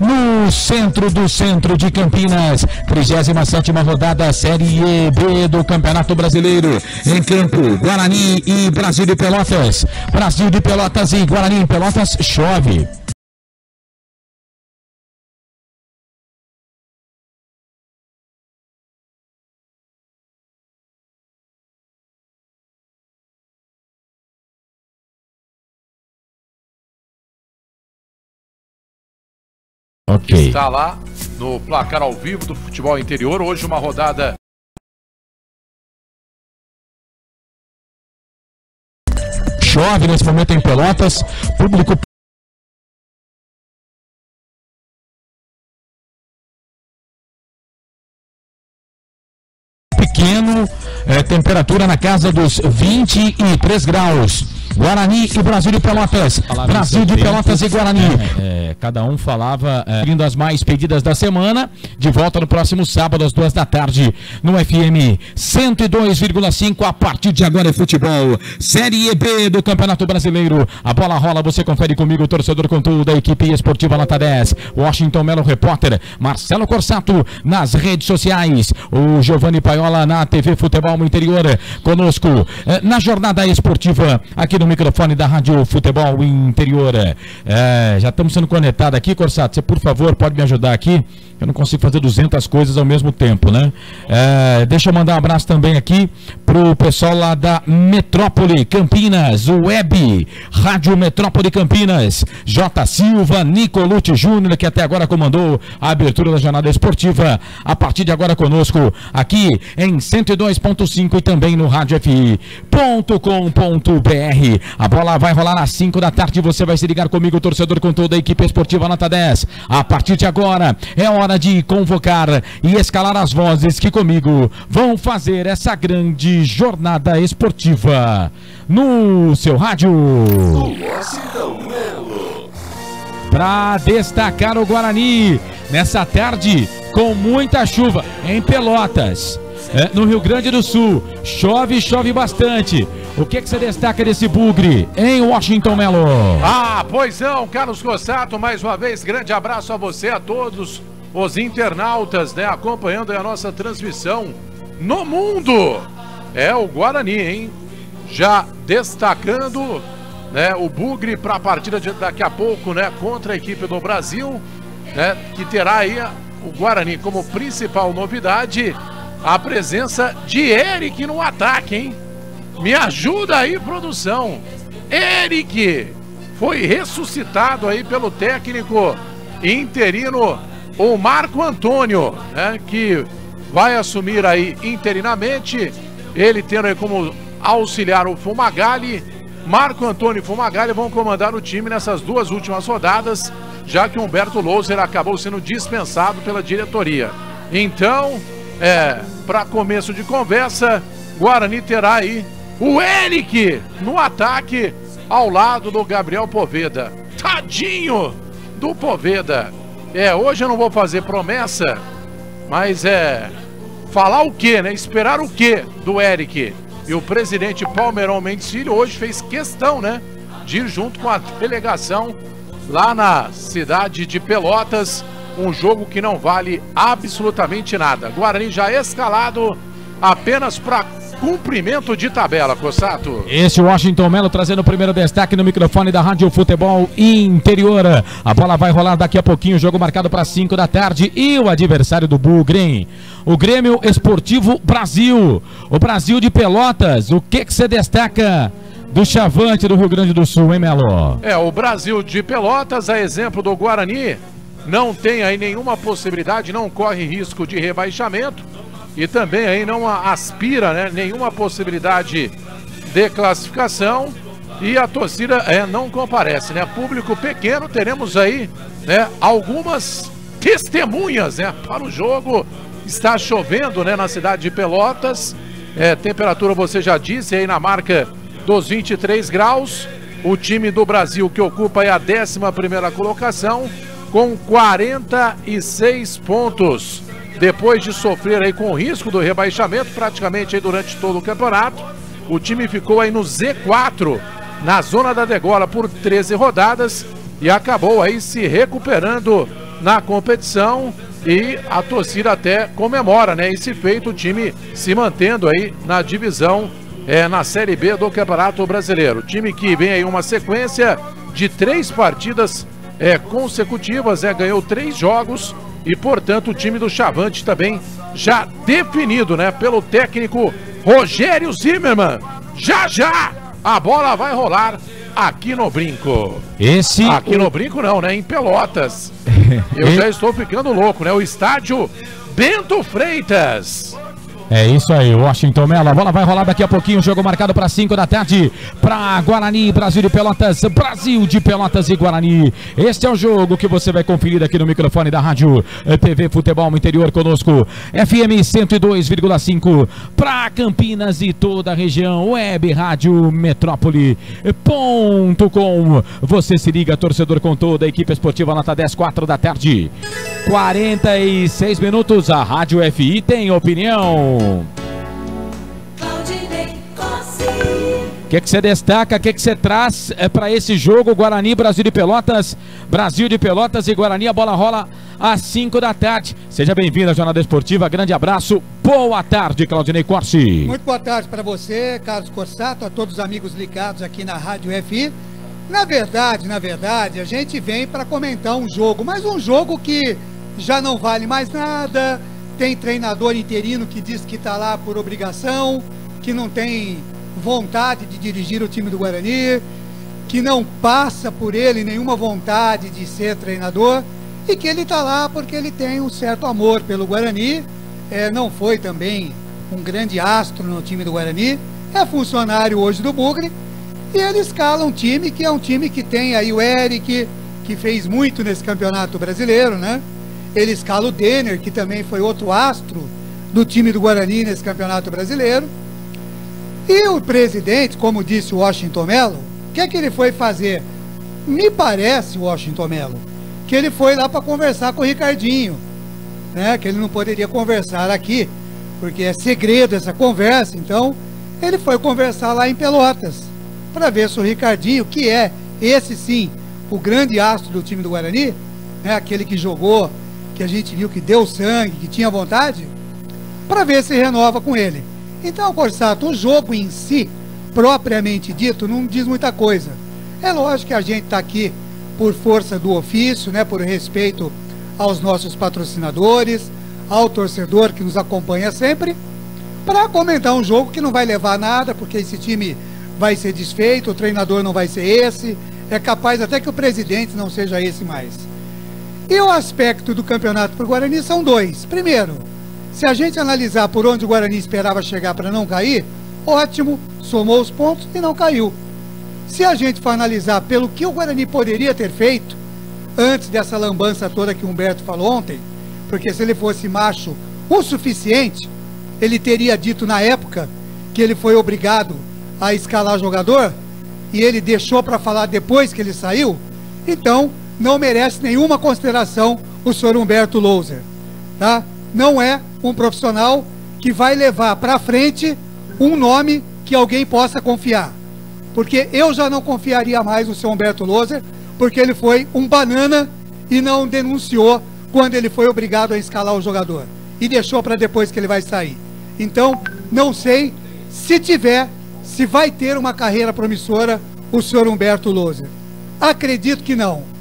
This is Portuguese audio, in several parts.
no centro de Campinas, 37ª rodada Série B do Campeonato Brasileiro. Em campo, Guarani e Brasil de Pelotas. Brasil de Pelotas e Guarani em Pelotas, chove. Okay. Está lá no placar ao vivo do futebol interior. Hoje uma rodada. Chove nesse momento em Pelotas. Público pequeno, temperatura na casa dos 23 graus. Guarani e Brasil de Pelotas. Brasil de Pelotas e Guarani. Cada um falava, seguindo as mais pedidas da semana. De volta no próximo sábado, às 2 da tarde, no FM 102,5. A partir de agora é futebol. Série B do Campeonato Brasileiro. A bola rola, você confere comigo, torcedor com tudo da equipe esportiva Nota 10. Washington Melo, repórter. Marcelo Corsato nas redes sociais. O Giovanni Paiola na TV Futebol no Interior. Conosco na jornada esportiva aqui no microfone da Rádio Futebol Interior. Já estamos sendo conectados aqui, Corsato. Você, por favor, pode me ajudar aqui? Eu não consigo fazer 200 coisas ao mesmo tempo, né? Deixa eu mandar um abraço também aqui pro pessoal lá da Metrópole Campinas, Web, Rádio Metrópole Campinas, J. Silva, Nicolucci Júnior, que até agora comandou a abertura da jornada esportiva. A partir de agora conosco aqui em 102.5 e também no radiofi.com.br. A bola vai rolar às 5 da tarde. Você vai se ligar comigo, torcedor, com toda a equipe esportiva Nota 10. A partir de agora é hora de convocar e escalar as vozes que comigo vão fazer essa grande jornada esportiva no seu rádio. Para destacar o Guarani nessa tarde com muita chuva em Pelotas, no Rio Grande do Sul, chove bastante. O que você destaca desse bugre em Washington Melo? Pois não, Carlos Corsato, mais uma vez, grande abraço a você, a todos os internautas, né, acompanhando a nossa transmissão no mundo. O Guarani, hein? Já destacando, né, o bugre para a partida de daqui a pouco, né, contra a equipe do Brasil, né, que terá aí o Guarani como principal novidade, a presença de Eric no ataque, hein? Me ajuda aí, produção. Eric foi ressuscitado aí pelo técnico interino, o Marco Antônio, né, que vai assumir aí interinamente, ele tendo aí como auxiliar o Fumagalli. Marco Antônio e Fumagalli vão comandar o time nessas duas últimas rodadas, já que Humberto Louser acabou sendo dispensado pela diretoria. Então, para começo de conversa, Guarani terá aí o Eric no ataque ao lado do Gabriel Poveda. Tadinho do Poveda. Hoje eu não vou fazer promessa, mas falar o quê, né? Esperar o quê do Eric? E o presidente Palmeirão Mendes Filho hoje fez questão, né, de ir junto com a delegação lá na cidade de Pelotas, um jogo que não vale absolutamente nada. Guarani já escalado apenas para cumprimento de tabela, Corsato. Esse Washington Melo trazendo o primeiro destaque no microfone da Rádio Futebol Interior. A bola vai rolar daqui a pouquinho, jogo marcado para 5 da tarde e o adversário do Bugre, o Grêmio Esportivo Brasil, o Brasil de Pelotas. O que você destaca do Chavante do Rio Grande do Sul, hein, Melo? O Brasil de Pelotas, a exemplo do Guarani, não tem aí nenhuma possibilidade, não corre risco de rebaixamento e também aí não aspira, né, nenhuma possibilidade de classificação, e a torcida não comparece, né? Público pequeno, teremos aí, né, algumas testemunhas, né, para o jogo. Está chovendo, né, na cidade de Pelotas, temperatura, você já disse, aí na marca dos 23 graus. O time do Brasil, que ocupa aí a 11ª colocação, com 46 pontos. Depois de sofrer aí com o risco do rebaixamento praticamente aí durante todo o campeonato, o time ficou aí no Z4, na zona da degola, por 13 rodadas, e acabou aí se recuperando na competição e a torcida até comemora, né? Esse feito, o time se mantendo aí na divisão, na Série B do Campeonato Brasileiro. Time que vem aí uma sequência de 3 partidas consecutivas, ganhou 3 jogos e, portanto, o time do Chavante também já definido, né? Pelo técnico Rogério Zimmermann. Já a bola vai rolar aqui no Brinco. Aqui no Brinco não, né? Em Pelotas. Eu já estou ficando louco, né? O estádio Bento Freitas. É isso aí, Washington Mello. A bola vai rolar daqui a pouquinho. Jogo marcado para 5 da tarde. Para Guarani, Brasil de Pelotas. Brasil de Pelotas e Guarani. Este é o jogo que você vai conferir aqui no microfone da Rádio TV Futebol no Interior conosco. FM 102,5 para Campinas e toda a região. Web Rádio Metrópole.com. Você se liga, torcedor, com toda a equipe esportiva. Nota 10, 4 da tarde. 46 minutos. A Rádio FI tem opinião. O que você destaca, o que você traz para esse jogo? Guarani, Brasil de Pelotas. Brasil de Pelotas e Guarani. A bola rola às 5 da tarde. Seja bem-vindo à Jornada Esportiva. Grande abraço. Boa tarde, Claudinei Corsi. Muito boa tarde para você, Carlos Corsato, a todos os amigos ligados aqui na Rádio FI. Na verdade, a gente vem para comentar um jogo, mas um jogo que já não vale mais nada. Tem treinador interino que diz que está lá por obrigação, que não tem vontade de dirigir o time do Guarani, que não passa por ele nenhuma vontade de ser treinador e que ele está lá porque ele tem um certo amor pelo Guarani. Não foi também um grande astro no time do Guarani, é funcionário hoje do Bugre e ele escala um time que é um time que tem aí o Eric, que fez muito nesse campeonato brasileiro, né? Ele escala o Denner, que também foi outro astro do time do Guarani nesse campeonato brasileiro. E o presidente, como disse o Washington Mello, o que é que ele foi fazer? Me parece, Washington Mello, que ele foi lá para conversar com o Ricardinho, né? Que ele não poderia conversar aqui, porque é segredo essa conversa. Então, ele foi conversar lá em Pelotas, para ver se o Ricardinho, que é esse sim, o grande astro do time do Guarani, né? Aquele que jogou, que a gente viu que deu sangue, que tinha vontade, para ver se renova com ele. Então, Corsato, o jogo em si, propriamente dito, não diz muita coisa. É lógico que a gente está aqui por força do ofício, né, por respeito aos nossos patrocinadores, ao torcedor que nos acompanha sempre, para comentar um jogo que não vai levar a nada, porque esse time vai ser desfeito, o treinador não vai ser esse, é capaz até que o presidente não seja esse mais. E o aspecto do campeonato para o Guarani são 2. Primeiro, se a gente analisar por onde o Guarani esperava chegar para não cair, ótimo, somou os pontos e não caiu. Se a gente for analisar pelo que o Guarani poderia ter feito, antes dessa lambança toda que o Humberto falou ontem, porque se ele fosse macho o suficiente, ele teria dito na época que ele foi obrigado a escalar jogador, e ele deixou para falar depois que ele saiu. Então, não merece nenhuma consideração o senhor Humberto Louser, tá? Não é um profissional que vai levar para frente um nome que alguém possa confiar, porque eu já não confiaria mais no senhor Humberto Louser, porque ele foi um banana e não denunciou quando ele foi obrigado a escalar o jogador e deixou para depois que ele vai sair. Então, não sei se vai ter uma carreira promissora o senhor Humberto Louser. Acredito que não.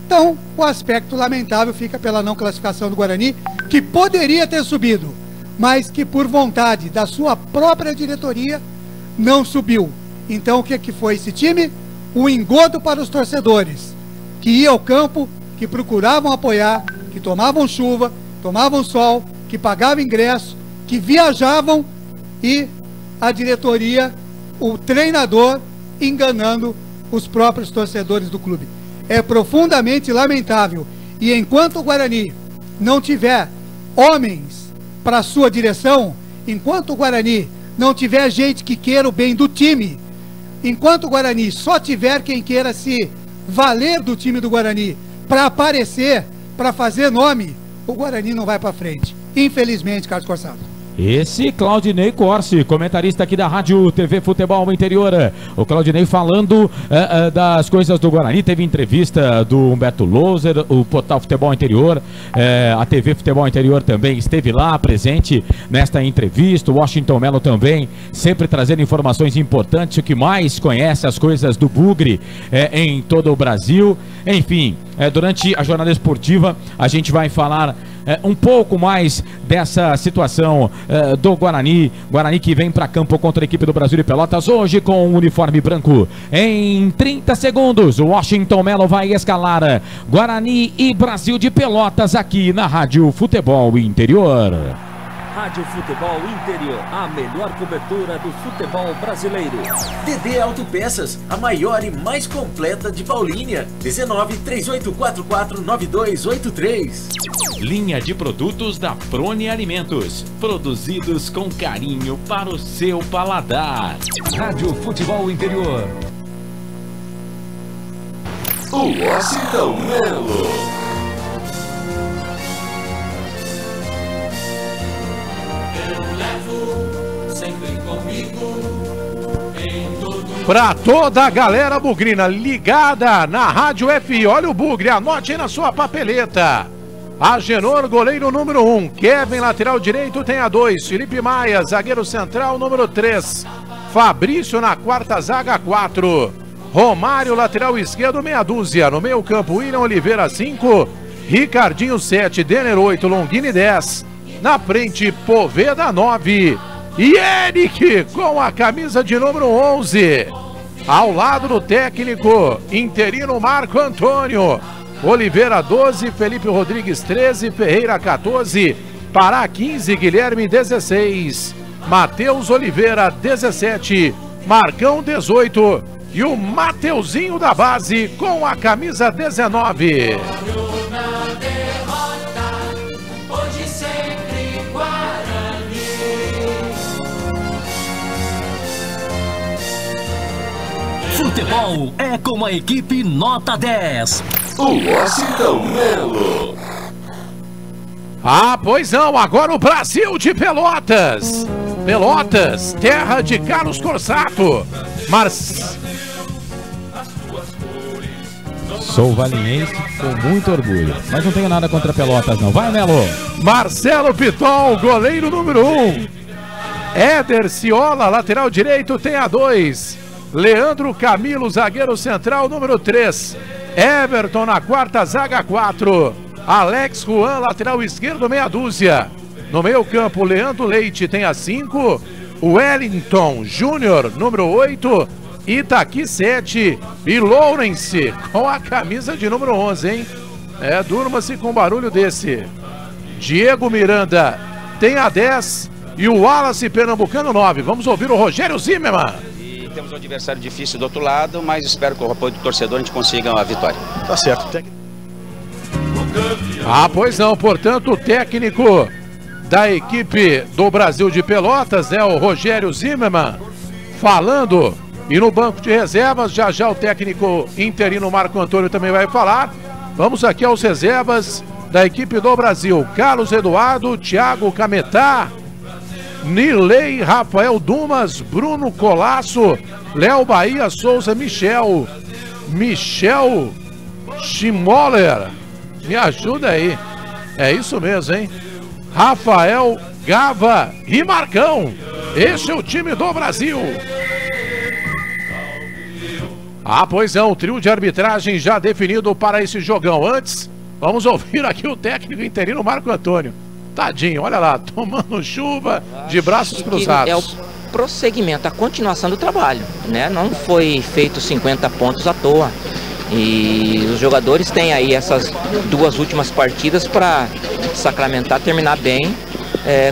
Então, o aspecto lamentável fica pela não classificação do Guarani, que poderia ter subido, mas que por vontade da sua própria diretoria não subiu. Então, o que foi esse time? Um engodo para os torcedores, que iam ao campo, que procuravam apoiar, que tomavam chuva, tomavam sol, que pagavam ingresso, que viajavam, e a diretoria, o treinador, enganando os próprios torcedores do clube. É profundamente lamentável. E enquanto o Guarani não tiver homens para sua direção, enquanto o Guarani não tiver gente que queira o bem do time, enquanto o Guarani só tiver quem queira se valer do time do Guarani para aparecer, para fazer nome, o Guarani não vai para frente. Infelizmente, Carlos Corsato. Esse Claudinei Corsi, comentarista aqui da Rádio TV Futebol Interior. O Claudinei falando das coisas do Guarani. Teve entrevista do Humberto Louser, o Portal Futebol Interior, a TV Futebol Interior também esteve lá presente nesta entrevista. O Washington Melo também, sempre trazendo informações importantes, o que mais conhece as coisas do Bugre em todo o Brasil. Enfim, durante a jornada esportiva a gente vai falar um pouco mais dessa situação do Guarani. Guarani que vem para campo contra a equipe do Brasil de Pelotas hoje com um uniforme branco. Em 30 segundos, o Washington Melo vai escalar Guarani e Brasil de Pelotas aqui na Rádio Futebol Interior. Rádio Futebol Interior, a melhor cobertura do futebol brasileiro. DD Autopeças, a maior e mais completa de Paulínia. 19-3844-9283. Linha de produtos da Prone Alimentos, produzidos com carinho para o seu paladar. Rádio Futebol Interior. O Washington Melo. Pra toda a galera bugrina ligada na Rádio FI, olha o Bugre, anote aí na sua papeleta. Agenor, goleiro número 1, Kevin, lateral direito, tem a 2, Felipe Maia, zagueiro central, número 3, Fabrício na quarta zaga, 4, Romário, lateral esquerdo, meia dúzia, no meio campo, William Oliveira, 5, Ricardinho, 7, Denner, 8, Longini, 10, na frente, Poveda, 9, e Eric com a camisa de número 11. Ao lado do técnico interino Marco Antônio. Oliveira 12, Felipe Rodrigues 13, Ferreira 14, Pará 15, Guilherme 16, Matheus Oliveira 17, Marcão 18 e o Mateuzinho da base com a camisa 19. Futebol é com a equipe nota 10. O Washington Melo. Ah, pois não, agora o Brasil de Pelotas. Pelotas, terra de Carlos Corsato. Sou valinhense com muito orgulho, mas não tenho nada contra Pelotas não. Vai, Melo. Marcelo Piton, goleiro número 1. Éder Ciola, lateral direito, tem a 2. Leandro Camilo, zagueiro central, número 3. Everton na quarta zaga, 4. Alex Juan, lateral esquerdo, meia dúzia. No meio campo, Leandro Leite tem a 5. Wellington Júnior, número 8. Itaqui, 7. E Lawrence com a camisa de número 11, hein? Durma-se com um barulho desse. Diego Miranda tem a 10. E o Wallace Pernambucano, 9. Vamos ouvir o Rogério Zimmermann. Temos um adversário difícil do outro lado, mas espero que com o apoio do torcedor a gente consiga a vitória. Tá certo. Ah, pois não. Portanto, o técnico da equipe do Brasil de Pelotas, o Rogério Zimmermann, falando. E no banco de reservas, já já o técnico interino Marco Antônio também vai falar. Vamos aqui aos reservas da equipe do Brasil. Carlos Eduardo, Thiago Cametá, Nirley, Rafael Dumas, Bruno Colasso, Léo Bahia, Souza, Michel Schimoller, me ajuda aí, é isso mesmo, hein? Rafael, Gava e Marcão, esse é o time do Brasil. Ah, pois é, o trio de arbitragem já definido para esse jogão. Antes, vamos ouvir aqui o técnico interino Marco Antônio. Tadinho, olha lá, tomando chuva de braços cruzados. É o prosseguimento, a continuação do trabalho, né? Não foi feito 50 pontos à toa. E os jogadores têm aí essas duas últimas partidas para sacramentar, terminar bem,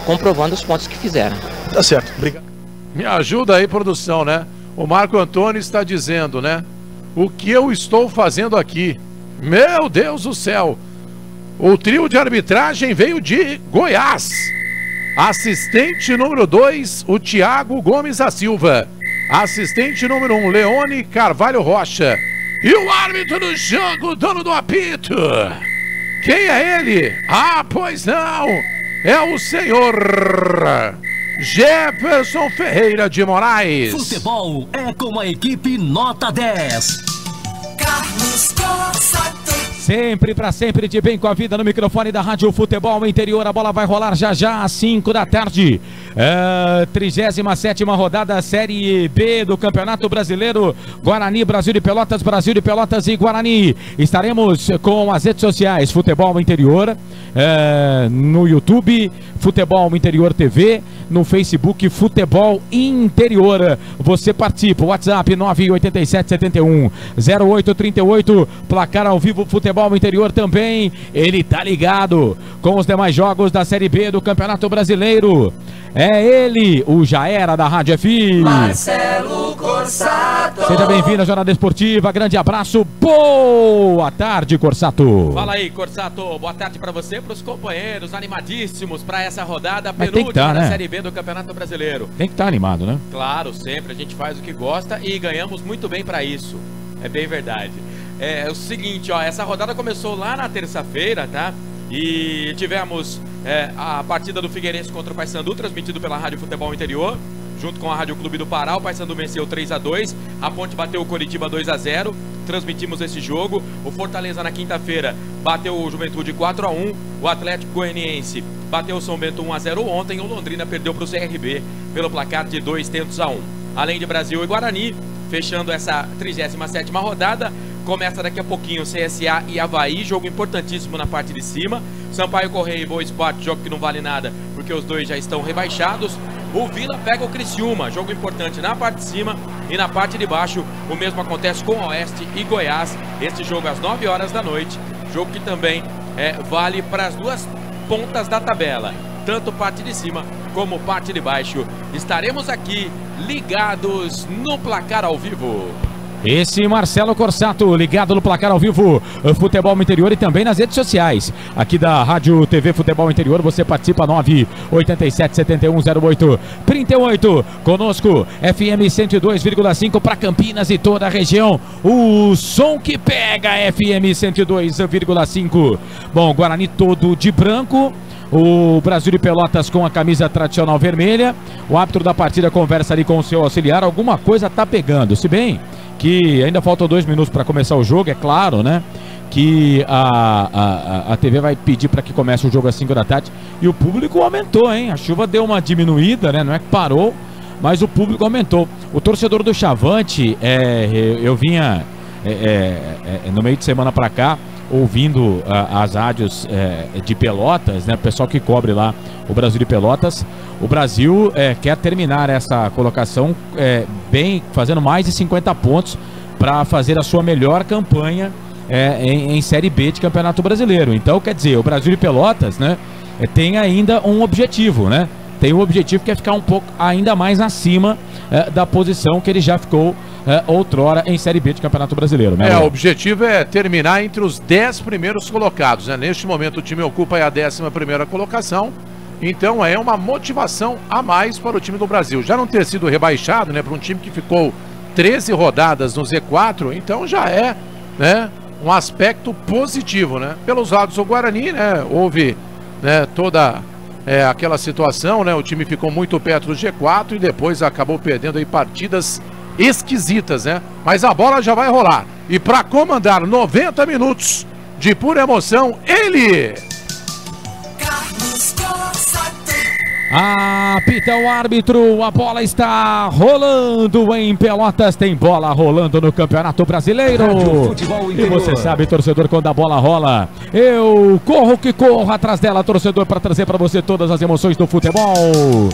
comprovando os pontos que fizeram. Tá certo, obrigado. Me ajuda aí, produção, né? O Marco Antônio está dizendo, né? O que eu estou fazendo aqui? Meu Deus do céu! O trio de arbitragem veio de Goiás. Assistente número 2, o Thiago Gomes da Silva. Assistente número 1, Leone Carvalho Rocha. E o árbitro do jogo, dono do apito. Quem é ele? Ah, pois não. é o senhor Jefferson Ferreira de Moraes. Futebol é com a equipe nota 10. Carlos Corsato. Sempre pra sempre de bem com a vida no microfone da Rádio Futebol Interior. A bola vai rolar já já às 5 da tarde. 37ª rodada Série B do Campeonato Brasileiro. Guarani, Brasil de Pelotas e Guarani. Estaremos com as redes sociais Futebol Interior, no YouTube Futebol Interior TV, no Facebook Futebol Interior. Você participa, WhatsApp 987710838, placar ao vivo Futebol Interior também. Ele tá ligado com os demais jogos da Série B do Campeonato Brasileiro. É ele, o Já Era da Rádio FM, Marcelo Corsato. Seja bem-vindo à Jornada Esportiva, grande abraço, boa tarde, Corsato. Fala aí, Corsato, boa tarde pra você, pros companheiros, animadíssimos pra essa rodada Mas tem que penúltima tá, né? da Série B do Campeonato Brasileiro. Tem que estar animado, né? Claro, sempre, a gente faz o que gosta e ganhamos muito bem pra isso, é bem verdade. É o seguinte, ó, essa rodada começou lá na terça-feira, tá? E tivemos a partida do Figueirense contra o Paysandu, transmitido pela Rádio Futebol Interior, junto com a Rádio Clube do Pará. O Paysandu venceu 3-2, a Ponte bateu o Coritiba 2-0, transmitimos esse jogo. O Fortaleza na quinta-feira bateu o Juventude 4-1, o Atlético Goianiense bateu o São Bento 1-0 ontem, o Londrina perdeu para o CRB pelo placar de 2-1. Além de Brasil e Guarani, fechando essa 37ª rodada, começa daqui a pouquinho CSA e Avaí, jogo importantíssimo na parte de cima. Sampaio Correia e Boa Esporte, jogo que não vale nada, porque os dois já estão rebaixados. O Vila pega o Criciúma, jogo importante na parte de cima, e na parte de baixo o mesmo acontece com o Oeste e Goiás. Este jogo às 9 horas da noite, jogo que também vale para as duas pontas da tabela, tanto parte de cima como parte de baixo. Estaremos aqui ligados no placar ao vivo. Esse Marcelo Corsato, ligado no placar ao vivo, Futebol Interior, e também nas redes sociais aqui da Rádio TV Futebol Interior. Você participa 987710838. Conosco, FM 102,5 para Campinas e toda a região. O som que pega, FM 102,5. Bom, Guarani todo de branco. O Brasil de Pelotas com a camisa tradicional vermelha. O árbitro da partida conversa ali com o seu auxiliar. Alguma coisa tá pegando, se bem que ainda faltam 2 minutos para começar o jogo. É claro, né, que a TV vai pedir para que comece o jogo às 5 da tarde. E o público aumentou, hein? A chuva deu uma diminuída, né? Não é que parou, mas o público aumentou. O torcedor do Chavante, eu vinha no meio de semana para cá ouvindo as rádios de Pelotas, né? O pessoal que cobre lá o Brasil de Pelotas. O Brasil quer terminar essa colocação fazendo mais de 50 pontos para fazer a sua melhor campanha em Série B de Campeonato Brasileiro. Então, quer dizer, o Brasil de Pelotas, né, tem ainda um objetivo, né? Tem um objetivo que é ficar um pouco ainda mais acima da posição que ele já ficou outrora em Série B de Campeonato Brasileiro, né? O objetivo é terminar entre os 10 primeiros colocados, né? Neste momento o time ocupa a 11ª colocação, então é uma motivação a mais para o time do Brasil. Já não ter sido rebaixado, né, para um time que ficou 13 rodadas no Z4, então já é, né, um aspecto positivo, né? Pelos lados do Guarani, né, houve, né, toda aquela situação, né? O time ficou muito perto do G4 e depois acabou perdendo aí partidas esquisitas, né? Mas a bola já vai rolar. E para comandar 90 minutos de pura emoção, ele... Carlos Corsato. Apita o árbitro, a bola está rolando em Pelotas, tem bola rolando no Campeonato Brasileiro. E você sabe, torcedor, quando a bola rola, eu corro que corro atrás dela, torcedor, para trazer para você todas as emoções do futebol.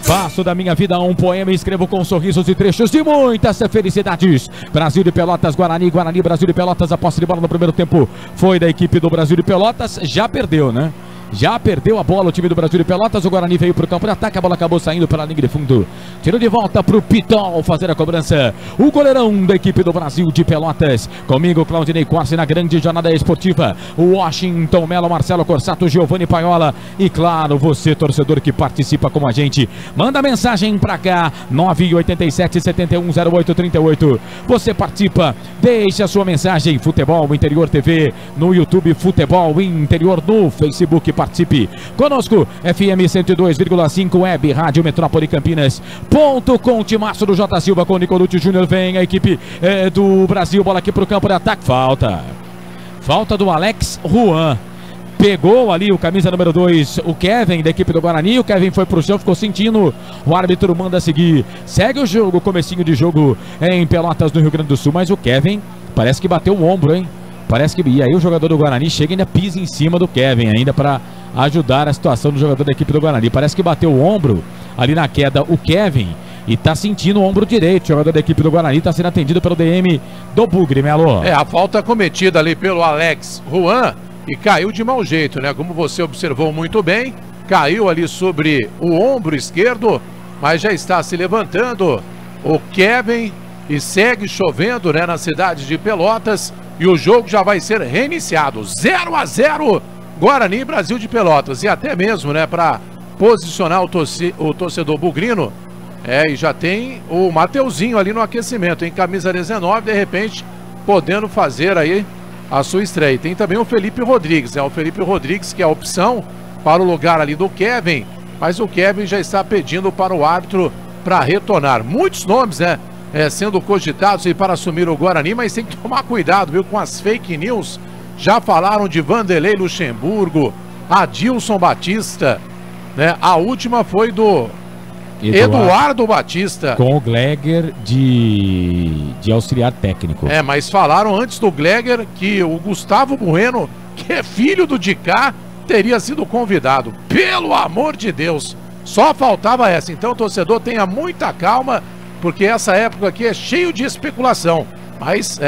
Faço da minha vida um poema e escrevo com sorrisos e trechos de muitas felicidades. Brasil de Pelotas, Guarani, Guarani, Brasil de Pelotas. A posse de bola no primeiro tempo foi da equipe do Brasil de Pelotas. Já perdeu, né? Já perdeu a bola o time do Brasil de Pelotas. O Guarani veio para o campo de ataque. A bola acabou saindo pela linha de fundo. Tirou de volta para o Pitol fazer a cobrança. O goleirão da equipe do Brasil de Pelotas. Comigo, Claudinei Corsi, na grande jornada esportiva. O Washington Melo, Marcelo Corsato, Giovanni Paiola. E claro, você, torcedor que participa com a gente. Manda mensagem para cá. 987-710838. Você participa. Deixe a sua mensagem. Futebol Interior TV. No YouTube, Futebol Interior. No Facebook, participe conosco. FM 102,5 Web Rádio Metrópole Campinas.com. Timaço do J. Silva com o Nicolucci Júnior. Vem a equipe do Brasil. Bola aqui pro campo de ataque. Falta do Alex Juan. Pegou ali o camisa número 2, o Kevin, da equipe do Guarani. O Kevin foi pro chão, ficou sentindo. O árbitro manda seguir. Segue o jogo, comecinho de jogo em Pelotas, no Rio Grande do Sul. Mas o Kevin parece que bateu o ombro, hein? Parece que... E aí o jogador do Guarani chega e ainda pisa em cima do Kevin, ainda para ajudar a situação do jogador da equipe do Guarani. Parece que bateu o ombro ali na queda o Kevin. E tá sentindo o ombro direito. O jogador da equipe do Guarani tá sendo atendido pelo DM do Bugre, Melo. A falta cometida ali pelo Alex Juan. E caiu de mau jeito, né? Como você observou muito bem, caiu ali sobre o ombro esquerdo, mas já está se levantando o Kevin e segue chovendo, né, na cidade de Pelotas, e o jogo já vai ser reiniciado. 0-0 Guarani e Brasil de Pelotas, e até mesmo, né, para posicionar o torcedor bugrino, e já tem o Mateuzinho ali no aquecimento, em camisa 19, de repente podendo fazer aí a sua estreia. Tem também o Felipe Rodrigues, o Felipe Rodrigues que é a opção para o lugar ali do Kevin, mas o Kevin já está pedindo para o árbitro para retornar. Muitos nomes, né, sendo cogitados aí para assumir o Guarani, mas tem que tomar cuidado, viu, com as fake news. Já falaram de Vanderlei Luxemburgo, Adilson Batista, né, a última foi do Eduardo Batista. Com o Gleger de auxiliar técnico. Mas falaram antes do Gleger que o Gustavo Bueno, que é filho do Dicá, teria sido convidado. Pelo amor de Deus, só faltava essa. Então, torcedor, tenha muita calma, porque essa época aqui é cheio de especulação. Mas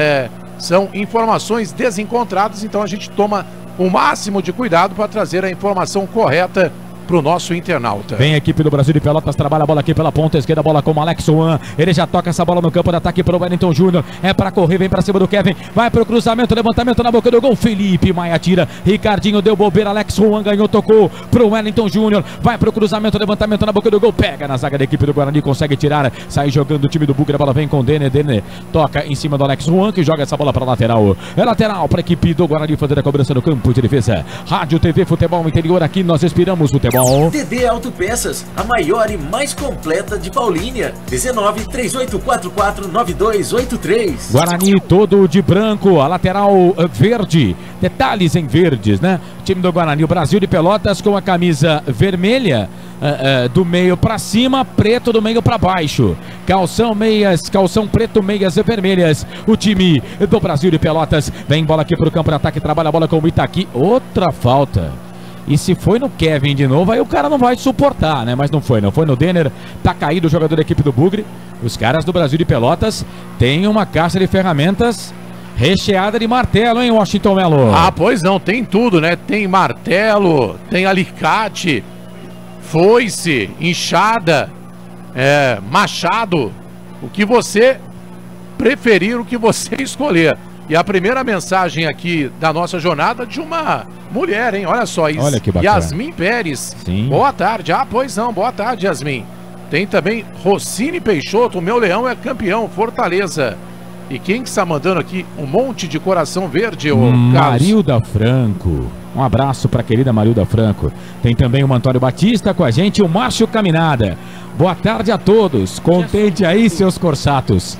são informações desencontradas, então a gente toma o máximo de cuidado para trazer a informação correta pro nosso internauta. Vem a equipe do Brasil de Pelotas, trabalha a bola aqui pela ponta esquerda, bola com o Alex Juan. Ele já toca essa bola no campo de ataque pro Wellington Júnior. É pra correr, vem pra cima do Kevin. Vai pro cruzamento, levantamento na boca do gol. Felipe Maia tira. Ricardinho deu bobeira. Alex Juan ganhou, tocou pro Wellington Júnior. Vai pro cruzamento, levantamento na boca do gol. Pega na zaga da equipe do Guarani, consegue tirar. Sai jogando o time do Bugre. A bola vem com o Denner. Denner toca em cima do Alex Juan, que joga essa bola pra lateral. É lateral pra equipe do Guarani fazer a cobrança no campo de defesa. Rádio TV Futebol Interior, aqui nós respiramos futebol. TD Autopeças, a maior e mais completa de Paulínia. 19-3844-9283. Guarani todo de branco, a lateral verde, detalhes em verdes, né? O time do Guarani, o Brasil de Pelotas com a camisa vermelha do meio para cima, preto do meio para baixo. Calção meias, calção preto, meias vermelhas. O time do Brasil de Pelotas vem bola aqui pro campo de ataque, trabalha a bola com o Itaqui. Outra falta. E se foi no Kevin de novo, aí o cara não vai suportar, né? Mas não foi no Denner. Tá caído o jogador da equipe do Bugre. Os caras do Brasil de Pelotas têm uma caixa de ferramentas recheada de martelo, hein, Washington Melo? Pois não, tem tudo, né? Tem martelo, tem alicate, foice, enxada, machado. O que você preferir, o que você escolher. E a primeira mensagem aqui da nossa jornada de uma mulher, hein? Olha só isso. Olha que bacana. Yasmin Pérez. Sim. Boa tarde. Pois não. Boa tarde, Yasmin. Tem também Rossini Peixoto. O meu leão é campeão. Fortaleza. E quem que está mandando aqui um monte de coração verde, ô Carlos? Marilda Franco. Um abraço para a querida Marilda Franco. Tem também o Antônio Batista com a gente, o Márcio Caminada. Boa tarde a todos. Contente aí, seus corsatos.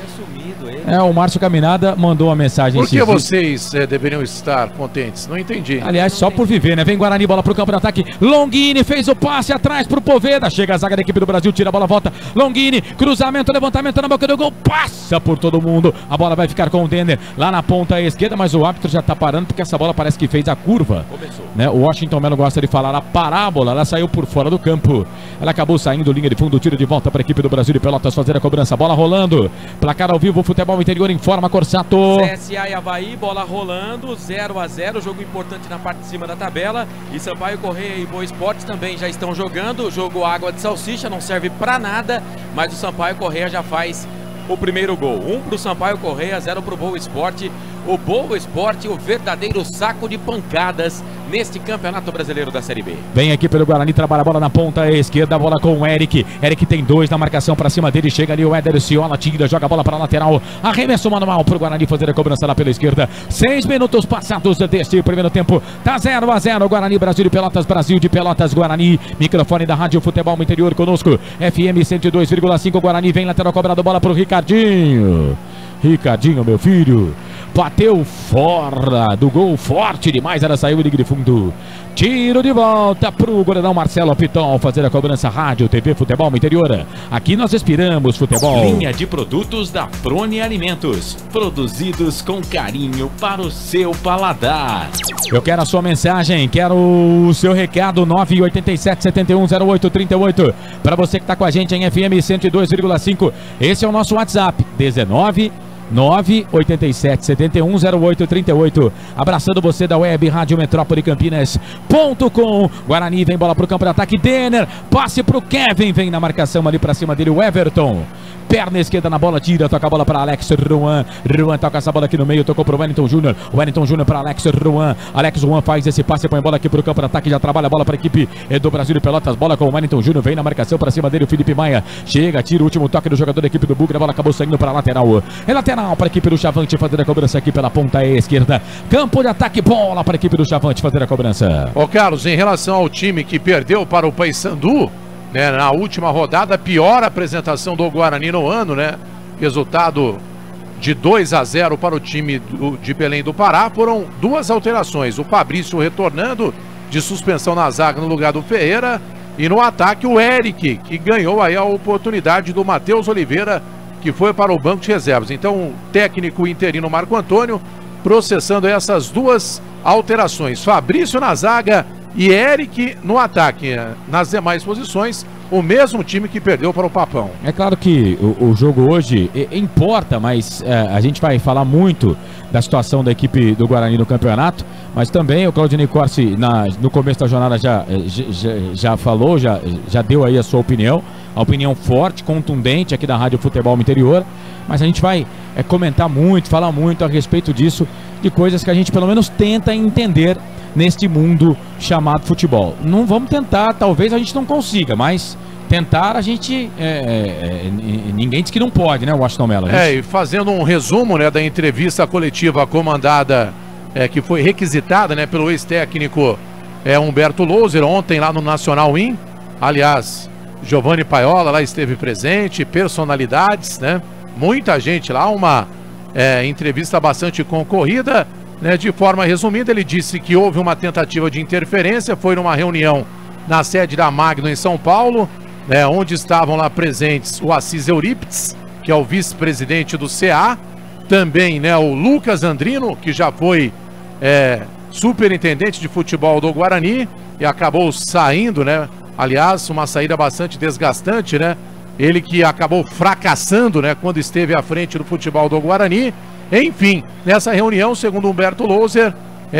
O Márcio Caminada mandou uma mensagem. Por que vocês deveriam estar contentes? Não entendi. Aliás, só por viver, né? Vem Guarani, bola pro campo de ataque. Longini fez o passe atrás pro Poveda. Chega a zaga da equipe do Brasil, tira a bola, volta. Longini, cruzamento, levantamento na boca do gol. Passa por todo mundo. A bola vai ficar com o Denner lá na ponta esquerda, mas o árbitro já tá parando porque essa bola parece que fez a curva. Começou. Né? O Washington Melo gosta de falar a parábola. Ela saiu por fora do campo. Ela acabou saindo, linha de fundo, tiro de volta para a equipe do Brasil de Pelotas fazer a cobrança. Bola rolando. Placar ao vivo, Futebol Interior informa, Corsato. CSA e Avaí, bola rolando, 0-0, jogo importante na parte de cima da tabela. E Sampaio Correia e Boa Esporte também já estão jogando. Jogo água de salsicha, não serve pra nada, mas o Sampaio Correia já faz o primeiro gol. 1 pro Sampaio Correia, 0 pro Boa Esporte. o Boa Esporte, o verdadeiro saco de pancadas neste Campeonato Brasileiro da Série B. Vem aqui pelo Guarani, trabalha a bola na ponta esquerda, a bola com o Eric. Eric tem 2 na marcação pra cima dele, chega ali o Éder Ciola, tira, joga a bola pra lateral, arremesso manual pro Guarani fazer a cobrança lá pela esquerda. 6 minutos passados deste primeiro tempo, tá 0-0, Guarani, Brasil de Pelotas, Brasil de Pelotas, Guarani. Microfone da Rádio Futebol Interior conosco, FM 102,5, Guarani vem lateral, cobrado, bola pro Ricardinho. Ricardinho, meu filho, bateu fora do gol, forte demais, ela saiu de fundo. Tiro de volta pro goleirão Marcelo Pitol fazer a cobrança. Rádio, TV, Futebol Interior. Aqui nós respiramos futebol. Linha de produtos da Prone Alimentos, produzidos com carinho para o seu paladar. Eu quero a sua mensagem, quero o seu recado, 987-710838. Para você que está com a gente em FM 102,5, esse é o nosso WhatsApp, 987-710838. Abraçando você da web Rádio Metrópole Campinas.com. Guarani vem bola pro campo de ataque. Denner, passe pro Kevin, vem na marcação ali pra cima dele o Everton. Perna esquerda na bola, tira, toca a bola para Alex Ruan. Ruan toca essa bola aqui no meio, tocou pro Wellington Júnior. Wellington Júnior para Alex Ruan. Alex Ruan faz esse passe, põe a bola aqui pro campo de ataque, já trabalha a bola para a equipe do Brasil de Pelotas. Bola com o Wellington Júnior, vem na marcação para cima dele o Felipe Maia. Chega, tira o último toque do jogador da equipe do Bugre, a bola acabou saindo para a lateral. É lateral para a equipe do Chavante fazer a cobrança aqui pela ponta esquerda. Campo de ataque, bola para a equipe do Chavante fazer a cobrança. Ô Carlos, em relação ao time que perdeu para o Paysandu, né, na última rodada, pior apresentação do Guarani no ano, né? Resultado de 2-0 para o time de Belém do Pará. Foram 2 alterações. O Fabrício retornando de suspensão na zaga no lugar do Ferreira. E no ataque o Eric, que ganhou aí a oportunidade do Matheus Oliveira, que foi para o banco de reservas. Então o técnico interino Marco Antônio processando essas 2 alterações. Fabrício na zaga e Eric no ataque. Nas demais posições, o mesmo time que perdeu para o Papão. É claro que o jogo hoje importa, mas a gente vai falar muito da situação da equipe do Guarani no campeonato, mas também o Claudinei Corsi no começo da jornada já falou, já deu aí a sua opinião, a opinião forte, contundente aqui da Rádio Futebol Interior, mas a gente vai comentar muito, falar muito a respeito disso, de coisas que a gente pelo menos tenta entender neste mundo chamado futebol. Não vamos tentar, talvez a gente não consiga, mas tentar a gente... ninguém diz que não pode, né, Washington Mello? E fazendo um resumo, né, da entrevista coletiva comandada, que foi requisitada, né, pelo ex-técnico Humberto Louser, ontem lá no Nacional In. Aliás, Giovanni Paiola lá esteve presente, personalidades, né? Muita gente lá, uma entrevista bastante concorrida. De forma resumida, ele disse que houve uma tentativa de interferência, foi numa reunião na sede da Magno em São Paulo, onde estavam lá presentes o Assis Eurípides, que é o vice-presidente do CA, também o Lucas Andrino, que já foi superintendente de futebol do Guarani e acabou saindo, aliás, uma saída bastante desgastante, ele que acabou fracassando, quando esteve à frente do futebol do Guarani. Enfim, nessa reunião, segundo Humberto Louser,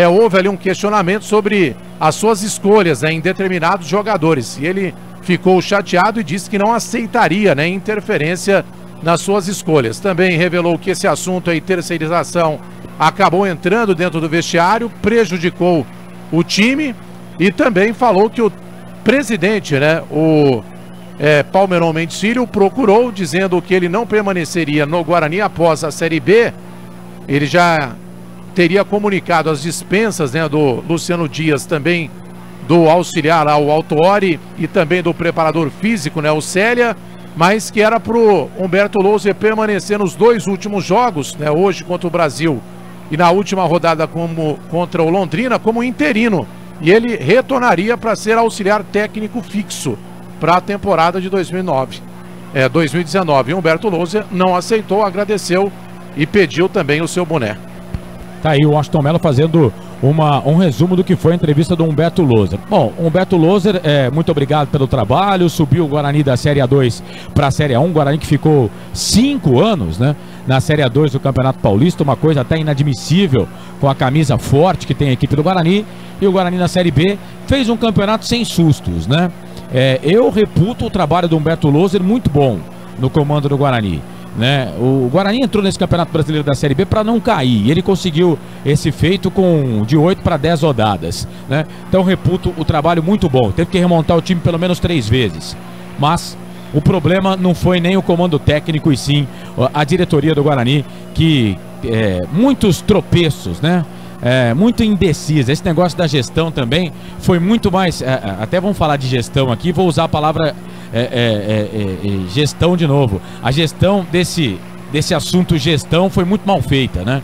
houve ali um questionamento sobre as suas escolhas em determinados jogadores. E ele ficou chateado e disse que não aceitaria interferência nas suas escolhas. Também revelou que esse assunto aí, terceirização, acabou entrando dentro do vestiário, prejudicou o time, e também falou que o presidente, o Palmeirão Mendes Filho, procurou, dizendo que ele não permaneceria no Guarani após a Série B. Ele já teria comunicado as dispensas do Luciano Dias, também do auxiliar ao Autuori e também do preparador físico, o Célia, mas que era para o Humberto Louser permanecer nos 2 últimos jogos, hoje contra o Brasil e na última rodada contra o Londrina, como interino. E ele retornaria para ser auxiliar técnico fixo para a temporada de 2019. Humberto Louser não aceitou, agradeceu e pediu também o seu boné. Tá aí o Washington Mello fazendo um resumo do que foi a entrevista do Humberto Louser. Bom, Humberto Louser, muito obrigado pelo trabalho, subiu o Guarani da Série A2 para a Série A1, Guarani que ficou 5 anos, na Série A2 do Campeonato Paulista, uma coisa até inadmissível, com a camisa forte que tem a equipe do Guarani, e o Guarani na Série B fez um campeonato sem sustos, Eu reputo o trabalho do Humberto Louser muito bom no comando do Guarani. né? O Guarani entrou nesse Campeonato Brasileiro da Série B para não cair. Ele conseguiu esse feito de 8 para 10 rodadas, né? Então reputo o trabalho muito bom. Teve que remontar o time pelo menos 3 vezes. Mas o problema não foi nem o comando técnico e sim a diretoria do Guarani, que muitos tropeços, né? Muito indecisa. Esse negócio da gestão também foi muito mais... até vamos falar de gestão aqui, vou usar a palavra gestão de novo. A gestão desse assunto gestão foi muito mal feita, né?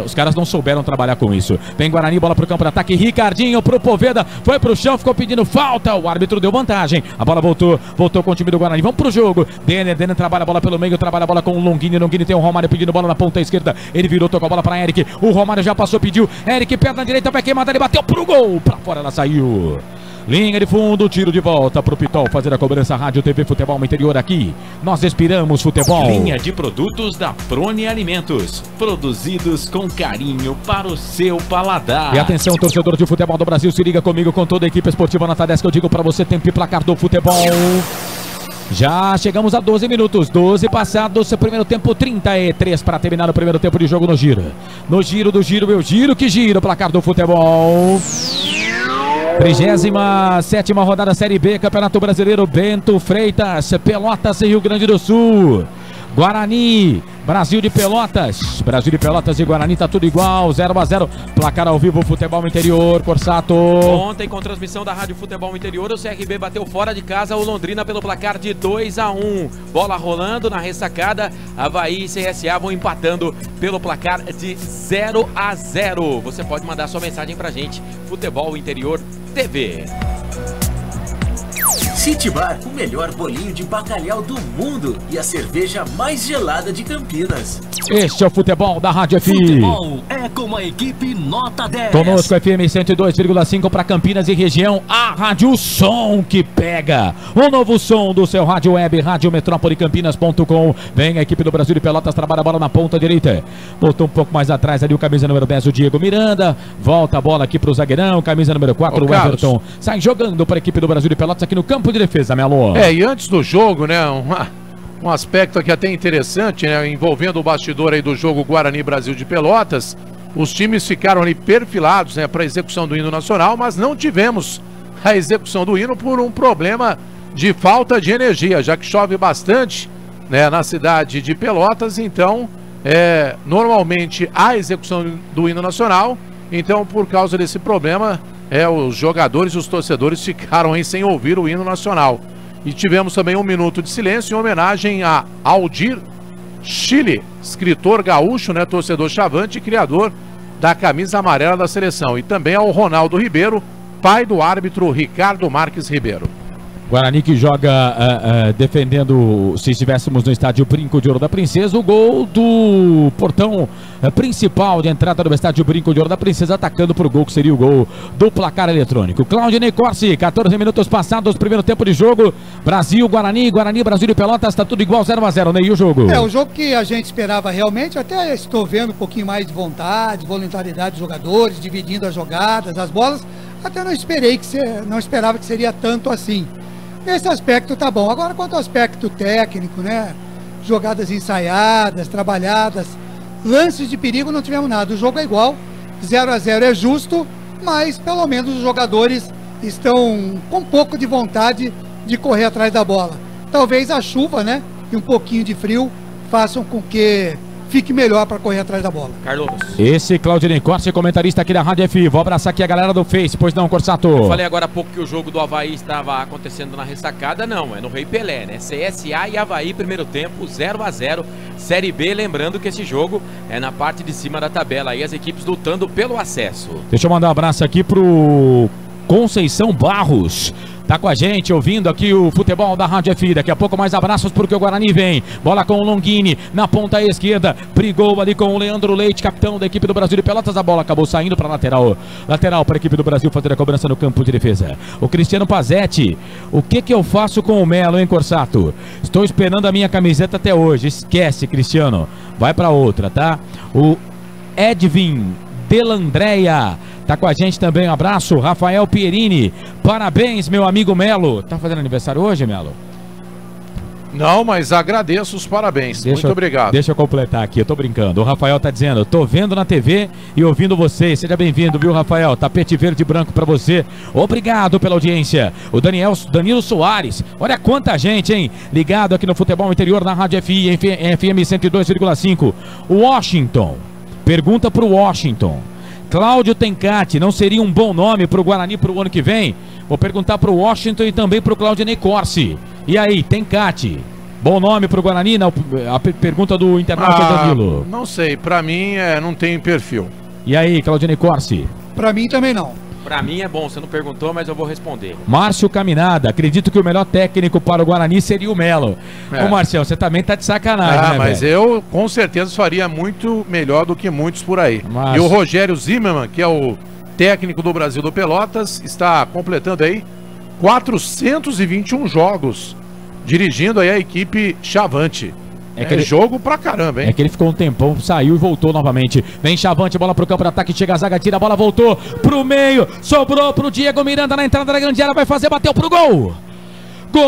Os caras não souberam trabalhar com isso. Vem Guarani, bola pro campo de ataque. Ricardinho pro Poveda, foi pro chão, ficou pedindo falta. O árbitro deu vantagem. A bola voltou com o time do Guarani. Vamos pro jogo. Denner trabalha a bola pelo meio, trabalha a bola com o Longini. Longini tem o Romário pedindo bola na ponta esquerda. Ele virou, tocou a bola pra Eric. O Romário já passou, pediu. Eric, perna direita, vai queimada, ele bateu pro gol. Pra fora ela saiu. Linha de fundo, tiro de volta pro Pitol fazer a cobrança. Rádio TV Futebol no Interior aqui. Nós respiramos futebol. Linha de produtos da Prone Alimentos, produzidos com carinho para o seu paladar. E atenção, torcedor de futebol do Brasil, se liga comigo com toda a equipe esportiva Nota 10, que eu digo para você, tempo e placar do futebol. Já chegamos a 12 minutos, 12 passados, primeiro tempo 33 para terminar o primeiro tempo de jogo no giro. No giro do giro, eu giro que giro, placar do futebol. 37ª rodada Série B, Campeonato Brasileiro, Bento Freitas, Pelotas e Rio Grande do Sul. Guarani, Brasil de Pelotas e Guarani, tá tudo igual, 0-0, placar ao vivo, Futebol Interior, Corsato. Ontem, com transmissão da Rádio Futebol Interior, o CRB bateu fora de casa o Londrina pelo placar de 2-1. Bola rolando na ressacada, Avaí e CSA vão empatando pelo placar de 0-0. Você pode mandar sua mensagem pra gente, Futebol Interior TV. City Bar, o melhor bolinho de bacalhau do mundo e a cerveja mais gelada de Campinas. Este é o futebol da Rádio FM. Futebol é com a equipe Nota 10. Conosco FM 102,5 para Campinas e região, a Rádio Som que pega. O novo som do seu rádio web, radiometrópolecampinas.com. Vem a equipe do Brasil de Pelotas, trabalha a bola na ponta direita. Botou um pouco mais atrás ali o camisa número 10, o Diego Miranda. Volta a bola aqui para o zagueirão, camisa número 4, o Everton. Sai jogando para a equipe do Brasil de Pelotas aqui no campo de defesa, Melo. E antes do jogo, né, um aspecto aqui até interessante, né, envolvendo o bastidor aí do jogo Guarani Brasil de Pelotas. Os times ficaram ali perfilados, né, para a execução do hino nacional, mas não tivemos a execução do hino por um problema de falta de energia, já que chove bastante, né, na cidade de Pelotas. Então, normalmente a execução do hino nacional. Então, por causa desse problema, os jogadores e os torcedores ficaram aí sem ouvir o hino nacional. E tivemos também um minuto de silêncio em homenagem a Aldir Chile, escritor gaúcho, né, torcedor chavante e criador da camisa amarela da seleção. E também ao Ronaldo Ribeiro, pai do árbitro Ricardo Marques Ribeiro. Guarani que joga defendendo, se estivéssemos no estádio Brinco de Ouro da Princesa, o gol do portão principal de entrada do estádio Brinco de Ouro da Princesa, atacando pro gol que seria o gol do placar eletrônico. Claudinei Corsi, 14 minutos passados, primeiro tempo de jogo, Brasil, Guarani, Brasil e Pelotas, tá tudo igual, 0-0, né? E o jogo? O jogo que a gente esperava realmente, até estou vendo um pouquinho mais de vontade, voluntariedade dos jogadores, dividindo as jogadas, as bolas, até não esperava que seria tanto assim. Nesse aspecto tá bom. Agora, quanto ao aspecto técnico, né? Jogadas ensaiadas, trabalhadas, lances de perigo, não tivemos nada. O jogo é igual, 0-0 é justo, mas pelo menos os jogadores estão com um pouco de vontade de correr atrás da bola. Talvez a chuva, né? E um pouquinho de frio façam com que fique melhor para correr atrás da bola. Carlos. Esse Claudinei Corsi, comentarista aqui da Rádio F. Vou abraçar aqui a galera do Face, pois não, Corsato? Eu falei agora há pouco que o jogo do Avaí estava acontecendo na ressacada, não, é no Rei Pelé, né? CSA e Avaí, primeiro tempo, 0-0, Série B, lembrando que esse jogo é na parte de cima da tabela, aí as equipes lutando pelo acesso. Deixa eu mandar um abraço aqui pro Conceição Barros. Tá com a gente, ouvindo aqui o futebol da Rádio F. Daqui a pouco mais abraços porque o Guarani vem. Bola com o Longini na ponta esquerda. Brigou ali com o Leandro Leite, capitão da equipe do Brasil de Pelotas. A bola acabou saindo para lateral. Lateral para a equipe do Brasil fazer a cobrança no campo de defesa. O Cristiano Pazetti. O que eu faço com o Melo, hein, Corsato? Estou esperando a minha camiseta até hoje. Esquece, Cristiano. Vai para outra, tá? O Edvin Delandreia tá com a gente também, um abraço. Rafael Pierini, parabéns, meu amigo Melo. Tá fazendo aniversário hoje, Melo? Não, mas agradeço os parabéns. Muito obrigado. Deixa eu completar aqui, eu tô brincando. O Rafael tá dizendo, tô vendo na TV e ouvindo vocês. Seja bem-vindo, viu, Rafael? Tapete verde e branco pra você. Obrigado pela audiência. O Danilo Soares. Olha quanta gente, hein? Ligado aqui no Futebol Interior na Rádio FI, FM 102,5. Washington. Pergunta pro Washington. Cláudio Tencati, não seria um bom nome pro Guarani pro ano que vem? Vou perguntar pro Washington e também pro Claudinei Corsi. E aí, Tencati, bom nome pro Guarani? Não, a pergunta do internauta Danilo. Não sei, pra mim não tem perfil. E aí, Claudinei Corsi? Pra mim também não. Pra mim é bom, você não perguntou, mas eu vou responder. Márcio Caminada, acredito que o melhor técnico para o Guarani seria o Melo. Ô Marcelo, você também tá de sacanagem, né, mas velho? eu com certeza faria muito melhor do que muitos por aí. E o Rogério Zimmermann, que é o técnico do Brasil do Pelotas, está completando aí 421 jogos, dirigindo aí a equipe Chavante. Jogo pra caramba, hein? É que ele ficou um tempão, saiu e voltou novamente. Vem Chavante, bola pro campo de ataque, chega a zaga, tira a bola, voltou pro meio, sobrou pro Diego Miranda na entrada da grande área, vai fazer, bateu pro gol! Gol!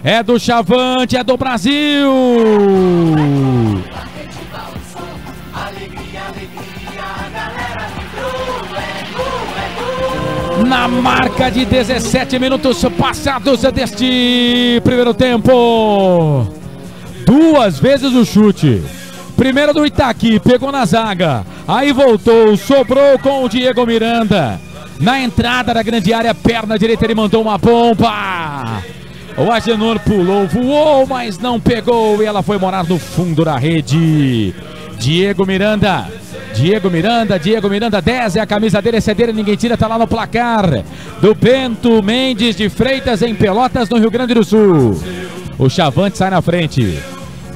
É do Chavante, é do Brasil! Na marca de 17 minutos passados deste primeiro tempo. Duas vezes o chute. Primeiro do Itaqui, pegou na zaga. Aí voltou, sobrou com o Diego Miranda. Na entrada da grande área, perna direita, ele mandou uma bomba. O Agenor pulou, voou, mas não pegou. E ela foi morar no fundo da rede. Diego Miranda, 10 é a camisa dele, esse é dele, ninguém tira, tá lá no placar do Bento Mendes de Freitas em Pelotas, no Rio Grande do Sul. O Chavante sai na frente.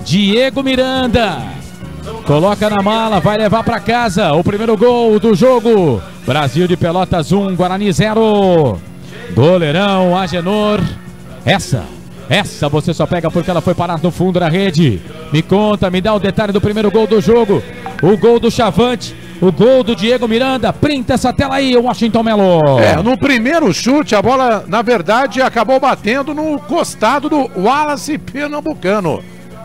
Diego Miranda coloca na mala, vai levar pra casa o primeiro gol do jogo. Brasil de Pelotas 1, Guarani 0. Goleirão Agenor. Essa você só pega porque ela foi parar no fundo da rede. Me conta, me dá o detalhe do primeiro gol do jogo. O gol do Chavante, o gol do Diego Miranda. Printa essa tela aí, Washington Melo. No primeiro chute, a bola, na verdade, acabou batendo no costado do Wallace Pernambucano,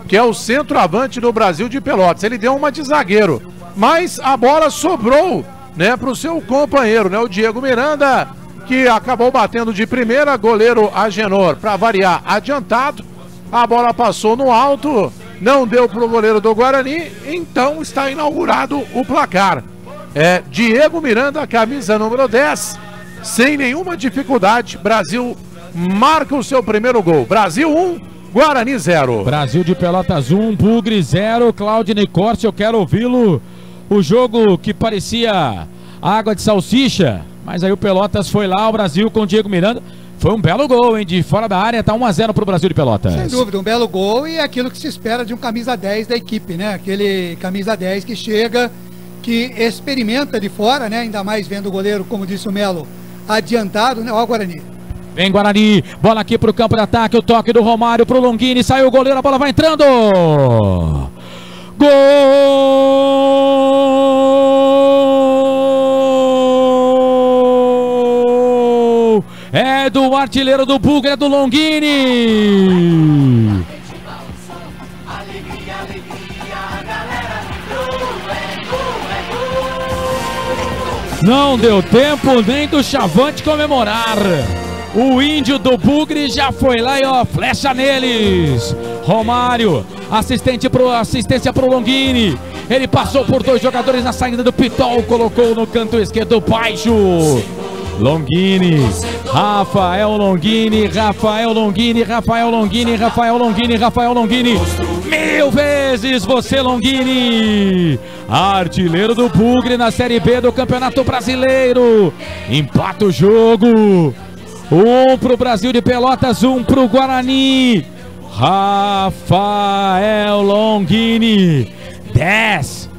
que é o centroavante do Brasil de Pelotas. Ele deu uma de zagueiro, mas a bola sobrou, né, pro seu companheiro, né, o Diego Miranda, que acabou batendo de primeira. Goleiro Agenor, para variar, adiantado. A bola passou no alto, não deu pro goleiro do Guarani, então está inaugurado o placar. Diego Miranda, camisa número 10, sem nenhuma dificuldade. Brasil marca o seu primeiro gol. Brasil 1, Guarani 0. Brasil de Pelotas 1, Bugre 0. Claudinei Corsi, eu quero ouvi-lo. O jogo que parecia água de salsicha, mas aí o Pelotas foi lá, o Brasil com o Diego Miranda. Foi um belo gol, hein? De fora da área, tá 1-0 pro Brasil de Pelotas. Sem dúvida, um belo gol e aquilo que se espera de um camisa 10 da equipe, né? Aquele camisa 10 que chega, que experimenta de fora, né? Ainda mais vendo o goleiro, como disse o Melo, adiantado, né? Ó, Guarani. Vem Guarani, bola aqui pro campo de ataque, o toque do Romário pro Longini, saiu o goleiro, a bola vai entrando. Gol! É do artilheiro do Bugre, é do Longini. Não deu tempo nem do Chavante comemorar. O índio do Bugre já foi lá e ó, flecha neles. Romário, assistência pro Longini. Ele passou por dois jogadores na saída do Pitol, colocou no canto esquerdo baixo. Longini, Rafael Longini, mil vezes você, Longini, artilheiro do Bugre na Série B do Campeonato Brasileiro. Empata o jogo, 1 pro Brasil de Pelotas, 1 pro Guarani. Rafael Longini, 10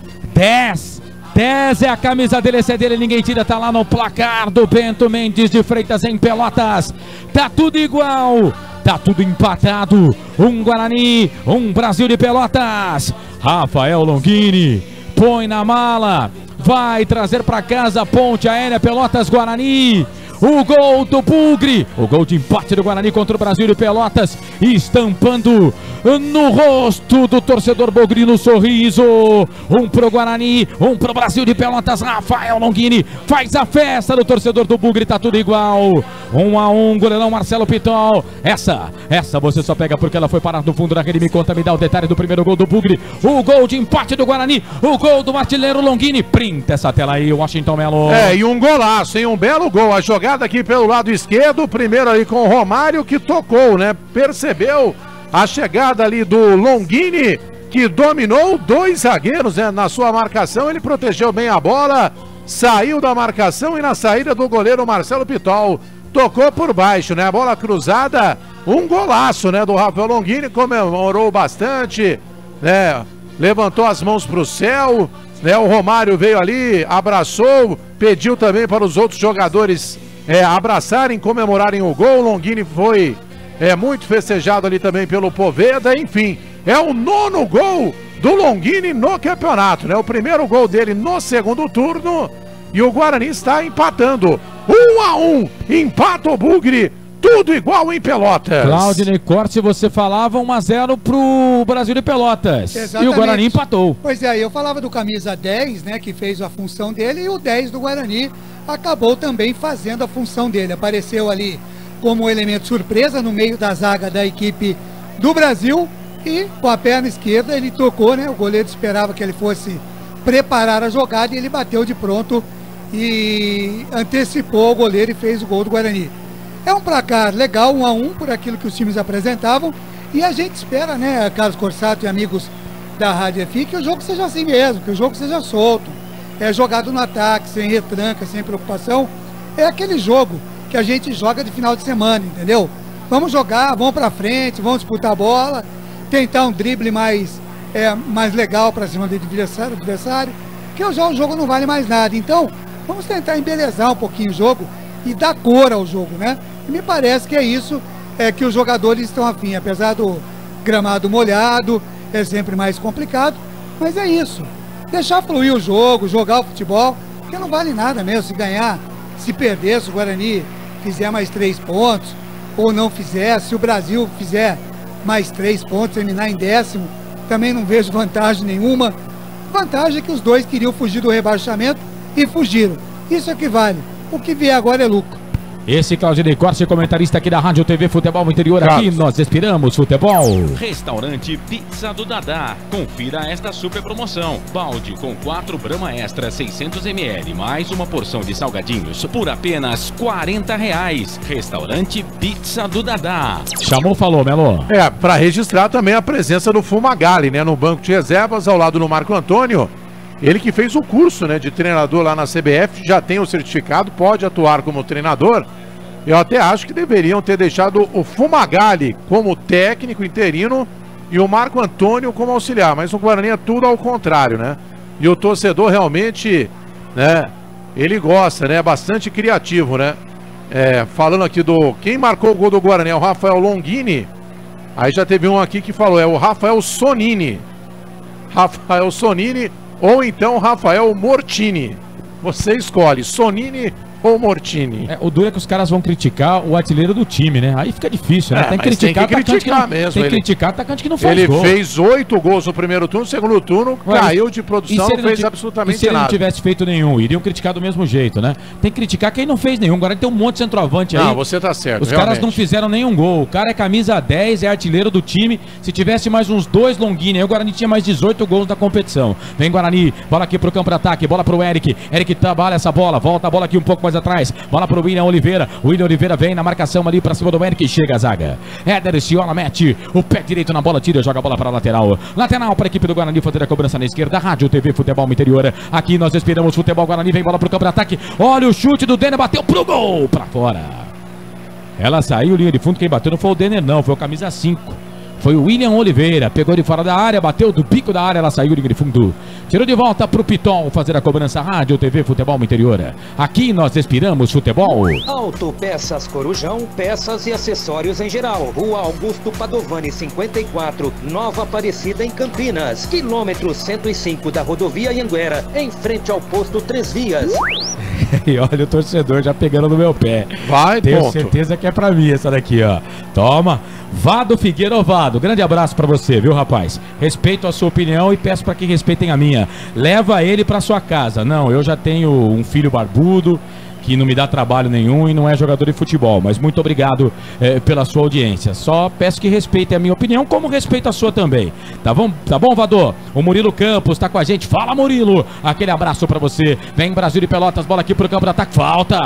é a camisa dele, esse é dele, ninguém tira, tá lá no placar do Bento Mendes de Freitas em Pelotas. Tá tudo igual, tá tudo empatado. 1 Guarani, 1 Brasil de Pelotas. Rafael Longini põe na mala, vai trazer para casa, ponte aérea, Pelotas, Guarani. O gol do Bugre, o gol de empate do Guarani contra o Brasil de Pelotas, estampando no rosto do torcedor bugrino sorriso. Um pro Guarani, um pro Brasil de Pelotas. Rafael Longini faz a festa do torcedor do Bugre, tá tudo igual. 1-1, goleirão Marcelo Pitol. Essa você só pega porque ela foi parar no fundo da rede. Me conta, me dá o detalhe do primeiro gol do Bugre. O gol de empate do Guarani, o gol do artilheiro Longini. Printa essa tela aí, Washington Melo. E um golaço, hein? Um belo gol. A jogada aqui pelo lado esquerdo, primeiro aí com o Romário, que tocou, né? Percebeu a chegada ali do Longini, que dominou 2 zagueiros, né? Na sua marcação, ele protegeu bem a bola, saiu da marcação e na saída do goleiro Marcelo Pitol, tocou por baixo, né? A bola cruzada, um golaço, né? Do Rafael Longini, comemorou bastante, né? Levantou as mãos para o céu, né? O Romário veio ali, abraçou, pediu também para os outros jogadores abraçarem, comemorarem o gol. O Longini foi muito festejado ali também pelo Poveda. Enfim, é o 9º gol do Longini no campeonato, né? O primeiro gol dele no segundo turno e o Guarani está empatando 1-1, empata o Bugre, tudo igual em Pelotas. Claudinei Corte, você falava 1-0 pro Brasil de Pelotas. Exatamente. E o Guarani empatou. Pois é, eu falava do camisa 10, né, que fez a função dele, e o 10 do Guarani acabou também fazendo a função dele. Apareceu ali como elemento surpresa no meio da zaga da equipe do Brasil e com a perna esquerda ele tocou, né? O goleiro esperava que ele fosse preparar a jogada e ele bateu de pronto e antecipou o goleiro e fez o gol do Guarani. É um placar legal, 1-1 por aquilo que os times apresentavam, e a gente espera, né, Carlos Corsato e amigos da Rádio FI, que o jogo seja assim mesmo, que o jogo seja solto, jogado no ataque, sem retranca, sem preocupação. É aquele jogo que a gente joga de final de semana, entendeu? Vamos jogar, vamos pra frente, vamos disputar a bola, tentar um drible mais legal pra cima do adversário, que já o jogo não vale mais nada. Então, vamos tentar embelezar um pouquinho o jogo e dar cor ao jogo, né? E me parece que é isso que os jogadores estão afim, apesar do gramado molhado, é sempre mais complicado, mas é isso. Deixar fluir o jogo, jogar o futebol, porque não vale nada mesmo se ganhar, se perder, se o Guarani fizer mais 3 pontos, ou não fizer, se o Brasil fizer mais 3 pontos, terminar em 10º, também não vejo vantagem nenhuma. Vantagem é que os dois queriam fugir do rebaixamento e fugiram. Isso é que vale. O que vier agora é lucro. Esse Claudinei Corte, comentarista aqui da Rádio TV Futebol Interior. Aqui nós respiramos futebol. Restaurante Pizza do Dadá. Confira esta super promoção. Balde com 4 Brahma Extra 600 ml, mais uma porção de salgadinhos por apenas R$40. Restaurante Pizza do Dadá. Chamou, falou, Melo. Para registrar também a presença do Fumagalli, né, no banco de reservas, ao lado do Marco Antônio. Ele que fez o curso, né, de treinador lá na CBF, já tem o certificado, pode atuar como treinador. Eu até acho que deveriam ter deixado o Fumagalli como técnico interino e o Marco Antônio como auxiliar, mas o Guarani é tudo ao contrário, né? E o torcedor realmente, né, ele gosta, né, é bastante criativo, né? Falando aqui quem marcou o gol do Guarani é o Rafael Longini. Aí já teve um aqui que falou, é o Rafael Sonini. Rafael Sonini ou então Rafael Mortini. Você escolhe, Sonini ou Mortini. O duro é que os caras vão criticar o artilheiro do time, né? Aí fica difícil, né? Tem que criticar mesmo. Tem que criticar atacante que não faz gol. Ele fez 8 gols no primeiro turno, no segundo turno caiu de produção, não fez absolutamente nada. E se ele não tivesse feito nenhum, iriam criticar do mesmo jeito, né? Tem que criticar quem não fez nenhum. Agora tem um monte de centroavante aí. Não, você tá certo, Os caras não fizeram nenhum gol. O cara é camisa 10, é artilheiro do time. Se tivesse mais uns 2 Longini, aí o Guarani tinha mais 18 gols da competição. Vem Guarani, bola aqui pro campo de ataque, bola pro Eric. Eric trabalha essa bola, volta a bola aqui um pouco mais atrás. Bola pro William Oliveira. O William Oliveira vem na marcação ali pra cima do Eric. Chega a zaga. Éder Ciola mete o pé direito na bola, tira, joga a bola para a lateral. Lateral para a equipe do Guarani fazer a cobrança na esquerda. Rádio TV Futebol Interior. Aqui nós esperamos futebol Guarani. Vem bola pro campo de ataque. Olha o chute do Denner, bateu pro gol, pra fora. Ela saiu, linha de fundo. Quem bateu não foi o Denner, não. Foi o camisa 5. Foi o William Oliveira, pegou de fora da área, bateu do pico da área, ela saiu de grifundo. Tirou de volta pro Pitol fazer a cobrança. Rádio, TV, Futebol Interior. Aqui nós respiramos futebol. Autopeças Corujão, peças e acessórios em geral. Rua Augusto Padovani, 54, Nova Aparecida, em Campinas. Quilômetro 105 da rodovia Anhanguera, em frente ao posto 3 Vias. E olha o torcedor já pegando no meu pé. Vai, tenho certeza que é pra mim essa daqui, ó. Toma. Vado Figueiro Vado. Grande abraço pra você, viu, rapaz? Respeito a sua opinião e peço pra que respeitem a minha. Leva ele pra sua casa. Não, eu já tenho um filho barbudo que não me dá trabalho nenhum e não é jogador de futebol, mas muito obrigado pela sua audiência. Só peço que respeitem a minha opinião, como respeito a sua também. Tá bom, Vador? O Murilo Campos tá com a gente. Fala, Murilo! Aquele abraço pra você. Vem Brasil de Pelotas, bola aqui pro campo de ataque. Falta!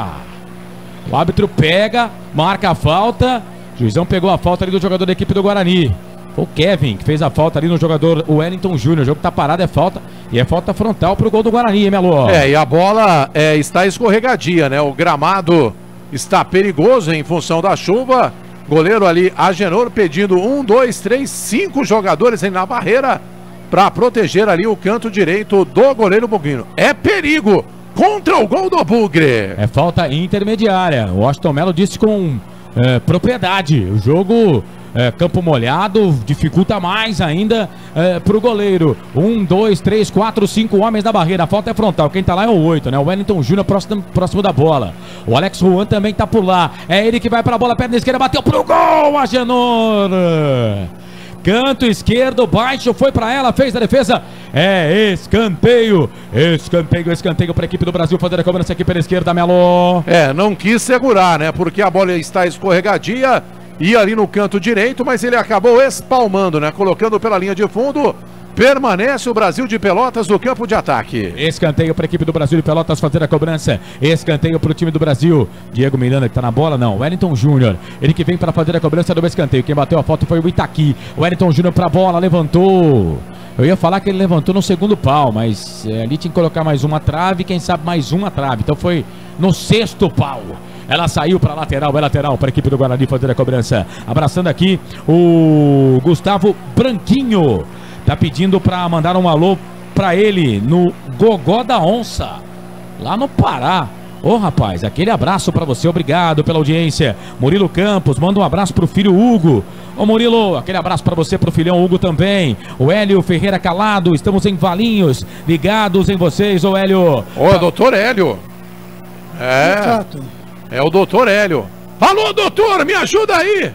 O árbitro pega, marca a falta. O juizão pegou a falta ali do jogador da equipe do Guarani. Foi o Kevin que fez a falta ali no jogador Wellington Júnior. O jogo tá parado, é falta. E é falta frontal pro gol do Guarani, hein, Melo? E a bola está escorregadia, né? O gramado está perigoso em função da chuva. Goleiro ali, Agenor, pedindo 1, 2, 3, 5 jogadores na barreira para proteger ali o canto direito do goleiro Buguino. É perigo contra o gol do Bugre. É falta intermediária. O Washington Melo disse com propriedade. O jogo... campo molhado, dificulta mais ainda pro goleiro. 1, 2, 3, 4, 5 homens da barreira. A falta é frontal. Quem tá lá é o 8, né? O Wellington Júnior próximo da bola. O Alex Juan também tá por lá. É ele que vai pra bola, perna esquerda, bateu pro gol, Agenor! Canto esquerdo, baixo, foi pra ela, fez a defesa. É escanteio. Escanteio pra equipe do Brasil fazer a cobrança aqui pela esquerda, Melo. Não quis segurar, né? Porque a bola está escorregadia. Ia ali no canto direito, mas ele acabou espalmando, né? Colocando pela linha de fundo. Permanece o Brasil de Pelotas no campo de ataque. Escanteio para a equipe do Brasil de Pelotas fazer a cobrança. Escanteio para o time do Brasil. Diego Miranda que tá na bola, não. Wellington Júnior. Ele que vem para fazer a cobrança do escanteio. Quem bateu a falta foi o Itaqui. Wellington Júnior para a bola, levantou. Eu ia falar que ele levantou no segundo pau, mas ali tinha que colocar mais uma trave, quem sabe mais uma trave. Então foi no sexto pau. Ela saiu para lateral, é lateral para a equipe do Guarani fazer a cobrança. Abraçando aqui o Gustavo Branquinho. Tá pedindo para mandar um alô para ele no Gogó da Onça, lá no Pará. Ô rapaz, aquele abraço para você, obrigado pela audiência. Murilo Campos, manda um abraço pro filho Hugo. Ô Murilo, aquele abraço para você, pro filhão Hugo também. O Hélio Ferreira Calado, estamos em Valinhos, ligados em vocês, ô Hélio. Ô, doutor Hélio. É o doutor Hélio. Alô, doutor, me ajuda aí.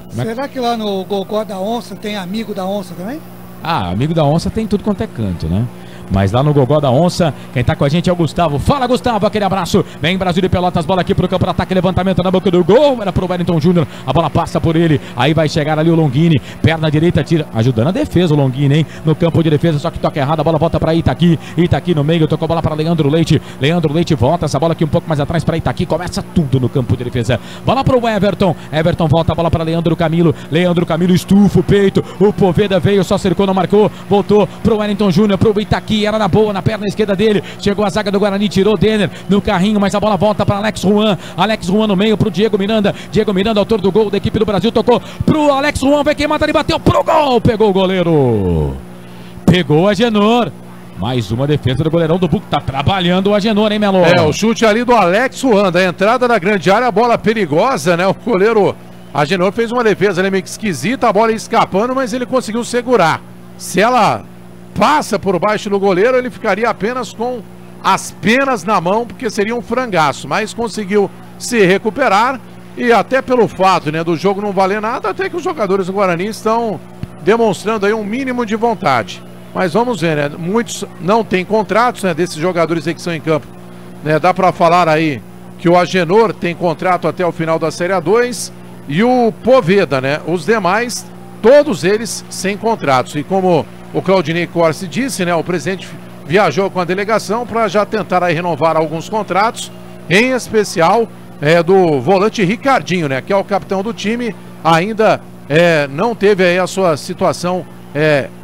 Será que lá no Gogó da Onça tem amigo da onça também? Ah, amigo da onça tem tudo quanto é canto, né? Mas lá no Gogó da Onça, quem tá com a gente é o Gustavo. Fala, Gustavo, aquele abraço. Vem Brasil de Pelotas, bola aqui pro campo de ataque, levantamento na boca do gol. Era pro Wellington Júnior, a bola passa por ele. Aí vai chegar ali o Longini, perna direita, tira, ajudando a defesa o Longini, hein? No campo de defesa, só que toca errado, a bola volta pra Itaqui. Itaqui no meio, tocou a bola pra Leandro Leite. Leandro Leite volta, essa bola aqui um pouco mais atrás pra Itaqui. Começa tudo no campo de defesa. Bola pro Everton. Everton volta a bola pra Leandro Camilo. Leandro Camilo estufa o peito. O Poveda veio, só cercou, não marcou. Voltou pro Wellington Júnior, pro Itaqui. Era na boa, na perna esquerda dele, chegou a zaga do Guarani, tirou Denner no carrinho, mas a bola volta para Alex Juan. Alex Juan no meio pro Diego Miranda. Diego Miranda, autor do gol da equipe do Brasil, tocou pro Alex Juan, vai queimada, ele bateu pro gol, pegou o goleiro, pegou a Agenor. Mais uma defesa do goleirão do Buc, tá trabalhando o Agenor, hein, Melo? O chute ali do Alex Juan, da entrada da grande área, a bola perigosa, né? O goleiro Agenor fez uma defesa ali meio que esquisita, a bola ia escapando, mas ele conseguiu segurar. Se ela passa por baixo do goleiro, ele ficaria apenas com as penas na mão, porque seria um frangaço, mas conseguiu se recuperar, e até pelo fato, né, do jogo não valer nada, até que os jogadores do Guarani estão demonstrando aí um mínimo de vontade. Mas vamos ver, né, muitos não têm contratos, né, desses jogadores aí que são em campo, né, dá para falar aí que o Agenor tem contrato até o final da Série A2 e o Poveda, né, os demais, todos eles sem contratos, e como o Claudinei Corsi disse, né, o presidente viajou com a delegação para já tentar aí renovar alguns contratos, em especial do volante Ricardinho, né, que é o capitão do time, ainda não teve aí a sua situação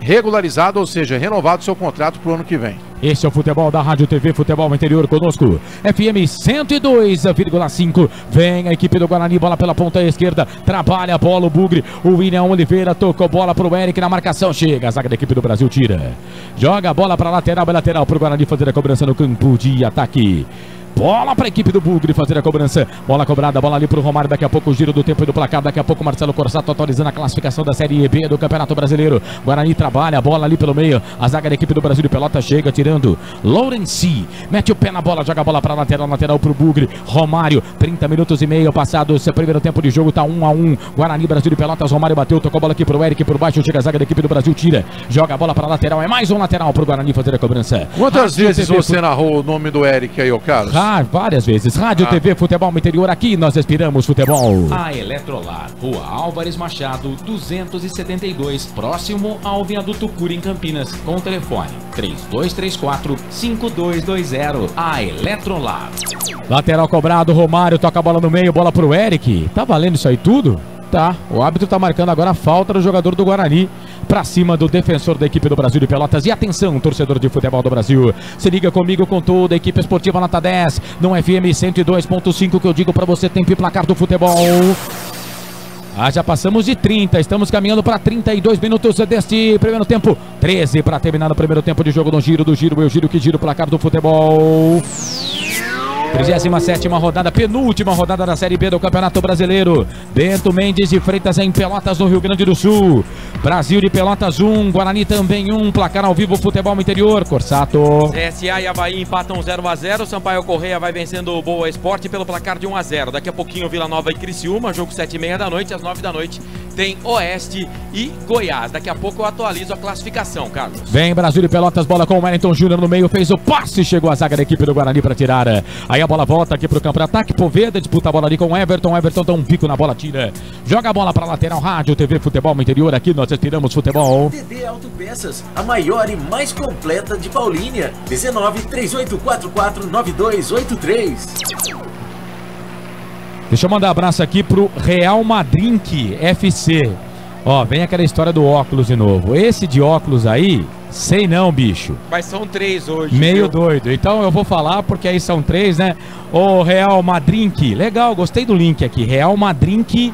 regularizado, ou seja, renovado seu contrato para o ano que vem. Esse é o futebol da Rádio TV, Futebol Interior conosco. FM 102,5. Vem a equipe do Guarani, bola pela ponta esquerda. Trabalha a bola o Bugre. O William Oliveira tocou bola pro Eric na marcação. Chega, a zaga da equipe do Brasil tira. Joga a bola para lateral, é lateral pro Guarani fazer a cobrança no campo de ataque. Bola para a equipe do Bugre fazer a cobrança. Bola cobrada, bola ali para o Romário. Daqui a pouco o giro do tempo e do placar. Daqui a pouco Marcelo Corsato atualizando a classificação da Série B do Campeonato Brasileiro. Guarani trabalha a bola ali pelo meio. A zaga da equipe do Brasil de Pelota chega tirando. Lourenci mete o pé na bola, joga a bola para lateral, lateral para o Bugre. Romário, 30 minutos e meio passados. Primeiro tempo de jogo, tá 1-1. Guarani, Brasil de Pelotas. Romário bateu, tocou a bola aqui para o Eric por baixo. Chega a zaga da equipe do Brasil, tira. Joga a bola para lateral. É mais um lateral para o Guarani fazer a cobrança. Quantas vezes você narrou o nome do Eric aí, ô Carlos? Várias vezes. Rádio TV Futebol Interior, aqui nós respiramos futebol. A Eletrolar, Rua Álvares Machado, 272, próximo ao Viaduto Cura em Campinas, com o telefone 3234-5220. A Eletrolar. Lateral cobrado, Romário toca a bola no meio, bola pro Eric. Tá valendo isso aí tudo? Tá, o árbitro tá marcando agora a falta do jogador do Guarani pra cima do defensor da equipe do Brasil de Pelotas. E atenção, torcedor de futebol do Brasil, se liga comigo com toda a equipe esportiva nota 10 no FM 102.5 que eu digo pra você, tempo e placar do futebol. Já passamos de 30, estamos caminhando para 32 minutos deste primeiro tempo. 13 para terminar no primeiro tempo de jogo no giro do giro, eu giro que giro o placar do futebol. 37ª rodada, penúltima rodada da Série B do Campeonato Brasileiro. Bento Mendes de Freitas em Pelotas, no Rio Grande do Sul. Brasil de Pelotas 1, Guarani também 1. Placar ao vivo, Futebol Interior, Corsato. CSA e Avaí empatam 0-0. Sampaio Correia vai vencendo o Boa Esporte pelo placar de 1-0. Daqui a pouquinho Vila Nova e Criciúma, jogo 7h30 da noite. Às 9 da noite tem Oeste e Goiás. Daqui a pouco eu atualizo a classificação, Carlos. Vem Brasil de Pelotas, bola com o Wellington Júnior no meio, fez o passe, chegou a zaga da equipe do Guarani para tirar. Aí a bola volta aqui pro campo de ataque, Poveda disputa a bola ali com o Everton. Everton dá um bico na bola, tira. Joga a bola para lateral, Rádio TV Futebol Interior, aqui nós respiramos futebol. TD Autopeças, a maior e mais completa de Paulínia. 19-3844-9283. Deixa eu mandar um abraço aqui pro Real Madrid FC. Ó, vem aquela história do óculos de novo. Esse de óculos aí, sei não, bicho. Mas são 3 hoje. Meio doido. Então eu vou falar porque aí são 3, né? O Real Madrid. Legal, gostei do link aqui. Real Madrid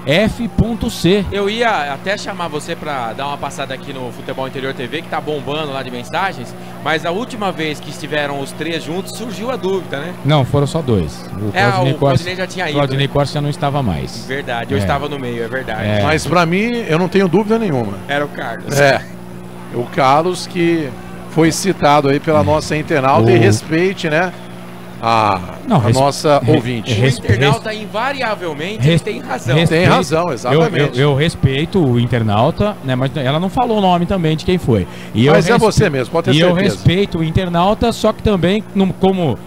F.C. Eu ia até chamar você pra dar uma passada aqui no Futebol Interior TV, que tá bombando lá de mensagens, mas a última vez que estiveram os 3 juntos, surgiu a dúvida, né? Não, foram só 2. O Claudinei já tinha ido. O Claudinei Corsa já não estava mais. Verdade, eu estava no meio, é verdade. Mas pra mim, eu não tenho dúvida nenhuma. Era o Carlos. O Carlos que foi citado aí pela nossa internauta e respeite, né? A nossa ouvinte. O internauta invariavelmente tem razão. Tem razão, exatamente. Eu respeito o internauta, né? Mas ela não falou o nome também de quem foi. Mas é você mesmo, pode ter certeza. E eu respeito o internauta, só que também, como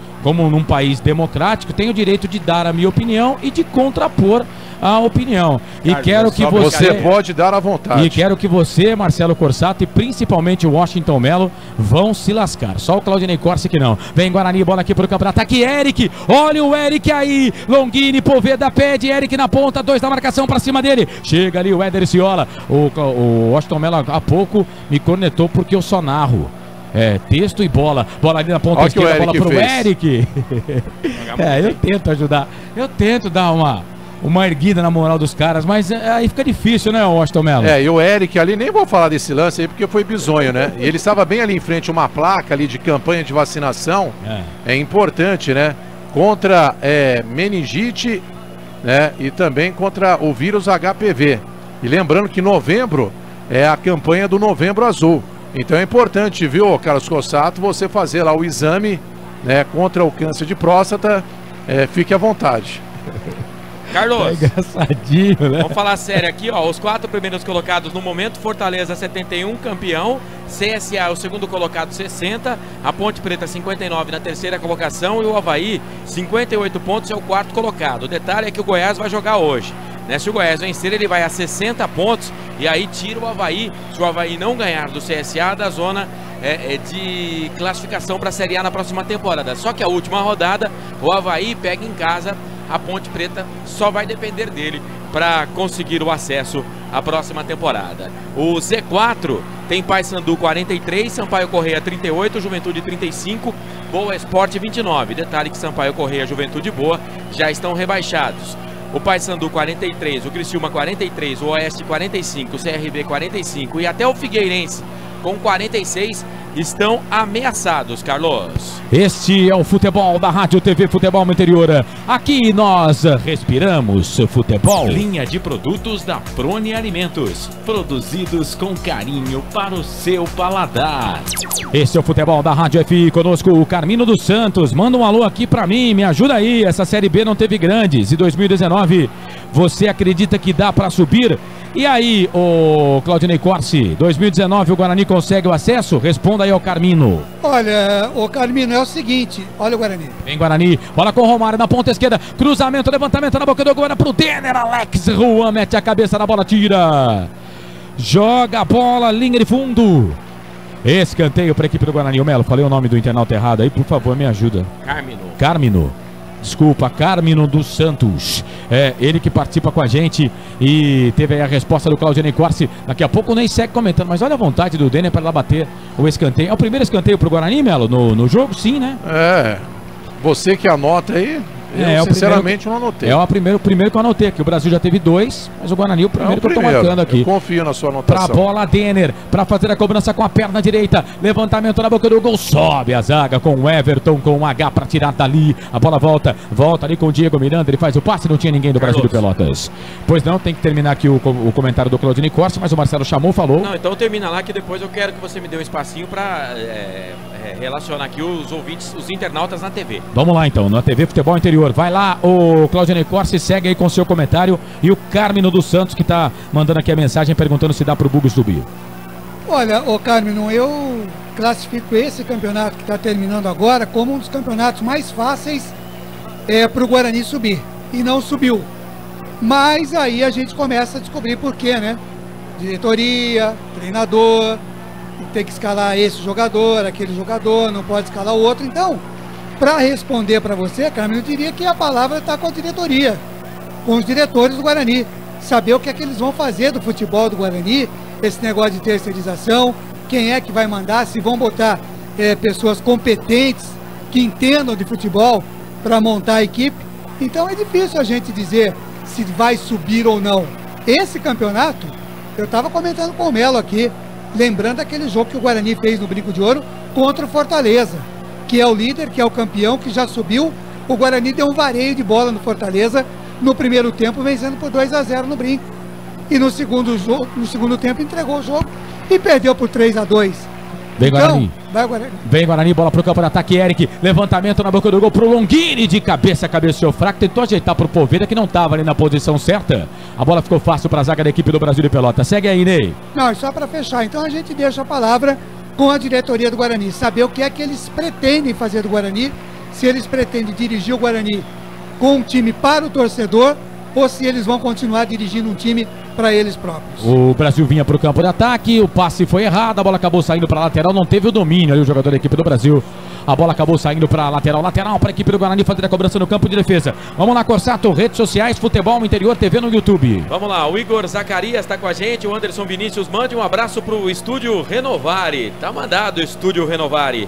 num país democrático, tenho o direito de dar a minha opinião e de contrapor a opinião. E quero que você pode dar à vontade. E quero que você, Marcelo Corsato, e principalmente o Washington Melo vão se lascar. Só o Claudinei Corsi que não. Vem Guarani, bola aqui pro campo de ataque. Eric, olha o Eric aí. Longini, Poveda pede, Eric na ponta, 2 na marcação pra cima dele. Chega ali o Éder Ciola. O Washington Melo há pouco me cornetou porque eu só narro. Texto e bola. Bola ali na ponta esquerda, bola pro Eric. Eu tento ajudar. Eu tento dar uma erguida na moral dos caras, mas aí fica difícil, né, Washington Melo? E o Eric ali, nem vou falar desse lance aí, porque foi bizonho, né? E ele estava bem ali em frente, uma placa ali de campanha de vacinação. É importante, né? Contra meningite, né? E também contra o vírus HPV. E lembrando que novembro é a campanha do Novembro Azul. Então é importante, viu, Carlos Corsato, você fazer lá o exame, né, contra o câncer de próstata. Fique à vontade. Carlos, engraçadinho, né? Vamos falar sério aqui, ó. Os 4 primeiros colocados no momento: Fortaleza 71, campeão. CSA, o segundo colocado, 60. A Ponte Preta, 59 na terceira colocação. E o Avaí, 58 pontos, é o 4º colocado. O detalhe é que o Goiás vai jogar hoje, né? Se o Goiás vencer, ele vai a 60 pontos. E aí tira o Avaí, se o Avaí não ganhar do CSA, da zona de classificação para a Série A na próxima temporada. Só que a última rodada, o Avaí pega em casa a Ponte Preta só vai depender dele para conseguir o acesso à próxima temporada. O Z4 tem Paysandu 43, Sampaio Corrêa 38, Juventude 35, Boa Esporte 29. Detalhe que Sampaio Corrêa e Juventude Boa já estão rebaixados. O Paysandu 43, o Criciúma 43, o Oeste 45, o CRB 45 e até o Figueirense com 46 estão ameaçados, Carlos. Este é o futebol da Rádio TV Futebol Interior. Aqui nós respiramos futebol. Linha de produtos da Prone Alimentos, produzidos com carinho para o seu paladar. Este é o futebol da Rádio FI, conosco o Carmino dos Santos. Manda um alô aqui pra mim, me ajuda aí. Essa Série B não teve grandes e 2019 você acredita que dá pra subir? E aí, o Claudinei Corsi, 2019 o Guarani consegue o acesso? Responda aí ao Carmino. Olha, o Carmino, é o seguinte, olha o Guarani. Vem Guarani, bola com o Romário na ponta esquerda, cruzamento, levantamento na boca do gol, pro Denner, Alex Juan mete a cabeça na bola, tira. Joga a bola, linha de fundo. Escanteio para a equipe do Guarani. O Melo, falei o nome do internauta errado aí, por favor, me ajuda. Carmino. Desculpa, Carmino dos Santos. É ele que participa com a gente e teve aí a resposta do Claudinei Corsi. Daqui a pouco nem segue comentando, mas olha a vontade do Denner para lá bater o escanteio. É o primeiro escanteio pro Guarani, Melo, no jogo? Sim, né? É, você que anota aí. Eu sinceramente não anotei. É o primeiro que eu anotei aqui. O Brasil já teve 2, mas o Guarani o primeiro que eu tô marcando aqui. Eu confio na sua anotação. Pra bola, Denner, pra fazer a cobrança com a perna direita. Levantamento na boca do gol. Sobe a zaga com o Everton, com o H pra tirar dali. A bola volta ali com o Diego Miranda. Ele faz o passe, não tinha ninguém do Brasil de Pelotas. Pois não, tem que terminar aqui o comentário do Claudinei Corsi, mas o Marcelo chamou, falou. Não, então termina lá que depois eu quero que você me dê um espacinho pra relacionar aqui os ouvintes, os internautas na TV. Vamos lá então, na TV Futebol Interior. Vai lá, o Claudinei Corsi segue aí com seu comentário e o Carmino dos Santos que tá mandando aqui a mensagem perguntando se dá pro Bugo subir. Olha, ô Carmino, eu classifico esse campeonato que está terminando agora como um dos campeonatos mais fáceis para o Guarani subir. E não subiu. Mas aí a gente começa a descobrir por quê, né? Diretoria, treinador, tem que escalar esse jogador, aquele jogador, não pode escalar o outro. Então, para responder para você, Carmino, eu diria que a palavra está com a diretoria, com os diretores do Guarani. Saber o que é que eles vão fazer do futebol do Guarani, esse negócio de terceirização, quem é que vai mandar, se vão botar pessoas competentes, que entendam de futebol para montar a equipe. Então é difícil a gente dizer se vai subir ou não. Esse campeonato, eu estava comentando com o Melo aqui, lembrando aquele jogo que o Guarani fez no Brinco de Ouro contra o Fortaleza, que é o líder, que é o campeão, que já subiu. O Guarani deu um vareio de bola no Fortaleza no primeiro tempo, vencendo por 2-0 no Brinco. E no segundo tempo entregou o jogo e perdeu por 3-2. Vem Guarani. Vai Guarani. Vem Guarani, bola pro campo de ataque, Eric. Levantamento na boca do gol pro Longini de cabeça, cabeceou fraco. Tentou ajeitar pro Poveda que não tava ali na posição certa. A bola ficou fácil pra zaga da equipe do Brasil de Pelotas. Segue aí, Ney. Não, só pra fechar. Então a gente deixa a palavra com a diretoria do Guarani. Saber o que é que eles pretendem fazer do Guarani. Se eles pretendem dirigir o Guarani com um time para o torcedor ou se eles vão continuar dirigindo um time para eles próprios. O Brasil vinha para o campo de ataque, o passe foi errado, a bola acabou saindo para a lateral, não teve o domínio ali o jogador da equipe do Brasil. A bola acabou saindo para a lateral para a equipe do Guarani fazer a cobrança no campo de defesa. Vamos lá, Corsato, redes sociais, Futebol Interior TV no YouTube. Vamos lá, o Igor Zacarias está com a gente, o Anderson Vinícius, mande um abraço para o Estúdio Renovare. Tá mandado o Estúdio Renovare.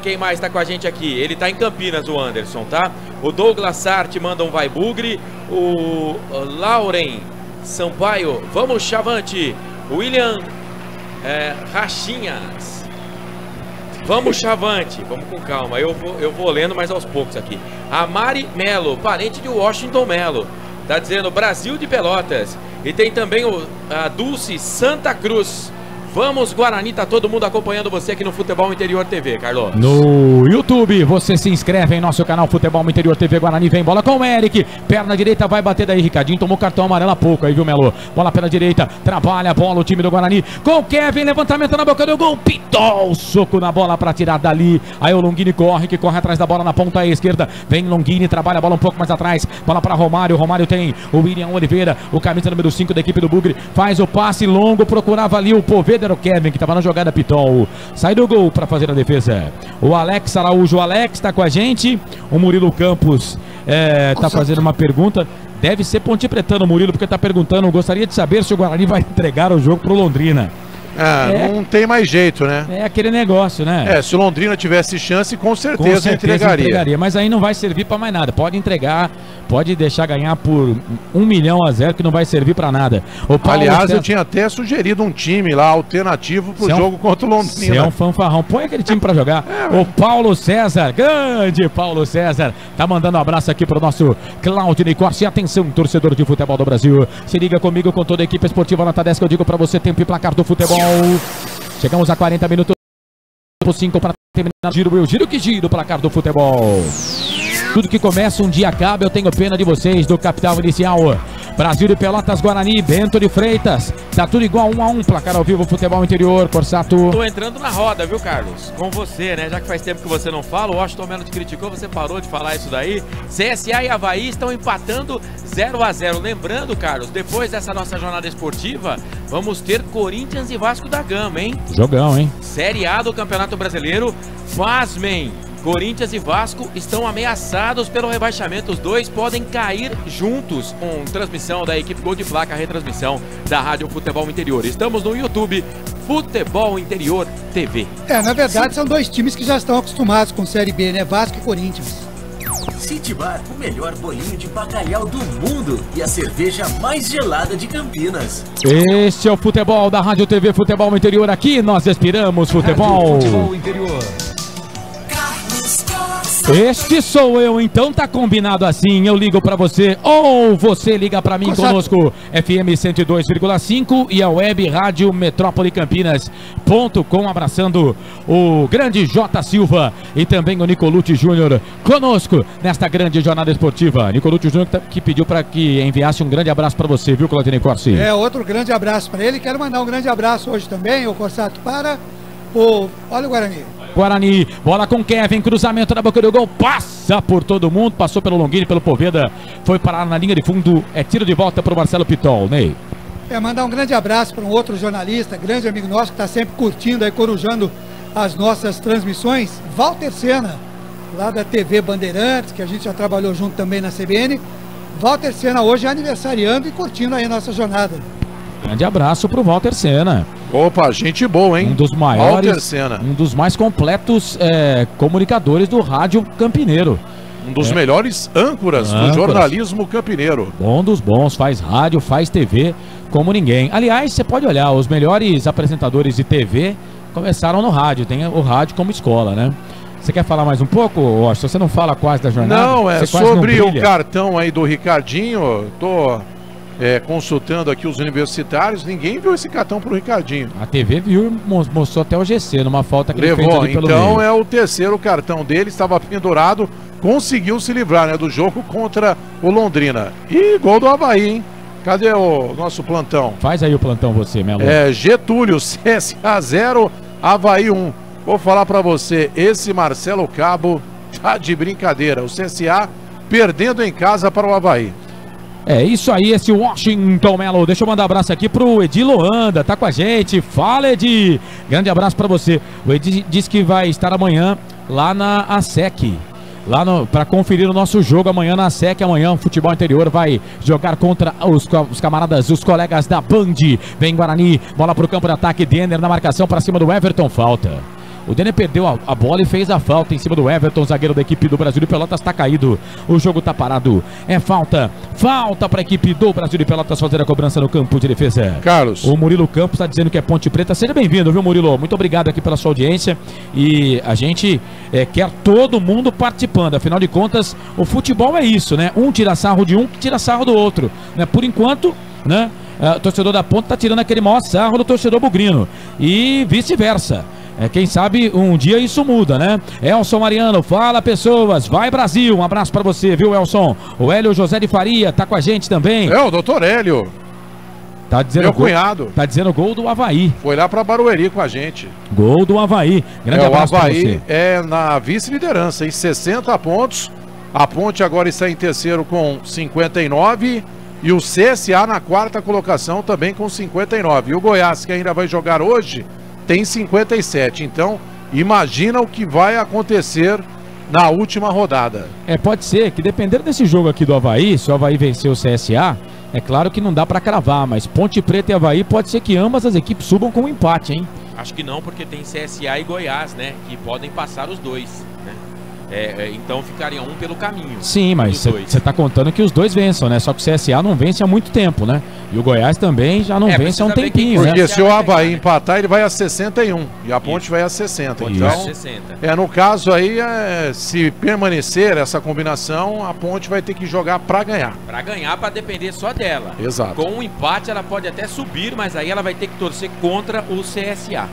Quem mais está com a gente aqui? Ele está em Campinas, o Anderson, tá? O Douglas Sarte manda um vai bugre. O Lauren Sampaio, vamos Chavante. William Rachinhas, vamos Chavante. Vamos com calma, eu vou lendo mais aos poucos aqui. A Mari Melo, parente de Washington Melo, tá dizendo Brasil de Pelotas. E tem também a Dulce Santa Cruz. Vamos Guarani, tá todo mundo acompanhando você aqui no Futebol Interior TV, Carlos. No YouTube, você se inscreve em nosso canal Futebol Interior TV Guarani. Vem bola com o Eric, perna direita, vai bater daí, Ricardinho, tomou cartão amarelo há pouco aí, viu, Melo? Bola pela direita, trabalha a bola o time do Guarani, com o Kevin, levantamento na boca do gol, Pitol, soco na bola pra tirar dali, aí o Longini corre atrás da bola na ponta esquerda, vem Longini, trabalha a bola um pouco mais atrás, bola pra Romário tem o William Oliveira, o camisa número 5 da equipe do Bugre, faz o passe longo, procurava ali o Poveda, era o Kevin que estava na jogada, Pitol sai do gol para fazer a defesa. O Alex Araújo, o Alex está com a gente. O Murilo Campos tá fazendo uma pergunta. Deve ser Pontepretano, Murilo, porque tá perguntando, gostaria de saber se o Guarani vai entregar o jogo pro Londrina. Não tem mais jeito, né? É aquele negócio, né? Se o Londrina tivesse chance, com certeza entregaria. Mas aí não vai servir pra mais nada. Pode entregar, pode deixar ganhar por 1-0, que não vai servir pra nada. Aliás, eu tinha até sugerido um time lá, alternativo pro jogo contra o Londrina. Você é um fanfarrão. Põe aquele time pra jogar. O Paulo César, grande Paulo César, tá mandando um abraço aqui pro nosso Claudinei Corsi. Atenção, torcedor de futebol do Brasil. Se liga comigo, com toda a equipe esportiva Nota 10, que eu digo pra você, tempo e placar do futebol. Chegamos a 40 minutos, 5 para terminar o giro que giro o placar do futebol. Tudo que começa um dia acaba, eu tenho pena de vocês do capital inicial. Brasil de Pelotas, Guarani, Bento de Freitas. Tá tudo igual 1-1, placar ao vivo, futebol interior, Corsato. Tô entrando na roda, viu, Carlos? Com você, né? Já que faz tempo que você não fala, o Washington Melo te criticou, você parou de falar isso daí. CSA e Avaí estão empatando 0-0. Lembrando, Carlos, depois dessa nossa jornada esportiva, vamos ter Corinthians e Vasco da Gama, hein? Jogão, hein? Série A do Campeonato Brasileiro, pasmem. Corinthians e Vasco estão ameaçados pelo rebaixamento. Os dois podem cair juntos. Com transmissão da equipe Gol de Placa, retransmissão da Rádio Futebol Interior. Estamos no YouTube, Futebol Interior TV. Na verdade, são dois times que já estão acostumados com Série B, né? Vasco e Corinthians. City Bar, o melhor bolinho de bacalhau do mundo e a cerveja mais gelada de Campinas. Este é o futebol da Rádio TV Futebol Interior. Aqui nós respiramos futebol. Rádio Futebol Interior. Este sou eu, então tá combinado assim. Eu ligo pra você ou você liga pra mim conosco. FM 102,5 e a web rádio Metrópole Campinas.com. Abraçando o grande J. Silva e também o Nicolucci Júnior conosco nesta grande jornada esportiva. Nicolucci Júnior que pediu pra que enviasse um grande abraço pra você, viu, Claudinei Corsi? Outro grande abraço pra ele. Quero mandar um grande abraço hoje também, o Corsato, para o... Olha o Guarani, bola com Kevin, cruzamento na boca do gol, passa por todo mundo, passou pelo Longini, pelo Poveda, foi parar na linha de fundo, tiro de volta para o Marcelo Pitol, Ney. Mandar um grande abraço para um outro jornalista, grande amigo nosso, que está sempre curtindo aí, corujando as nossas transmissões, Walter Sena, lá da TV Bandeirantes, que a gente já trabalhou junto também na CBN. Walter Sena hoje é aniversariando e curtindo aí a nossa jornada. Grande abraço pro Walter Sena. Opa, gente boa, hein? Um dos maiores, um dos mais completos comunicadores do rádio campineiro. Um dos melhores âncoras do jornalismo campineiro. Bom dos bons, faz rádio, faz TV como ninguém. Aliás, você pode olhar, os melhores apresentadores de TV começaram no rádio, tem o rádio como escola, né? Você quer falar mais um pouco, Washington? Você não fala quase da jornada? Não, sobre o cartão aí do Ricardinho, tô... consultando aqui os universitários, ninguém viu esse cartão pro Ricardinho. A TV viu e mostrou até o GC, numa falta que ele fez ali pelo então meio. É o terceiro cartão dele, estava pendurado, conseguiu se livrar, né, do jogo contra o Londrina. E gol do Avaí, hein? Cadê o nosso plantão? Faz aí o plantão você, Melo. Getúlio, CSA 0, Avaí 1. Vou falar pra você, esse Marcelo Cabo tá de brincadeira. O CSA perdendo em casa para o Avaí. É isso aí, esse Washington Melo. Deixa eu mandar um abraço aqui pro Edi Loanda, tá com a gente. Fala, Edi. Grande abraço pra você. O Edi disse que vai estar amanhã lá na ASEC, para conferir o nosso jogo amanhã na ASEC. Amanhã o Futebol Interior vai jogar contra os camaradas, os colegas da Band. Vem Guarani, bola pro campo de ataque, Denner na marcação pra cima do Everton, falta. O Denner perdeu a bola e fez a falta em cima do Everton, zagueiro da equipe do Brasil de Pelotas, tá caído. O jogo tá parado. É falta para a equipe do Brasil de Pelotas fazer a cobrança no campo de defesa. Carlos. O Murilo Campos tá dizendo que é Ponte Preta. Seja bem-vindo, viu, Murilo? Muito obrigado aqui pela sua audiência. E a gente quer todo mundo participando. Afinal de contas, o futebol é isso, né? Um tira sarro de um, que tira sarro do outro, né? Por enquanto, né? O torcedor da Ponte tá tirando aquele maior sarro do torcedor bugrino. E vice-versa. Quem sabe um dia isso muda, né? Elson Mariano, fala pessoas, vai Brasil, um abraço pra você, viu, Elson? O Hélio José de Faria tá com a gente também. O doutor Hélio. Tá dizendo meu cunhado. Tá dizendo gol do Avaí. Foi lá pra Barueri com a gente. Gol do Avaí. Grande abraço pra você. O Avaí é na vice-liderança, em 60 pontos. A Ponte agora está em terceiro com 59. E o CSA na quarta colocação também com 59. E o Goiás, que ainda vai jogar hoje, tem 57. Então, imagina o que vai acontecer na última rodada. Pode ser que dependendo desse jogo aqui do Avaí, se o Avaí vencer o CSA, é claro que não dá pra cravar, mas Ponte Preta e Avaí pode ser que ambas as equipes subam com um empate, hein? Acho que não, porque tem CSA e Goiás, né? Que podem passar os dois, né? Então ficaria um pelo caminho. Sim, mas você tá contando que os dois vençam, né? Só que o CSA não vence há muito tempo, né? E o Goiás também já não vence há um tempinho, porque né? se o Avaí empatar, ele vai a 61 e a Ponte vai a 60. Então, no caso aí, se permanecer essa combinação, a Ponte vai ter que jogar para ganhar. Para ganhar, para depender só dela. Exato. Com um empate, ela pode até subir, mas aí ela vai ter que torcer contra o CSA.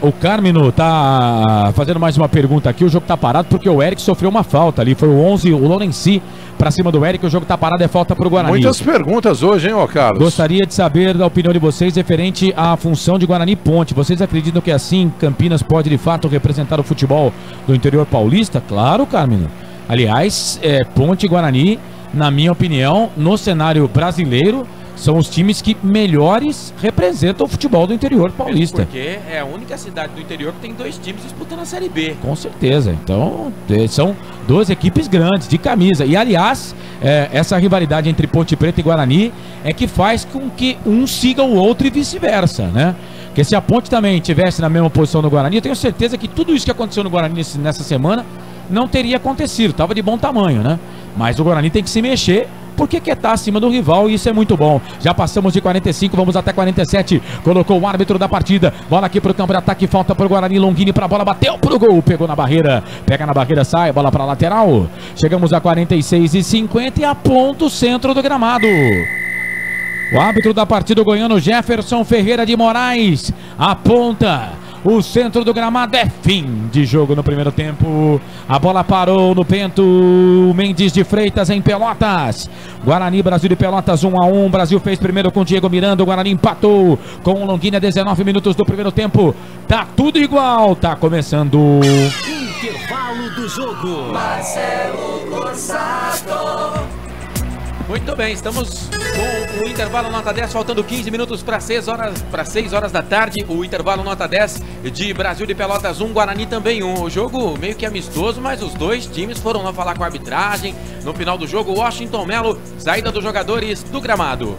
O Carmino tá fazendo mais uma pergunta aqui. O jogo tá parado porque o Eric sofreu uma falta ali. Foi o 11, o Lorenzi pra cima do Eric. O jogo tá parado, é falta pro Guarani. Muitas perguntas hoje, hein, ô Carlos? Gostaria de saber da opinião de vocês referente à função de Guarani Ponte. Vocês acreditam que assim Campinas pode de fato representar o futebol do interior paulista? Claro, Carmino. Aliás, Ponte e Guarani, na minha opinião, no cenário brasileiro, são os times que melhores representam o futebol do interior paulista. Porque é a única cidade do interior que tem dois times disputando a Série B. Com certeza. Então, são duas equipes grandes, de camisa. E, aliás, essa rivalidade entre Ponte Preta e Guarani é que faz com que um siga o outro e vice-versa, né? Porque se a Ponte também estivesse na mesma posição do Guarani, eu tenho certeza que tudo isso que aconteceu no Guarani nessa semana não teria acontecido. Estava de bom tamanho, né? Mas o Guarani tem que se mexer, porque quer estar acima do rival e isso é muito bom. Já passamos de 45, vamos até 47. Colocou o árbitro da partida. Bola aqui pro campo de ataque, falta pro Guarani. Longini pra bola, bateu pro gol, pegou na barreira. Pega na barreira, sai, bola pra lateral. Chegamos a 46:50 e aponta o centro do gramado. O árbitro da partida, o goiano Jefferson Ferreira de Moraes, aponta o centro do gramado. É fim de jogo no primeiro tempo. A bola parou no Bento Mendes de Freitas em Pelotas. Guarani, Brasil de Pelotas 1-1. Brasil fez primeiro com Diego Miranda. O Guarani empatou com o Longini a 19 minutos do primeiro tempo. Tá tudo igual. Tá começando intervalo do jogo. Marcelo Corsato. Muito bem, estamos com o intervalo nota 10, faltando 15 minutos para 6 horas da tarde. O intervalo nota 10 de Brasil de Pelotas 1, Guarani também 1. O jogo meio que amistoso, mas os dois times foram lá falar com a arbitragem. No final do jogo, Washington Melo, saída dos jogadores do gramado.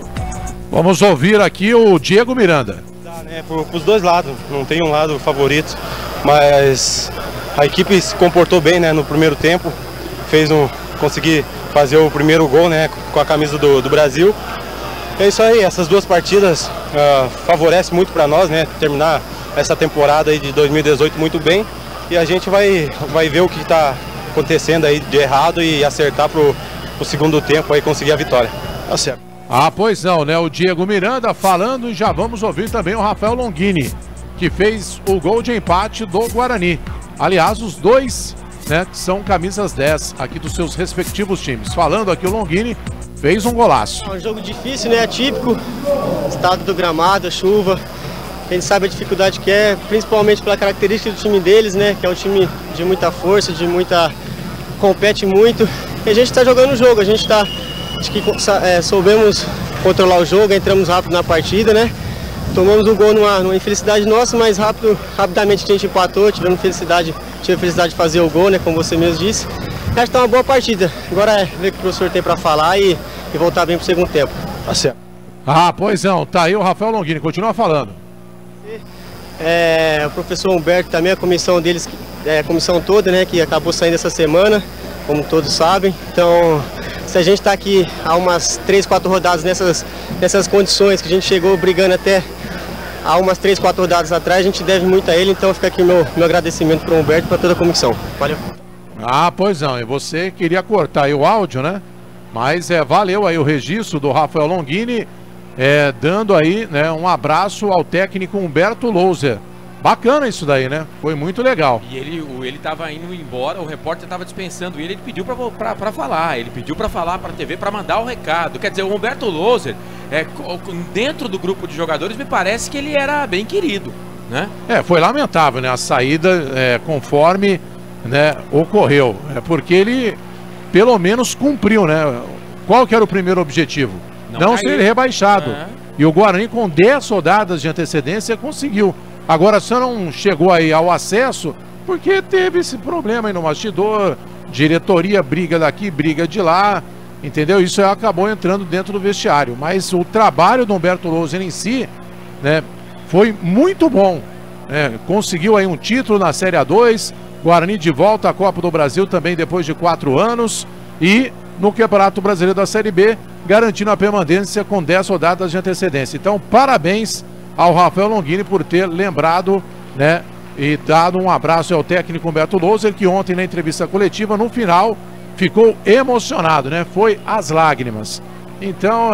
Vamos ouvir aqui o Diego Miranda. Para os dois lados, não tem um lado favorito, mas a equipe se comportou bem, né, no primeiro tempo, consegui fazer o primeiro gol, né, com a camisa do Brasil. É isso aí, essas duas partidas favorecem muito para nós, né, terminar essa temporada aí de 2018 muito bem, e a gente vai ver o que está acontecendo aí de errado e acertar pro segundo tempo aí conseguir a vitória. Tá certo. Pois não, né, o Diego Miranda falando, e já vamos ouvir também o Rafael Longini, que fez o gol de empate do Guarani. Aliás, os dois, né, são camisas 10 aqui dos seus respectivos times. Falando aqui o Longini, fez um golaço. É um jogo difícil, né, atípico, estado do gramado, a chuva, a gente sabe a dificuldade que é, principalmente pela característica do time deles, né, que é um time de muita força, compete muito, e a gente está jogando o jogo, acho que soubemos controlar o jogo, entramos rápido na partida, né, tomamos um gol numa infelicidade nossa, mas rapidamente a gente empatou, tive felicidade de fazer o gol, né, como você mesmo disse. Acho que está uma boa partida. Agora é ver o que o professor tem para falar e voltar bem para o segundo tempo. Tá certo. Pois não, tá aí o Rafael Longini, continua falando. O professor Humberto também, a comissão deles, a comissão toda, né, que acabou saindo essa semana, como todos sabem. Então, se a gente está aqui há umas 3, 4 rodadas nessas condições que a gente chegou brigando até há umas 3, 4 rodadas atrás, a gente deve muito a ele, então fica aqui o meu agradecimento para o Humberto e para toda a comissão. Valeu. Pois não, e você queria cortar aí o áudio, né? Mas valeu aí o registro do Rafael Longini, dando aí, né, um abraço ao técnico Humberto Louser. Bacana isso daí, né? Foi muito legal. E ele tava indo embora, o repórter tava dispensando ele pediu pra falar. Ele pediu pra falar pra TV, pra mandar o recado. Quer dizer, o Humberto Louser, dentro do grupo de jogadores, me parece que ele era bem querido, né? Foi lamentável, né? A saída conforme, né, ocorreu. Porque ele, pelo menos, cumpriu, né? Qual que era o primeiro objetivo? Não ser rebaixado. E o Guarani, com 10 rodadas de antecedência, conseguiu. Agora, se não chegou aí ao acesso, porque teve esse problema aí no bastidor, diretoria briga daqui, briga de lá, entendeu? Isso acabou entrando dentro do vestiário, mas o trabalho do Humberto Loser em si, né, foi muito bom, né? Conseguiu aí um título na Série A2, Guarani de volta à Copa do Brasil também depois de 4 anos e no Campeonato Brasileiro da Série B, garantindo a permanência com 10 rodadas de antecedência. Então, parabéns ao Rafael Longini por ter lembrado, né, e dado um abraço ao técnico Humberto Loser, que ontem na entrevista coletiva, no final, ficou emocionado, né? Foi às lágrimas. Então,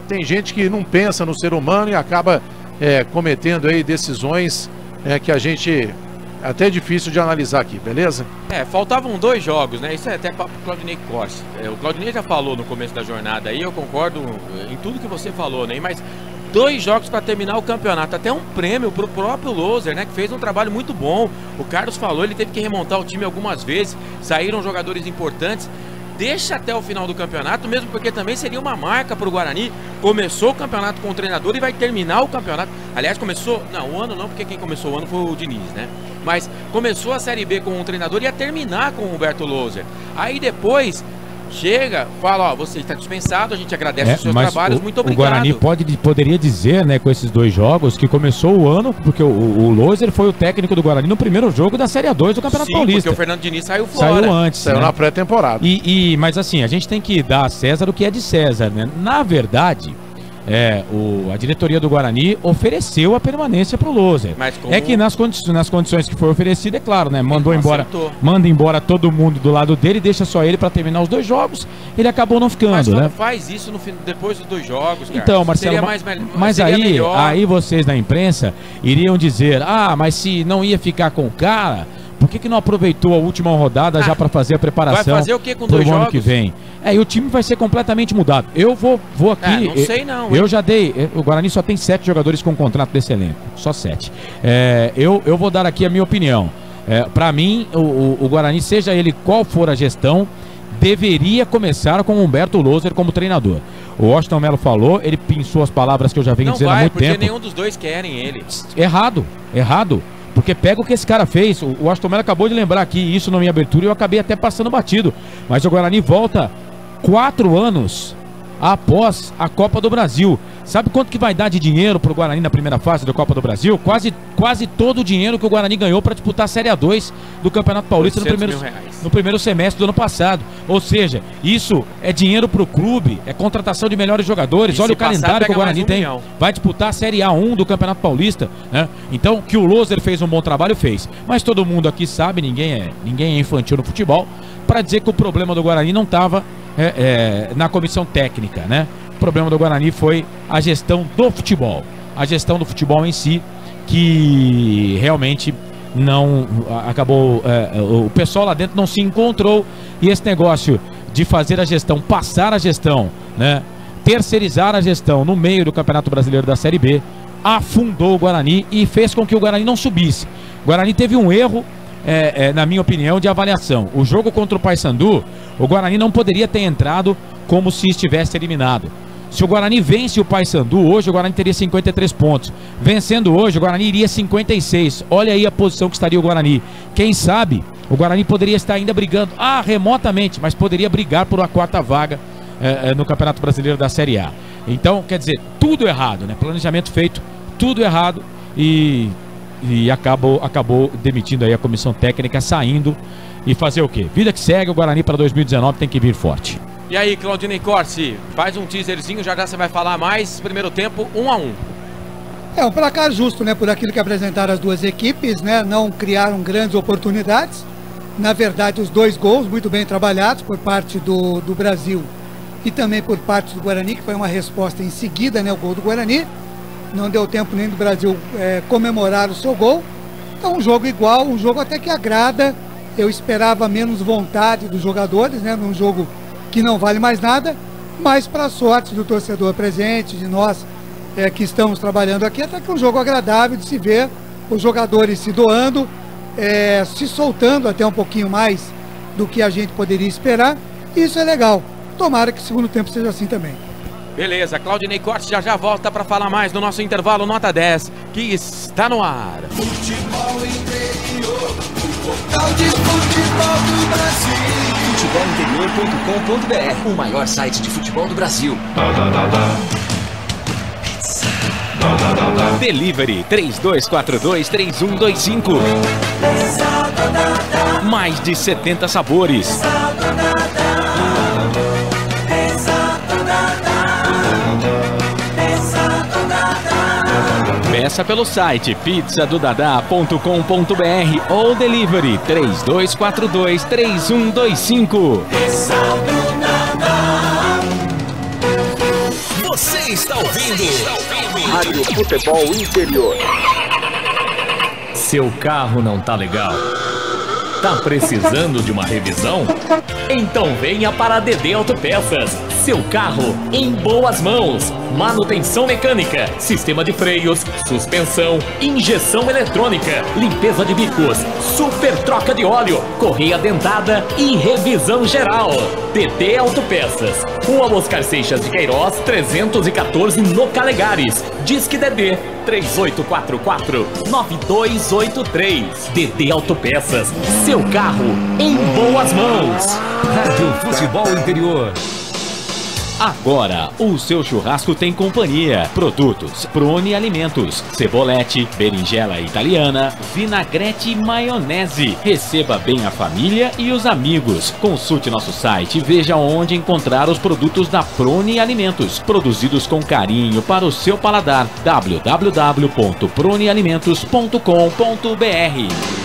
tem gente que não pensa no ser humano e acaba cometendo aí decisões que a gente... até difícil de analisar aqui, beleza? Faltavam 2 jogos, né? Isso é até para o Claudinei Corsi. O Claudinei já falou no começo da jornada aí, eu concordo em tudo que você falou, né? Mas 2 jogos para terminar o campeonato, até um prêmio para o próprio Loser, né? Que fez um trabalho muito bom. O Carlos falou, ele teve que remontar o time algumas vezes, saíram jogadores importantes. Deixa até o final do campeonato, mesmo porque também seria uma marca para o Guarani. Começou o campeonato com o treinador e vai terminar o campeonato. Aliás, começou... Não, o ano não, porque quem começou o ano foi o Diniz, né? Mas começou a Série B com um treinador e ia terminar com o Humberto Loser. Aí depois chega, fala, ó, você está dispensado, a gente agradece os seus trabalhos, muito obrigado. O Guarani poderia dizer, né, com esses 2 jogos, que começou o ano, porque o Loser foi o técnico do Guarani no primeiro jogo da Série A2 do Campeonato Paulista. Porque o Fernando Diniz saiu fora. Saiu antes. Saiu, né, na pré-temporada. Mas assim, a gente tem que dar a César o que é de César, né? Na verdade... a diretoria do Guarani ofereceu a permanência para o Loser. É que nas condições que foi oferecido, é claro, né? Manda embora todo mundo do lado dele, deixa só ele para terminar os 2 jogos. Ele acabou não ficando, mas né? Faz isso depois dos 2 jogos, cara. Então, Marcelo, mas aí vocês da imprensa iriam dizer, mas se não ia ficar com o cara, por que não aproveitou a última rodada já para fazer a preparação? Vai fazer o que com 2 jogos? Ano que vem? E o time vai ser completamente mudado. Eu vou aqui... não sei não. Eu já dei... O Guarani só tem 7 jogadores com contrato desse elenco. Só 7. Eu vou dar aqui a minha opinião. Para mim, o Guarani, seja ele qual for a gestão, deveria começar com o Humberto Loser como treinador. O Washington Melo falou, ele pensou as palavras que eu já venho dizendo há muito tempo. Não vai, porque nenhum dos 2 querem ele. Errado. Porque pega o que esse cara fez. O Washington Melo acabou de lembrar aqui isso na minha abertura e eu acabei até passando batido. Mas o Guarani volta 4 anos após a Copa do Brasil. Sabe quanto que vai dar de dinheiro pro Guarani na primeira fase da Copa do Brasil? Quase todo o dinheiro que o Guarani ganhou para disputar a Série A2 do Campeonato Paulista no primeiro semestre do ano passado. Ou seja, isso é dinheiro pro clube, é contratação de melhores jogadores. Olha o calendário que o Guarani tem. Vai disputar a Série A1 do Campeonato Paulista, né? Então, que o Loser fez um bom trabalho, fez. Mas todo mundo aqui sabe, ninguém é infantil no futebol, para dizer que o problema do Guarani não estava na comissão técnica, né? O problema do Guarani foi a gestão do futebol. A gestão do futebol em si, que realmente não acabou... o pessoal lá dentro não se encontrou. E esse negócio de fazer a gestão, passar a gestão, né? Terceirizar a gestão no meio do Campeonato Brasileiro da Série B, afundou o Guarani e fez com que o Guarani não subisse. O Guarani teve um erro, na minha opinião, de avaliação. O jogo contra o Paysandu, o Guarani não poderia ter entrado como se estivesse eliminado. Se o Guarani vence o Paysandu hoje, o Guarani teria 53 pontos. Vencendo hoje, o Guarani iria 56. Olha aí a posição que estaria o Guarani. Quem sabe, o Guarani poderia estar ainda brigando, remotamente, mas poderia brigar por uma 4ª vaga no Campeonato Brasileiro da Série A. Então, quer dizer, tudo errado, né? Planejamento feito, tudo errado e acabou demitindo aí a comissão técnica, saindo e fazer o quê? Vida que segue, o Guarani para 2019 tem que vir forte. E aí, Claudinei Corsi, faz um teaserzinho, já você vai falar mais. Primeiro tempo, 1-1. Um placar justo, né? Por aquilo que apresentaram as 2 equipes, né? Não criaram grandes oportunidades. Na verdade, os 2 gols muito bem trabalhados por parte do Brasil e também por parte do Guarani, que foi uma resposta em seguida, né? O gol do Guarani. Não deu tempo nem do Brasil comemorar o seu gol. Então, um jogo igual, um jogo até que agrada. Eu esperava menos vontade dos jogadores, né? Num jogo que não vale mais nada, mas para a sorte do torcedor presente, de nós que estamos trabalhando aqui, até que um jogo agradável de se ver, os jogadores se doando, se soltando até um pouquinho mais do que a gente poderia esperar. Isso é legal. Tomara que o segundo tempo seja assim também. Beleza, Claudinei Corsi já volta para falar mais do nosso intervalo Nota 10, que está no ar. Futebol interior, Portal de Futebol do Brasil. Futebolinterior.com.br, o maior site de futebol do Brasil. Delivery 3242-3125. Mais de 70 sabores. Peça pelo site pizzadodadá.com.br ou delivery 3242-3125. Você está ouvindo Rádio Futebol Interior. Seu carro não tá legal? Tá precisando de uma revisão? Então venha para a DD Autopeças. Seu carro em boas mãos. Manutenção mecânica, sistema de freios, suspensão, injeção eletrônica, limpeza de bicos, super troca de óleo, correia dentada e revisão geral. DD Autopeças. Rua Oscar Seixas de Queiroz, 314 no Calegares. Disque DD 3844-9283. DD Autopeças. Seu carro em boas mãos. Rádio Futebol Interior. Agora, o seu churrasco tem companhia. Produtos Prone Alimentos, cebolete, berinjela italiana, vinagrete e maionese. Receba bem a família e os amigos. Consulte nosso site e veja onde encontrar os produtos da Prone Alimentos, produzidos com carinho para o seu paladar. www.pronealimentos.com.br.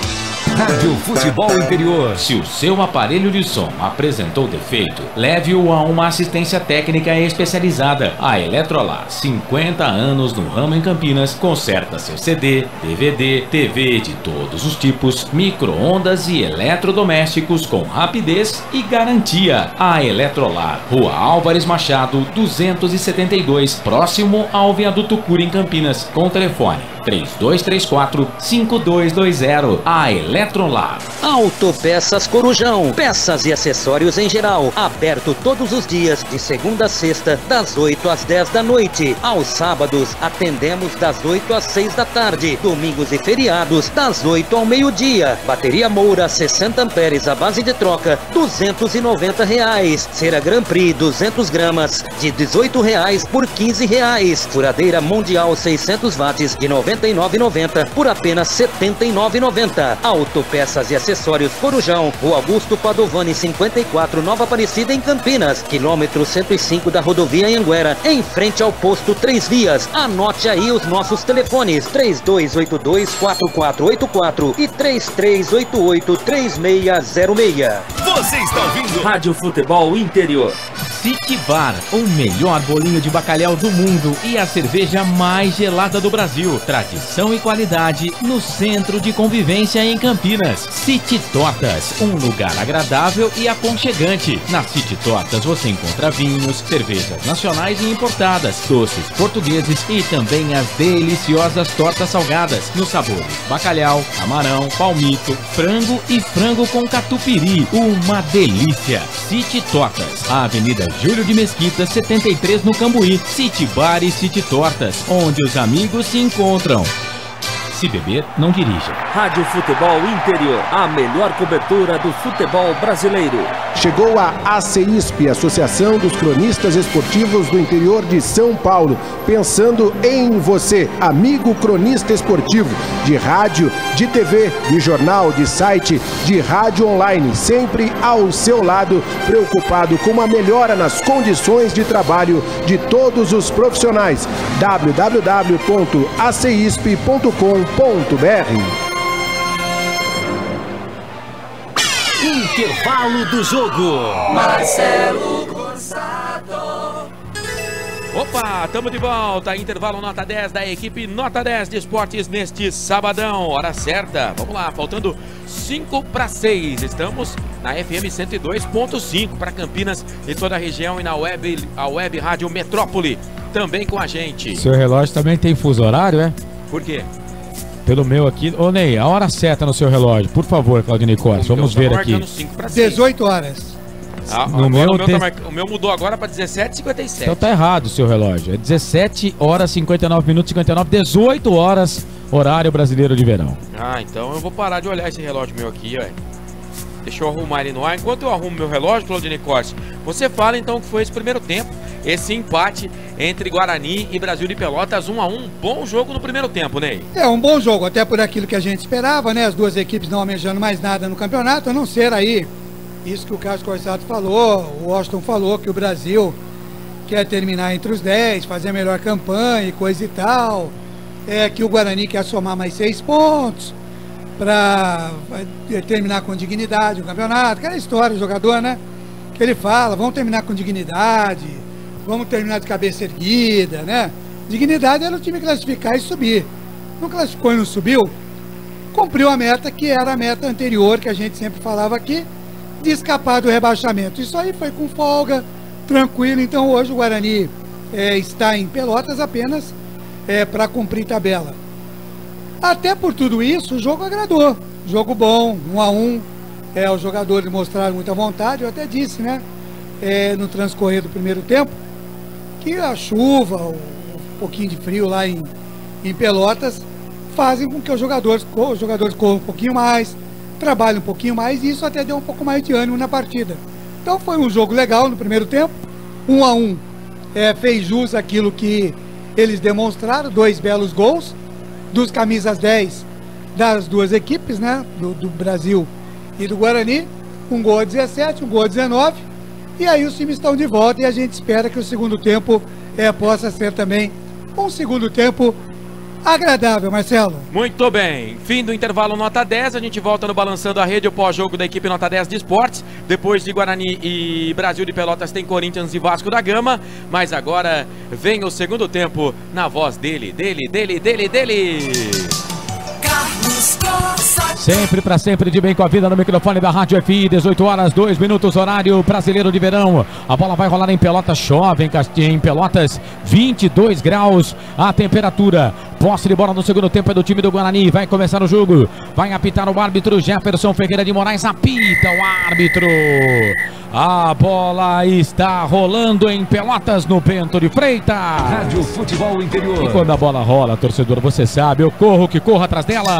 Rádio Futebol Interior. Se o seu aparelho de som apresentou defeito, leve-o a uma assistência técnica especializada. A Eletrolar, 50 anos no ramo em Campinas, conserta seu CD, DVD, TV de todos os tipos, micro-ondas e eletrodomésticos com rapidez e garantia. A Eletrolar, Rua Álvares Machado, 272, próximo ao Viaduto Cura em Campinas, com telefone 3234-5220. A Eletrolar. Autopeças Corujão. Peças e acessórios em geral. Aberto todos os dias, de segunda a sexta, das 8 às 10 da noite. Aos sábados, atendemos das 8 às 6 da tarde. Domingos e feriados, das 8 ao meio-dia. Bateria Moura, 60 amperes à base de troca, R$290. Cera Grand Prix, 200 gramas, de R$18 por R$15. Furadeira Mundial, 600 watts, de R$99,90 por apenas R$79,90. Autopeças e acessórios Corujão, Rua Augusto Padovani 54, Nova Aparecida em Campinas, quilômetro 105 da rodovia Anhanguera, em frente ao posto 3 Vias. Anote aí os nossos telefones: 3282-4484 e 3388-3606. Você está ouvindo Rádio Futebol Interior. City Bar, o melhor bolinho de bacalhau do mundo e a cerveja mais gelada do Brasil. Tradição e qualidade no centro de convivência em Campinas. City Tortas, um lugar agradável e aconchegante. Na City Tortas você encontra vinhos, cervejas nacionais e importadas, doces portugueses e também as deliciosas tortas salgadas nos sabores bacalhau, camarão, palmito, frango e frango com catupiry. Uma delícia! City Tortas, a Avenida Júlio de Mesquita, 73 no Cambuí. City Bar e City Tortas, onde os amigos se encontram. Se beber, não dirija. Rádio Futebol Interior, a melhor cobertura do futebol brasileiro. Chegou a ACISP, Associação dos Cronistas Esportivos do Interior de São Paulo, pensando em você, amigo cronista esportivo, de rádio, de TV, de jornal, de site, de rádio online, sempre ao seu lado, preocupado com uma melhora nas condições de trabalho de todos os profissionais. www.acisp.com.br. Intervalo do jogo. Marcelo Corsato. Opa, tamo de volta. Intervalo nota 10 da equipe Nota 10 de Esportes neste sabadão. Hora certa. Vamos lá, faltando 5:06. Estamos na FM 102.5 para Campinas e toda a região e na a web Rádio Metrópole também com a gente. Seu relógio também tem fuso horário, é? Por quê? Pelo meu aqui. Ô Ney, a hora certa no seu relógio, por favor, Claudinei Costa. Vamos ver aqui. 18 horas. O meu mudou agora para 17h57. Então tá errado o seu relógio. É 17 horas 59 minutos 59, 18 horas, horário brasileiro de verão. Ah, então eu vou parar de olhar esse relógio meu aqui, ó. Deixa eu arrumar ele no ar. Enquanto eu arrumo meu relógio, Claudinei Corsi, você fala então que foi esse primeiro tempo, esse empate entre Guarani e Brasil de Pelotas, 1-1. Bom jogo no primeiro tempo, Ney. É um bom jogo, até por aquilo que a gente esperava, né? As duas equipes não almejando mais nada no campeonato, a não ser aí isso que o Carlos Corsato falou, o Washington falou, que o Brasil quer terminar entre os 10, fazer a melhor campanha e coisa e tal. Que o Guarani quer somar mais 6 pontos para terminar com dignidade o campeonato. Aquela história do jogador, né? Que ele fala, vamos terminar com dignidade, vamos terminar de cabeça erguida, né? Dignidade era o time classificar e subir. Não classificou e não subiu, cumpriu a meta que era a meta anterior, que a gente sempre falava aqui, de escapar do rebaixamento. Isso aí foi com folga, tranquilo. Então hoje o Guarani está em Pelotas apenas para cumprir tabela. Até por tudo isso, o jogo agradou. Jogo bom, 1-1. Os jogadores mostraram muita vontade. Eu até disse, né? No transcorrer do primeiro tempo, que a chuva, um pouquinho de frio lá em Pelotas, fazem com que os jogadores corram um pouquinho mais, trabalhem um pouquinho mais, e isso até deu um pouco mais de ânimo na partida. Então foi um jogo legal no primeiro tempo. 1-1. Fez jus àquilo que eles demonstraram, 2 belos gols dos camisas 10 das duas equipes, né? Do Brasil e do Guarani. Um gol a 17, um gol a 19. E aí os times estão de volta e a gente espera que o segundo tempo possa ser também um segundo tempo agradável, Marcelo. Muito bem, fim do intervalo nota 10, a gente volta no Balançando a Rede, o pós-jogo da equipe nota 10 de esportes. Depois de Guarani e Brasil de Pelotas tem Corinthians e Vasco da Gama, mas agora vem o segundo tempo na voz dele. Carlos Corsa. Sempre pra sempre, de bem com a vida, no microfone da Rádio FI, 18 horas 2 minutos, horário brasileiro de verão. A bola vai rolar em Pelotas, chove em Pelotas, 22 graus a temperatura. Posse de bola no segundo tempo é do time do Guarani. Vai começar o jogo, vai apitar o árbitro Jefferson Ferreira de Moraes, apita o árbitro. A bola está rolando em Pelotas, no Bento de Freitas. Rádio Futebol Interior. E quando a bola rola, torcedor, você sabe, eu corro que corro atrás dela.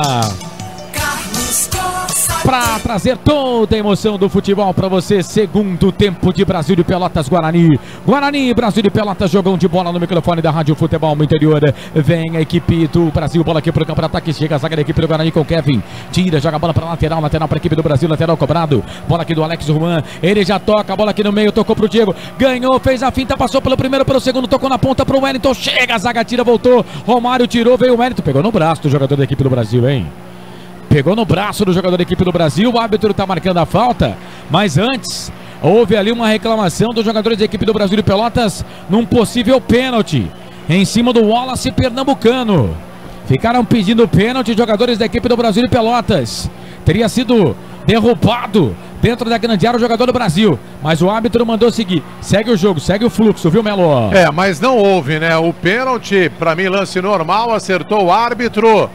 Para trazer toda a emoção do futebol para você, segundo tempo de Brasil de Pelotas, Guarani. Guarani e Brasil de Pelotas, jogam de bola no microfone da Rádio Futebol Interior. Vem a equipe do Brasil, bola aqui para o campo de ataque, chega a zaga da equipe do Guarani com Kevin. Tira, joga a bola para lateral para a equipe do Brasil, lateral cobrado. Bola aqui do Alex Juan, ele já toca, a bola aqui no meio, tocou pro Diego, ganhou, fez a finta, passou pelo primeiro, pelo segundo, tocou na ponta pro Wellington, chega, a zaga tira, voltou, Romário tirou, veio o Wellington, pegou no braço do jogador da equipe do Brasil, hein? Pegou no braço do jogador da equipe do Brasil, o árbitro está marcando a falta, mas antes houve ali uma reclamação dos jogadores da equipe do Brasil de Pelotas num possível pênalti em cima do Wallace pernambucano. Ficaram pedindo pênalti os jogadores da equipe do Brasil de Pelotas. Teria sido derrubado dentro da grande área o jogador do Brasil, mas o árbitro mandou seguir. Segue o jogo, segue o fluxo, viu, Melo? Mas não houve, né? O pênalti, para mim, lance normal, acertou o árbitro.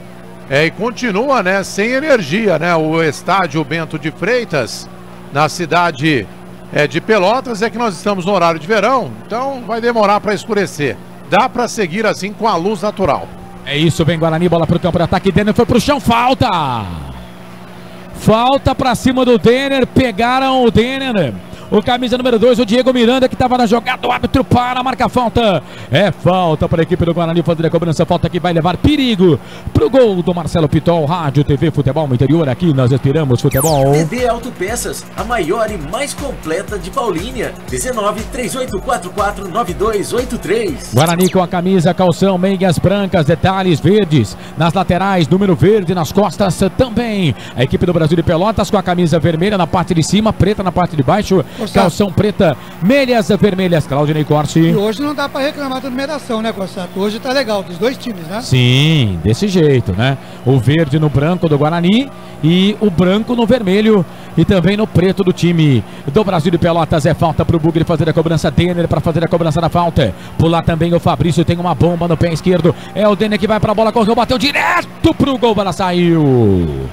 E continua, né, sem energia, né, o estádio Bento de Freitas, na cidade de Pelotas, que nós estamos no horário de verão, então vai demorar para escurecer. Dá para seguir assim com a luz natural. É isso, vem Guarani, bola para o campo de ataque, Denner foi pro chão, falta! Falta para cima do Denner, pegaram o Denner. O camisa número 2, o Diego Miranda, que estava na jogada, o árbitro para, marca a falta. É falta para a equipe do Guarani fazer a cobrança, falta que vai levar perigo pro gol do Marcelo Pitol. Rádio TV Futebol Interior, aqui nós respiramos futebol. DD Autopeças, a maior e mais completa de Paulínia. 19-3844-9283. Guarani com a camisa, calção, meias brancas, detalhes verdes nas laterais, número verde nas costas também. A equipe do Brasil de Pelotas com a camisa vermelha na parte de cima, preta na parte de baixo. Calção preta, meias vermelhas, Claudinei Corsi. E hoje não dá para reclamar da numeração, né, Corsato? Hoje tá legal, dos dois times, né? Sim, desse jeito, né? O verde no branco do Guarani e o branco no vermelho e também no preto do time do Brasil de Pelotas. É falta pro Bugre fazer a cobrança, Denner para fazer a cobrança da falta. Pular também o Fabrício, tem uma bomba no pé esquerdo. É o Denner que vai pra bola, correu, bateu direto pro gol, bola saiu.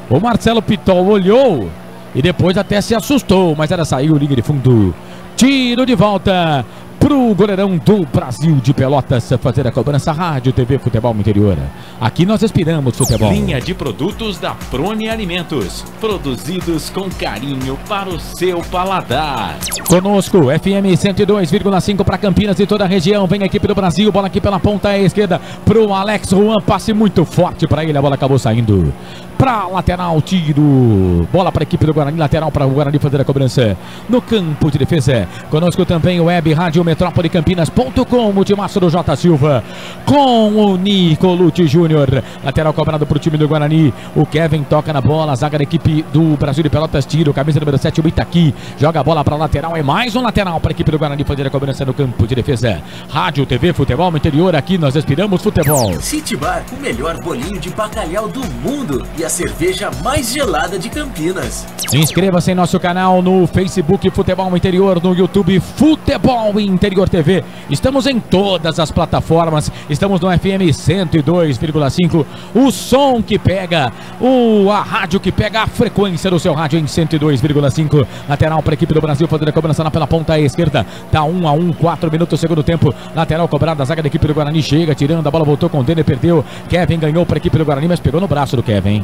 O Marcelo Pitol olhou e depois até se assustou, mas ela saiu, linha de fundo. Tiro de volta pro goleirão do Brasil de Pelotas fazer a cobrança. Rádio, TV, Futebol Interior. Aqui nós respiramos futebol. Linha de produtos da Prone Alimentos, produzidos com carinho para o seu paladar. Conosco, FM 102,5 para Campinas e toda a região. Vem a equipe do Brasil, bola aqui pela ponta esquerda pro Alex Juan, passe muito forte para ele, a bola acabou saindo para lateral, tiro, bola para a equipe do Guarani, lateral para o Guarani fazer a cobrança no campo de defesa. Conosco também o Web Rádio Metrópole Campinas.com, multimaço do J Silva com o Nicolute Júnior, lateral cobrado para o time do Guarani. O Kevin toca na bola, a zaga da equipe do Brasil de Pelotas, tiro, camisa número 7, o Itaqui joga a bola para lateral, é mais um lateral para a equipe do Guarani fazer a cobrança no campo de defesa. Rádio, TV, Futebol Interior, aqui nós respiramos futebol. City Bar, o melhor bolinho de bacalhau do mundo e a cerveja mais gelada de Campinas. Inscreva-se em nosso canal no Facebook Futebol Interior, no YouTube Futebol Interior TV. Estamos em todas as plataformas, estamos no FM 102,5, o som que pega, a rádio que pega a frequência do seu rádio em 102,5. Lateral para a equipe do Brasil fazer a cobrança lá pela ponta esquerda. Tá 1-1, 4 minutos, segundo tempo. Lateral cobrado, a zaga da equipe do Guarani chega, tirando, a bola voltou com o Denner, perdeu. Kevin ganhou para a equipe do Guarani, mas pegou no braço do Kevin.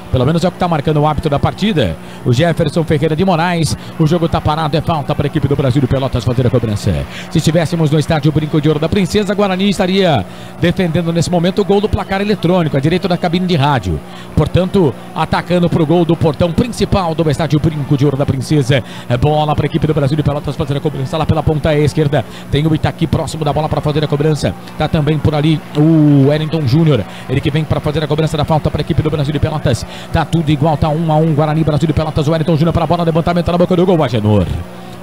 Pelo menos é o que está marcando o árbitro da partida, o Jefferson Ferreira de Moraes. O jogo está parado, é falta para a equipe do Brasil de Pelotas fazer a cobrança. Se estivéssemos no estádio Brinco de Ouro da Princesa, Guarani estaria defendendo nesse momento o gol do placar eletrônico, a direito da cabine de rádio. Portanto, atacando para o gol do portão principal do estádio Brinco de Ouro da Princesa. É bola para a equipe do Brasil de Pelotas fazer a cobrança lá pela ponta esquerda. Tem o Itaqui próximo da bola para fazer a cobrança. Está também por ali o Wellington Júnior, ele que vem para fazer a cobrança da falta para a equipe do Brasil de Pelotas. Tá tudo igual, tá 1-1, Guarani, Brasil de Pelotas. O Wellington Júnior para a bola, levantamento na boca do gol, Agenor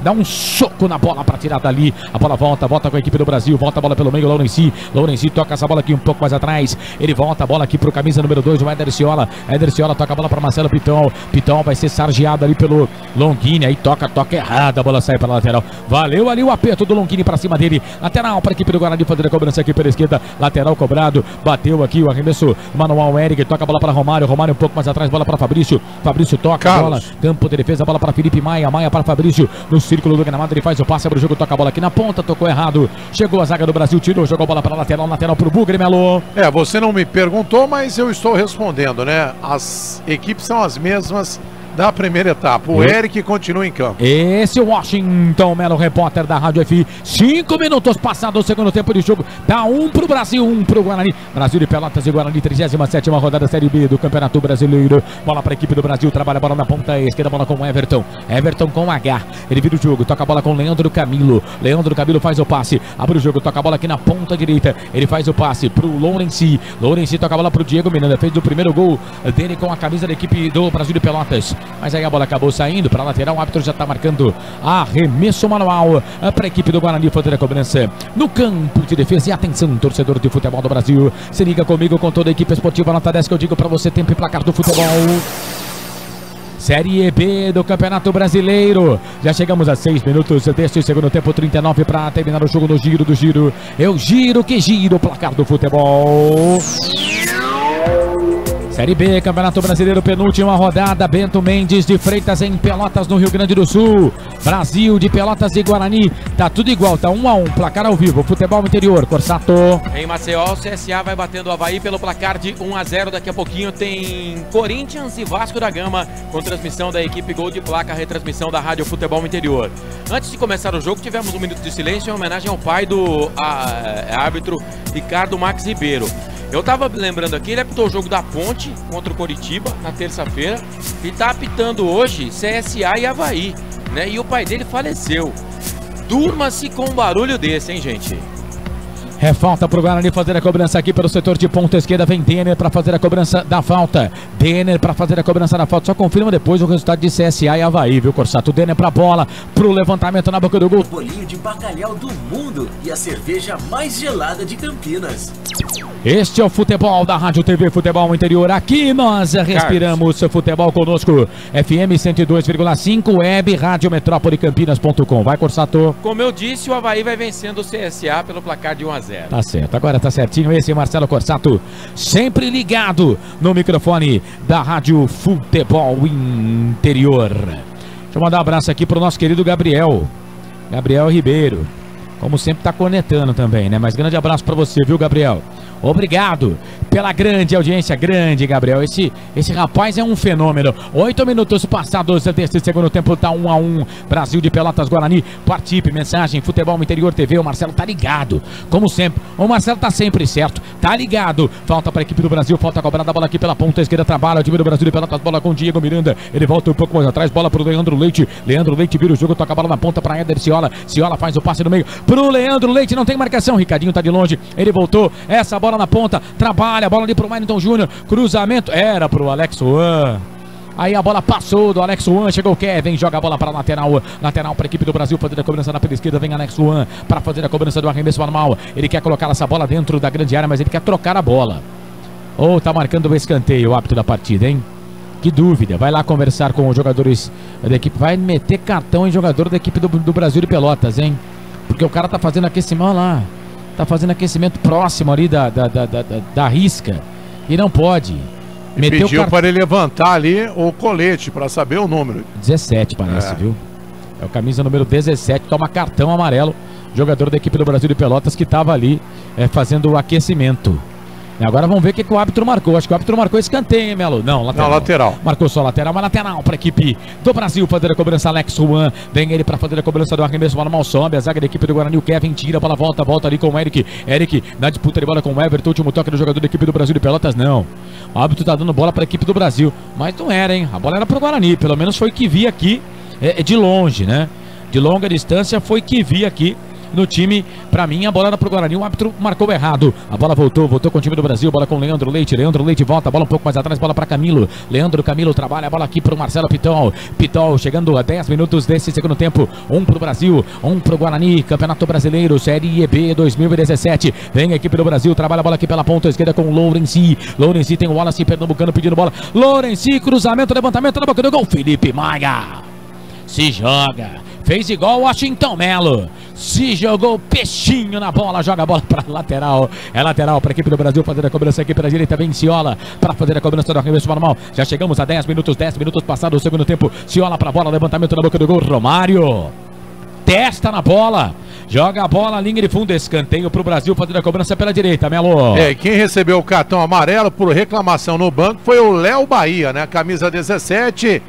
dá um soco na bola para tirar dali. A bola volta com a equipe do Brasil. Volta a bola pelo meio, Lourenci toca essa bola aqui um pouco mais atrás. Ele volta a bola aqui pro camisa número 2, o Éder Ciola. Éder Ciola toca a bola para Marcelo Pitol. Pitol vai ser sargeado ali pelo Longini. Aí toca errado, a bola sai para a lateral. Valeu ali o aperto do Longini para cima dele. Lateral para a equipe do Guarani fazer a cobrança aqui pela esquerda. Lateral cobrado. Bateu aqui o arremesso manual Eric. Toca a bola para Romário. Romário um pouco mais atrás. Bola para Fabrício. Fabrício toca a bola. Campo de defesa. Bola para Felipe Maia. Maia para Fabrício. No círculo do gramado. Ele faz o passe, abre o jogo, toca a bola aqui na ponta, tocou errado, chegou a zaga do Brasil, tirou, jogou a bola para lateral pro Bugre, Melo. Você não me perguntou, mas eu estou respondendo, né? As equipes são as mesmas da primeira etapa. O Eric continua em campo. Esse é o Washington Melo, repórter da Rádio FI. 5 minutos passados o segundo tempo de jogo. Dá 1 pro Brasil, 1 pro Guarani. Brasil de Pelotas e Guarani, 37ª rodada Série B do Campeonato Brasileiro. Bola para a equipe do Brasil, trabalha a bola na ponta esquerda, bola com o Everton. Everton com H. Ele vira o jogo, toca a bola com o Leandro Camilo. Leandro Camilo faz o passe, abre o jogo, toca a bola aqui na ponta direita. Ele faz o passe pro Lourenci. Lourenci toca a bola pro Diego Miranda. Fez o primeiro gol dele com a camisa da equipe do Brasil de Pelotas. Mas aí a bola acabou saindo para a lateral. O árbitro já está marcando arremesso manual para a equipe do Guarani fazer a cobrança no campo de defesa. E atenção, torcedor de futebol do Brasil, se liga comigo com toda a equipe esportiva nota 10 que eu digo para você, tempo e placar do futebol. Série B do Campeonato Brasileiro. Já chegamos a 6 minutos deste segundo tempo, 39 para terminar o jogo no giro do giro. É o giro que gira o placar do futebol. Série B, Campeonato Brasileiro, penúltima rodada. Bento Mendes de Freitas em Pelotas, no Rio Grande do Sul. Brasil de Pelotas e Guarani. Tá tudo igual, tá 1-1, placar ao vivo. Futebol Interior, Corsato. Em Maceió, o CSA vai batendo o Avaí pelo placar de 1-0. Daqui a pouquinho tem Corinthians e Vasco da Gama, com transmissão da equipe Gol de Placa, retransmissão da Rádio Futebol Interior. Antes de começar o jogo, tivemos um minuto de silêncio em homenagem ao pai do árbitro Ricardo Max Ribeiro. Eu tava lembrando aqui, ele apitou o jogo da Ponte contra o Coritiba na terça-feira e tá apitando hoje CSA e Avaí, né? E o pai dele faleceu. Durma-se com um barulho desse, hein, gente? É falta pro Guarani fazer a cobrança aqui pelo setor de ponta esquerda. Vem Denner para fazer a cobrança da falta. Denner para fazer a cobrança da falta. Só confirma depois o resultado de CSA e Avaí, viu, Corsato? Denner pra bola, pro levantamento na boca do gol. O bolinho de bacalhau do mundo e a cerveja mais gelada de Campinas. Este é o futebol da Rádio TV Futebol Interior. Aqui nós respiramos futebol conosco. FM 102,5, web radiometrópolecampinas.com. Vai, Corsato. Como eu disse, o Avaí vai vencendo o CSA pelo placar de 1-0. Tá certo, agora tá certinho. Esse é Marcelo Corsato, sempre ligado no microfone da Rádio Futebol Interior. Deixa eu mandar um abraço aqui pro nosso querido Gabriel Ribeiro. Como sempre tá conectando também, né? Mas grande abraço pra você, viu, Gabriel? Obrigado pela grande audiência, grande, Gabriel. Esse rapaz é um fenômeno. 8 minutos passados deste segundo tempo, tá 1-1. Brasil de Pelotas, Guarani. Participe, mensagem, Futebol Interior TV. O Marcelo tá ligado, como sempre. O Marcelo tá sempre certo, tá ligado. Falta para a equipe do Brasil, falta cobrada, a bola aqui pela ponta esquerda, trabalha o time do Brasil de Pelotas, bola com o Diego Miranda. Ele volta um pouco mais atrás, bola pro Leandro Leite. Leandro Leite vira o jogo, toca a bola na ponta para Éder Ciola. Ciola faz o passe no meio pro Leandro Leite, não tem marcação. Ricardinho tá de longe, ele voltou. Essa bola na ponta, trabalha, a bola ali pro Wellington Júnior, cruzamento, era pro Alex Juan. Aí a bola passou do Alex Juan, chegou o Kevin, joga a bola para lateral para a equipe do Brasil, fazer a cobrança na pela esquerda, vem Alex Juan para fazer a cobrança do arremesso normal. Ele quer colocar essa bola dentro da grande área, mas ele quer trocar a bola. Ou tá marcando o escanteio, o árbitro da partida, hein? Que dúvida, vai lá conversar com os jogadores da equipe, vai meter cartão em jogador da equipe do Brasil de Pelotas, hein? Porque o cara tá fazendo aquecimento, olha lá. Tá fazendo aquecimento próximo ali da risca. E não pode. Pediu para ele levantar ali o colete para saber o número. 17 parece, viu? É o camisa número 17, toma cartão amarelo. Jogador da equipe do Brasil de Pelotas que estava ali fazendo o aquecimento. Agora vamos ver o que o árbitro marcou. Acho que o árbitro marcou escanteio, hein, Melo? Não, lateral. Não, lateral. Marcou só lateral, mas lateral para a equipe do Brasil fazer a cobrança. Alex Juan, vem ele para fazer a cobrança do arremesso. Bola mal sobe, a zaga da equipe do Guarani. O Kevin tira, a bola volta ali com o Eric. Eric na disputa de bola com o Everton. Último toque do jogador da equipe do Brasil de Pelotas, não. O árbitro tá dando bola para a equipe do Brasil, mas não era, hein? A bola era para o Guarani, pelo menos foi que vi aqui de longe, né? De longa distância foi que vi aqui no time. Pra mim, a bola era pro Guarani, o árbitro marcou errado. A bola voltou com o time do Brasil, bola com o Leandro Leite volta, bola um pouco mais atrás, bola pra Camilo. Camilo trabalha a bola aqui pro Marcelo Pitol. Pitol chegando a 10 minutos desse segundo tempo. 1 pro Brasil, 1 pro Guarani. Campeonato Brasileiro, Série B 2017. Vem a equipe do Brasil, trabalha a bola aqui pela ponta esquerda com o Lourenci. Lourenci tem o Wallace pernambucano pedindo bola. Lourenci, cruzamento, levantamento na boca do gol. Felipe Maia se joga. Fez igual o Washington Melo. Se jogou peixinho na bola. Joga a bola para lateral. É lateral para a equipe do Brasil fazer a cobrança aqui pela direita. Vem Ciola para fazer a cobrança do arremesso normal. Já chegamos a 10 minutos passados o segundo tempo. Ciola para a bola. Levantamento na boca do gol. Romário testa na bola. Joga a bola, linha de fundo, escanteio para o Brasil fazer a cobrança pela direita, Melo. Quem recebeu o cartão amarelo por reclamação no banco foi o Léo Bahia, né? Camisa 17.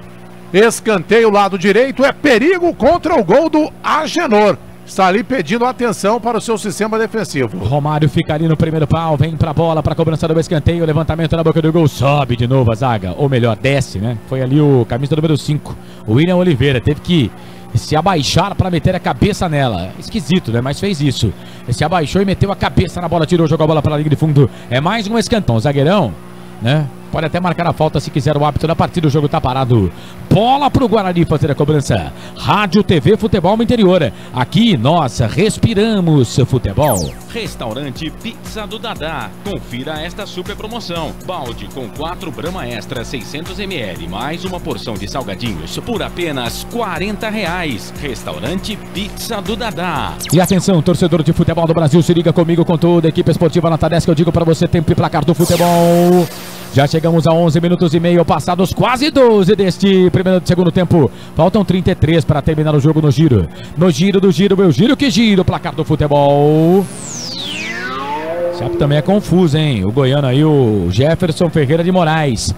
Escanteio lado direito, é perigo contra o gol do Agenor. Está ali pedindo atenção para o seu sistema defensivo. Romário fica ali no primeiro pau, vem pra bola, pra cobrança do escanteio, levantamento na boca do gol, sobe de novo a zaga, ou melhor, desce, né? Foi ali o camisa número 5, o William Oliveira, teve que se abaixar para meter a cabeça nela. Esquisito, né? Mas fez isso. Se abaixou e meteu a cabeça na bola, tirou, jogou a bola para a linha de fundo. É mais um escantão, zagueirão, né? Pode até marcar a falta se quiser o árbitro da partida, o jogo tá parado. Bola pro Guarani fazer a cobrança. Rádio TV Futebol Interior. Aqui nós respiramos futebol. Restaurante Pizza do Dadá. Confira esta super promoção. Balde com 4 Brahma Extra 600 ml, mais uma porção de salgadinhos por apenas R$40. Restaurante Pizza do Dadá. E atenção, torcedor de futebol do Brasil, se liga comigo com toda a equipe esportiva na Tadesc. Eu digo pra você, tempo e placar do futebol. Já chegamos a 11 minutos e meio, passados quase 12 deste segundo tempo. Faltam 33 para terminar o jogo no giro. No giro do giro, eu giro que giro, o placar do futebol. Sabe, também é confuso, hein? O goiano aí, o Jefferson Ferreira de Moraes.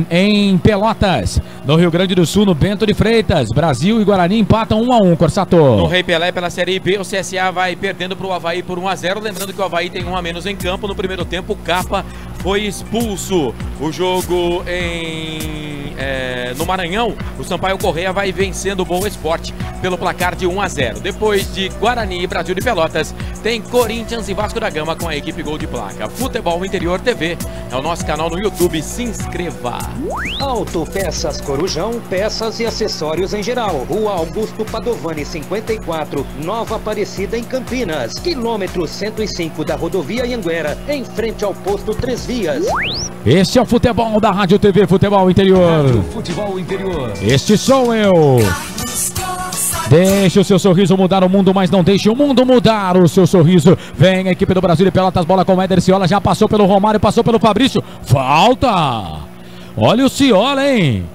Em Pelotas, no Rio Grande do Sul, no Bento de Freitas, Brasil e Guarani empatam 1-1, Corsato. No Rei Pelé, pela Série B, o CSA vai perdendo para o Avaí por 1-0. Lembrando que o Avaí tem 1 a menos em campo. No primeiro tempo, o Capa foi expulso. O jogo em no Maranhão, o Sampaio Corrêa vai vencendo o Boa Esporte pelo placar de 1-0. Depois de Guarani e Brasil de Pelotas, tem Corinthians e Vasco da Gama com a equipe Gol de Placa. Futebol Interior TV é o nosso canal no YouTube, se inscreva. Autopeças Corujão, peças e acessórios em geral. Rua Augusto Padovani 54, Nova Aparecida em Campinas. Quilômetro 105 da rodovia Anhanguera, em frente ao posto Três Vias. Este é o futebol da Rádio TV Futebol Interior. Rádio Futebol Interior. Este sou eu. Deixe o seu sorriso mudar o mundo, mas não deixe o mundo mudar o seu sorriso. Vem a equipe do Brasil de Pelotas, bola com o Éder Ciola, já passou pelo Romário, passou pelo Fabrício. Falta! Olha o Ciola, hein?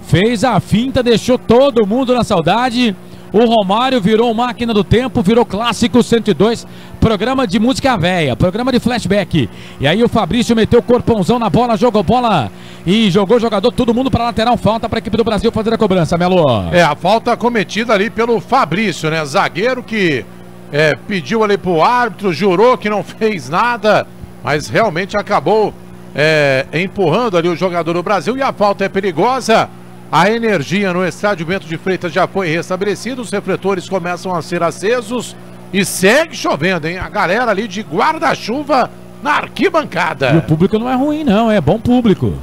Fez a finta, deixou todo mundo na saudade. O Romário virou máquina do tempo, virou clássico 102, programa de música véia, programa de flashback. E aí o Fabrício meteu o corpãozão na bola, jogou bola e jogou o jogador, todo mundo para lateral, falta para a equipe do Brasil fazer a cobrança, Melo. A falta cometida ali pelo Fabrício, né? Zagueiro que pediu ali pro árbitro, jurou que não fez nada, mas realmente acabou empurrando ali o jogador do Brasil e a falta é perigosa. A energia no estádio Bento de Freitas já foi restabelecida, os refletores começam a ser acesos e segue chovendo, hein? A galera ali de guarda-chuva na arquibancada. E o público não é ruim não, é bom público.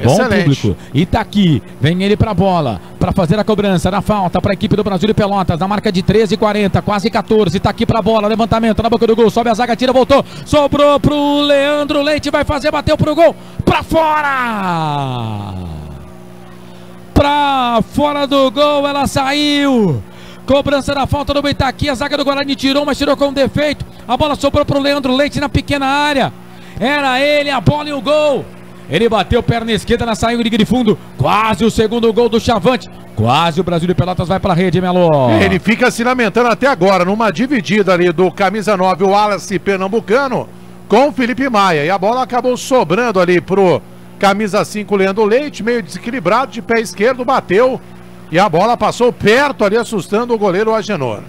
Bom público. E tá aqui, vem ele pra bola, pra fazer a cobrança na falta pra equipe do Brasil de Pelotas, na marca de 13:40, quase 14, tá aqui pra bola, levantamento na boca do gol, sobe a zaga, tira, voltou, sobrou pro Leandro Leite, vai fazer, bateu pro gol, pra fora! Pra fora do gol, ela saiu. Cobrança da falta do Itaqui, a zaga do Guarani tirou, mas tirou com defeito. A bola sobrou pro Leandro Leite na pequena área. Era ele, a bola e o gol. Ele bateu perna esquerda na saída de fundo. Quase o segundo gol do Chavante. Quase o Brasil de Pelotas vai pra rede, Melo. Ele fica se lamentando até agora, numa dividida ali do camisa 9, o Wallace Pernambucano, com o Felipe Maia. E a bola acabou sobrando ali pro camisa 5, Leandro Leite, meio desequilibrado, de pé esquerdo, bateu e a bola passou perto ali, assustando o goleiro Agenor.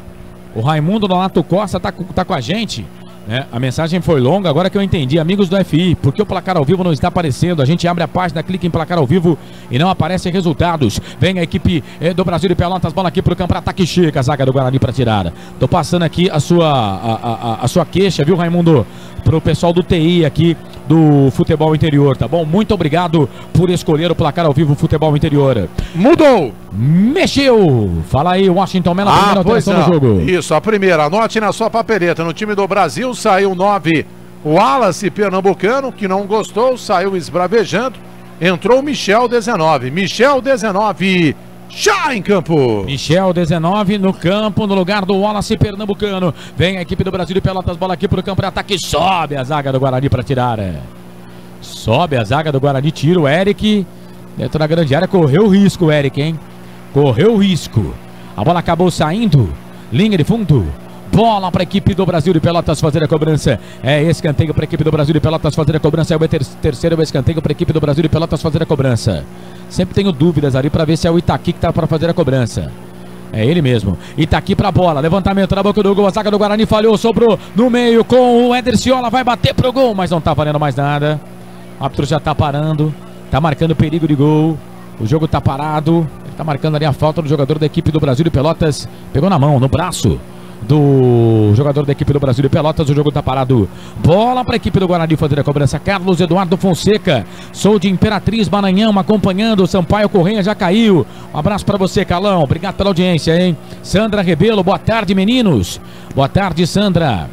O Raimundo Donato Costa tá com a gente, né? A mensagem foi longa, agora que eu entendi. Amigos do FI, porque o placar ao vivo não está aparecendo? A gente abre a página, clica em placar ao vivo e não aparecem resultados. Vem a equipe do Brasil de Pelotas, bola aqui pro campo, ataque, chega a zaga do Guarani para tirar. Tô passando aqui a sua queixa, viu, Raimundo? Pro pessoal do TI aqui do Futebol Interior, tá bom? Muito obrigado por escolher o placar ao vivo Futebol Interior. Mudou! Mexeu! Fala aí, Washington Mello, a primeira alteração do jogo. Isso, a primeira, anote na sua papeleta. No time do Brasil saiu 9, o Wallace Pernambucano, que não gostou, saiu esbravejando. Entrou o Michel 19. Michel 19. Já em campo. Michel 19 no campo, no lugar do Wallace Pernambucano. Vem a equipe do Brasil de Pelotas, bola aqui pro campo de ataque, sobe a zaga do Guarani para tirar. Sobe a zaga do Guarani, tira o Eric. Dentro da grande área, correu o risco o Eric, hein? Correu o risco. A bola acabou saindo, linha de fundo. Bola para a equipe do Brasil de Pelotas fazer a cobrança. É escanteio para a equipe do Brasil de Pelotas fazer a cobrança. É o terceiro escanteio para a equipe do Brasil de Pelotas fazer a cobrança. Sempre tenho dúvidas ali para ver se é o Itaqui que tá para fazer a cobrança. É ele mesmo. Itaqui pra bola. Levantamento na boca do gol. A zaga do Guarani falhou. Sobrou no meio com o Éder Ciola. Vai bater pro gol, mas não tá valendo mais nada. O árbitro já tá parando. Tá marcando perigo de gol. O jogo tá parado. Ele tá marcando ali a falta do jogador da equipe do Brasil de Pelotas. Pegou na mão, no braço do jogador da equipe do Brasil de Pelotas. O jogo tá parado. Bola para a equipe do Guarani fazer a cobrança. Carlos Eduardo Fonseca, sou de Imperatriz Maranhão, acompanhando o Sampaio Corrêa, já caiu. Um abraço para você, Calão, obrigado pela audiência, hein? Sandra Rebelo, boa tarde, meninos. Boa tarde, Sandra.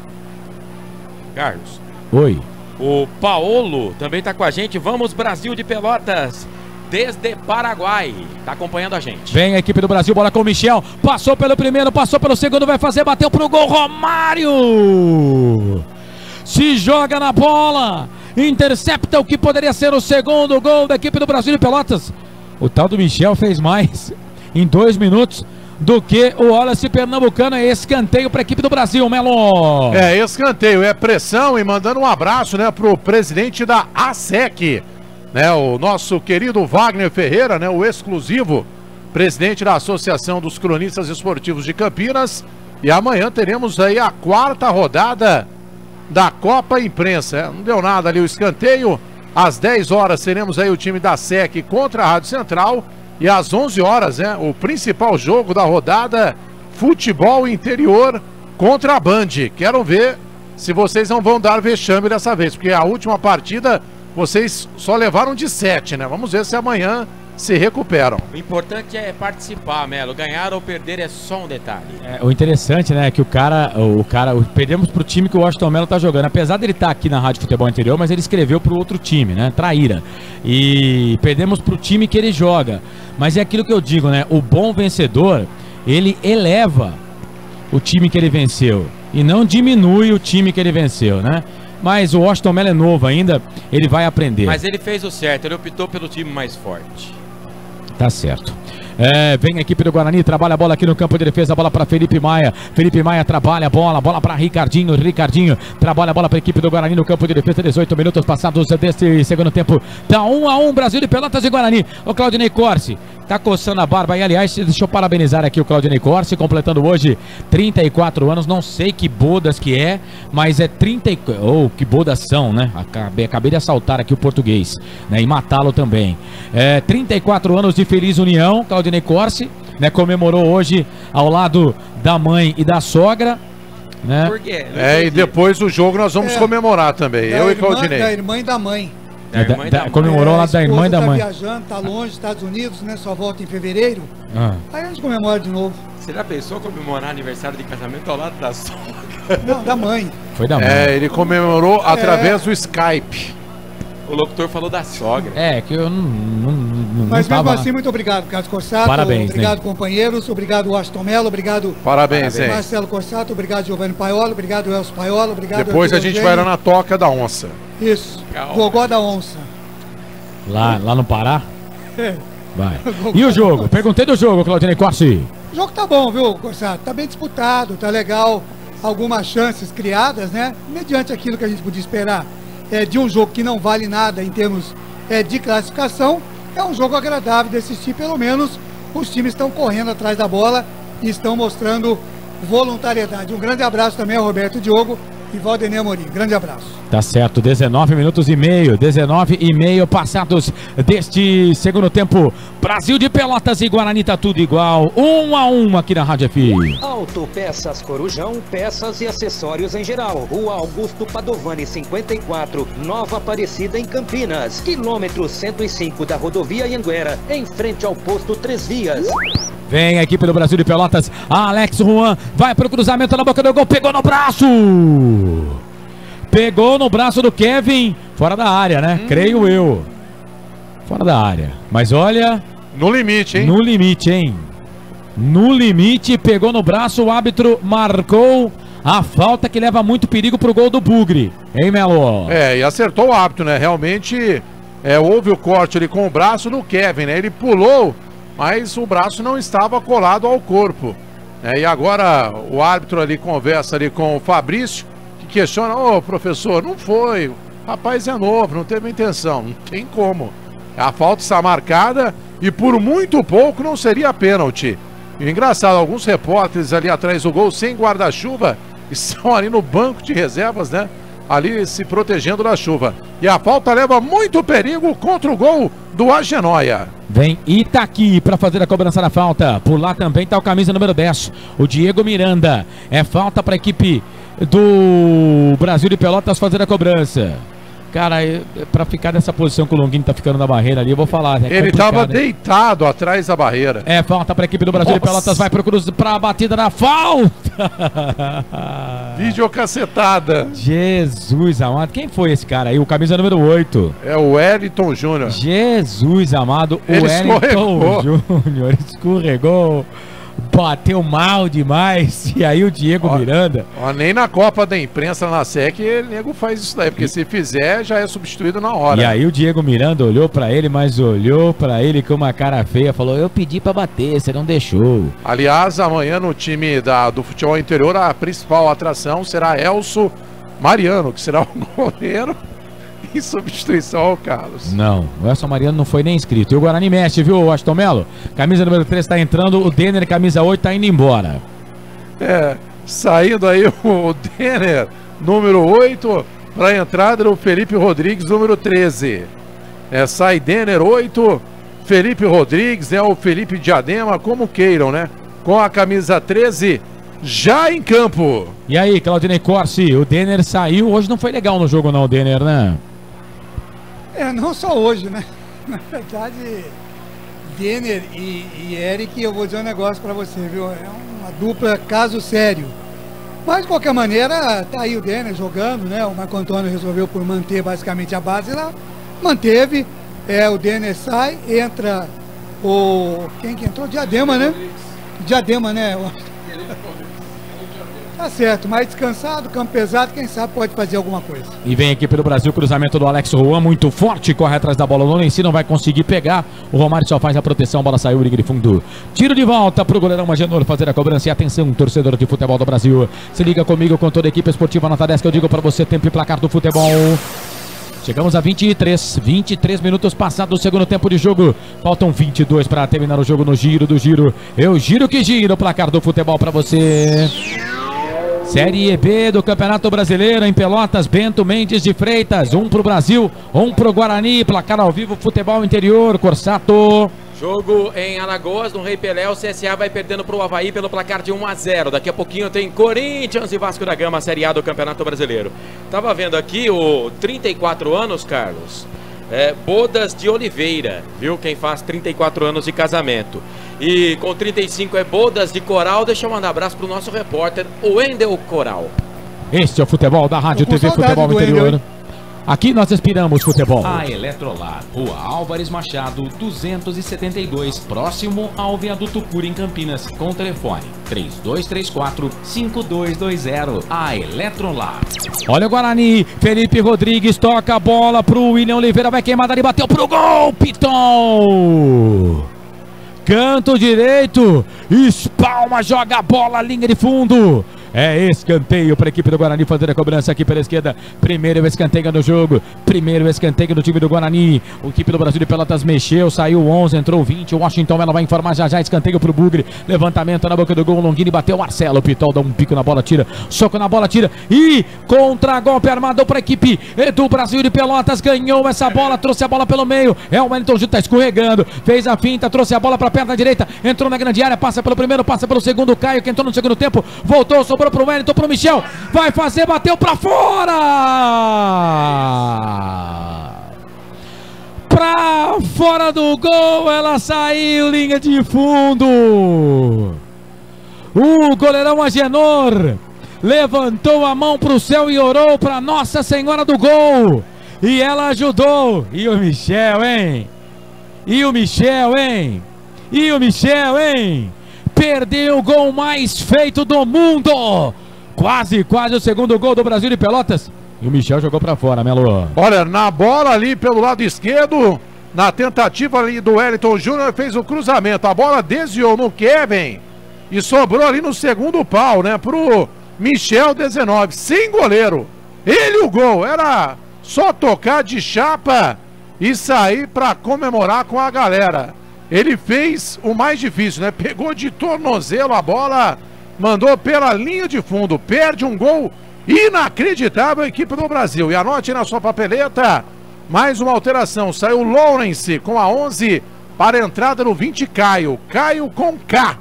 Carlos. Oi. O Paolo também tá com a gente. Vamos, Brasil de Pelotas, desde Paraguai, tá acompanhando a gente. Vem a equipe do Brasil, bola com o Michel, passou pelo primeiro, passou pelo segundo, vai fazer, bateu pro gol, Romário! Se joga na bola, intercepta o que poderia ser o segundo gol da equipe do Brasil de Pelotas. O tal do Michel fez mais em 2 minutos do que o Wallace Pernambucano. É escanteio para a equipe do Brasil, Melo. É escanteio, é pressão, e mandando um abraço, né, pro presidente da ASEC, né, o nosso querido Wagner Ferreira, né, o exclusivo presidente da Associação dos Cronistas Esportivos de Campinas. E amanhã teremos aí a 4ª rodada da Copa Imprensa. Não deu nada ali o escanteio, Às 10 horas teremos aí o time da SEC contra a Rádio Central. E às 11 horas, né, o principal jogo da rodada, Futebol Interior contra a Band. Quero ver se vocês não vão dar vexame dessa vez, porque a última partida vocês só levaram de 7, né? Vamos ver se amanhã se recuperam. O importante é participar, Melo. Ganhar ou perder é só um detalhe. O interessante, né, é que perdemos pro time que o Washington Melo tá jogando. Apesar dele estar aqui na Rádio Futebol Interior, mas ele escreveu pro outro time, né? Traíra. E perdemos pro time que ele joga. Mas é aquilo que eu digo, né? O bom vencedor, ele eleva o time que ele venceu e não diminui o time que ele venceu, né? Mas o Washington Melo é novo ainda, ele vai aprender. Mas ele fez o certo, ele optou pelo time mais forte. Tá certo. Vem a equipe do Guarani, trabalha a bola aqui no campo de defesa, a bola para Felipe Maia. Felipe Maia trabalha a bola para Ricardinho. Ricardinho trabalha a bola para a equipe do Guarani no campo de defesa. 18 minutos passados deste segundo tempo. Tá 1-1, Brasil de Pelotas e Guarani. O Claudinei Corsi tá coçando a barba e, aliás, deixa eu parabenizar aqui o Claudinei Corsi, completando hoje 34 anos. Não sei que bodas que é, mas é 30. Que bodas são, né? Acabei de assaltar aqui o português, né? E matá-lo também. 34 anos de feliz união, Claudinei Corsi, né, comemorou hoje ao lado da mãe e da sogra, né? Por quê? E depois do jogo nós vamos comemorar também, eu e Claudinei. Da irmã e da mãe. Comemorou lá da irmã e da mãe. Tá viajando, tá longe, Estados Unidos, né? Só volta em fevereiro. Aí a gente comemora de novo. Você já pensou comemorar aniversário de casamento ao lado da sogra? Não, da mãe. Foi da mãe. Ele comemorou através do Skype. O locutor falou da sogra. Que eu não Mas mesmo tava... assim, muito obrigado, Carlos Corsato. Parabéns, obrigado, né? companheiros. Obrigado, Washington Melo. Obrigado, Parabéns, hein? Marcelo Corsato. Obrigado, Giovanni Paiolo. Obrigado, Elcio Paiolo. Obrigado, depois a gente vai lá na Toca da Onça. Isso, Gogó da Onça. Lá no Pará? Vai. E o jogo? Perguntei do jogo, Claudinei Corsi. O jogo tá bom, viu, Corsato? Tá bem disputado, tá legal. Algumas chances criadas, né? Mediante aquilo que a gente podia esperar. De um jogo que não vale nada em termos de classificação, é um jogo agradável de assistir. Pelo menos os times estão correndo atrás da bola e estão mostrando voluntariedade. Um grande abraço também ao Roberto Diogo e Valdemir Amorim. Grande abraço. Tá certo, 19 minutos e meio, 19 e meio passados deste segundo tempo. Brasil de Pelotas e Guarani, tá tudo igual, 1-1 aqui na Rádio FM. Autopeças Corujão, peças e acessórios em geral. Rua Augusto Padovani, 54, Nova Aparecida, em Campinas. Quilômetro 105 da rodovia Anhanguera, em frente ao posto Três Vias. Vem a equipe do Brasil de Pelotas, Alex Juan vai pro cruzamento na boca do gol, pegou no braço! Pegou no braço do Kevin, fora da área, né? Creio eu. Fora da área. Mas olha... No limite, hein? No limite, hein? No limite, pegou no braço, o árbitro marcou a falta que leva muito perigo pro gol do Bugre. Hein, Melo? E acertou o árbitro, né? Realmente, houve o corte ali com o braço do Kevin, né? Ele pulou, mas o braço não estava colado ao corpo. E agora o árbitro ali conversa ali com o Fabrício, questiona, professor, não foi, o rapaz é novo, não teve intenção, não tem como. A falta está marcada e por muito pouco não seria pênalti. E engraçado, alguns repórteres ali atrás do gol sem guarda-chuva estão ali no banco de reservas, né? Ali se protegendo da chuva. E a falta leva muito perigo contra o gol do Agenoia. Vem Itaqui para fazer a cobrança da falta. Por lá também está o camisa número 10, o Diego Miranda. É falta para a equipe do Brasil de Pelotas fazer a cobrança. Cara, pra ficar nessa posição que o Longuinho tá ficando na barreira ali, eu vou falar. Ele tava deitado atrás da barreira. Falta pra equipe do Brasil de Pelotas, vai pro cruz, pra batida da falta. Videocacetada. Jesus amado, quem foi esse cara aí? O camisa número 8. É o Wellington Júnior. Jesus amado, o Ele Wellington Júnior escorregou. Bateu mal demais. E aí o Diego Miranda. Nem na Copa da Imprensa na SEC o nego faz isso daí, porque se fizer já é substituído na hora. E aí o Diego Miranda olhou pra ele, mas olhou pra ele com uma cara feia, falou: eu pedi pra bater, você não deixou. Aliás, amanhã no time do futebol interior a principal atração será Elcio Mariano, que será o goleiro em substituição ao Carlos. Não, o Elcio Mariano não foi nem inscrito. E o Guarani mexe, viu, Washington Melo? Camisa número 3 tá entrando, o Denner, camisa 8, tá indo embora. Saindo aí o Denner, número 8, para a entrada do Felipe Rodrigues, número 13. Sai Denner, 8. Felipe Rodrigues, o Felipe Diadema, como queiram, né? Com a camisa 13, já em campo. E aí, Claudinei Corsi, o Denner saiu. Hoje não foi legal no jogo não, o Denner, né? Não só hoje, né? Na verdade, Denner e Eric, eu vou dizer um negócio pra você, viu? É uma dupla caso sério. Mas, de qualquer maneira, tá aí o Denner jogando, né? O Marco Antônio resolveu por manter basicamente a base lá. Manteve. O Denner sai, entra o... Quem que entrou? Diadema, né? Diadema, né? Tá certo, mais descansado, campo pesado, quem sabe pode fazer alguma coisa. E vem aqui pelo Brasil, cruzamento do Alex Juan, muito forte, corre atrás da bola, o Lorenzi não vai conseguir pegar, o Romário só faz a proteção, bola saiu, linha de fundo. Tiro de volta pro goleirão Agenor fazer a cobrança e atenção, torcedor de futebol do Brasil, se liga comigo com toda a equipe esportiva nota 10 que eu digo pra você, tempo e placar do futebol. Chegamos a 23 minutos passados do segundo tempo de jogo. Faltam 22 para terminar o jogo no giro do giro. Eu giro que giro o placar do futebol para você. Série B do Campeonato Brasileiro em Pelotas, Bento Mendes de Freitas. 1 pro Brasil, 1 pro Guarani. Placar ao vivo, futebol interior, Corsato. Jogo em Alagoas, no Rei Pelé, o CSA vai perdendo para o Avaí pelo placar de 1-0. Daqui a pouquinho tem Corinthians e Vasco da Gama, Série A do Campeonato Brasileiro. Tava vendo aqui o 34 anos, Carlos, Bodas de Oliveira, viu? Quem faz 34 anos de casamento. E com 35 é Bodas de Coral. Deixa eu mandar abraço pro nosso repórter, o Wendel Coral. Este é o futebol da Rádio TV Futebol Interior. Aqui nós respiramos futebol. A Eletrolar, Rua Álvares Machado, 272, próximo ao Viaduto Cura em Campinas, com telefone 3234-5220. A Eletrolar. Olha o Guarani, Felipe Rodrigues toca a bola pro William Oliveira, vai queimar ali, bateu pro gol, Piton! Canto direito, espalma, joga a bola, linha de fundo. Escanteio para a equipe do Guarani fazer a cobrança aqui pela esquerda. Primeiro escanteio no jogo. Primeiro escanteio do time do Guarani. A equipe do Brasil de Pelotas mexeu. Saiu 11, entrou 20. O Washington ela vai informar já. Escanteio para o Bugre. Levantamento na boca do gol. Longini bateu. Marcelo Pitol dá um pico na bola. Tira. Soco na bola. Tira. E contra-golpe armado para a equipe do Brasil de Pelotas. Ganhou essa bola. Trouxe a bola pelo meio. O Wellington Júnior está escorregando. Fez a finta. Trouxe a bola para a perna direita. Entrou na grande área. Passa pelo primeiro. Passa pelo segundo. Caio que entrou no segundo tempo. Voltou. Sobrou pro Wellington, pro Michel, vai fazer, bateu pra fora! Pra fora do gol, ela saiu, linha de fundo. O goleirão Agenor levantou a mão pro céu e orou pra Nossa Senhora do Gol. E ela ajudou. E o Michel, hein? E o Michel, hein? E o Michel, hein? Perdeu o gol mais feito do mundo. Quase o segundo gol do Brasil de Pelotas. E o Michel jogou pra fora, Melo. Olha, na bola ali pelo lado esquerdo, na tentativa ali do Wellington Júnior, fez o cruzamento. A bola desviou no Kevin e sobrou ali no segundo pau, né? Pro Michel 19, sem goleiro. Ele o gol, era só tocar de chapa e sair pra comemorar com a galera. Ele fez o mais difícil, né? Pegou de tornozelo a bola, mandou pela linha de fundo, perde um gol inacreditável a equipe do Brasil. E anote na sua papeleta, mais uma alteração, saiu Lawrence com a 11 para a entrada no 20, Caio com K.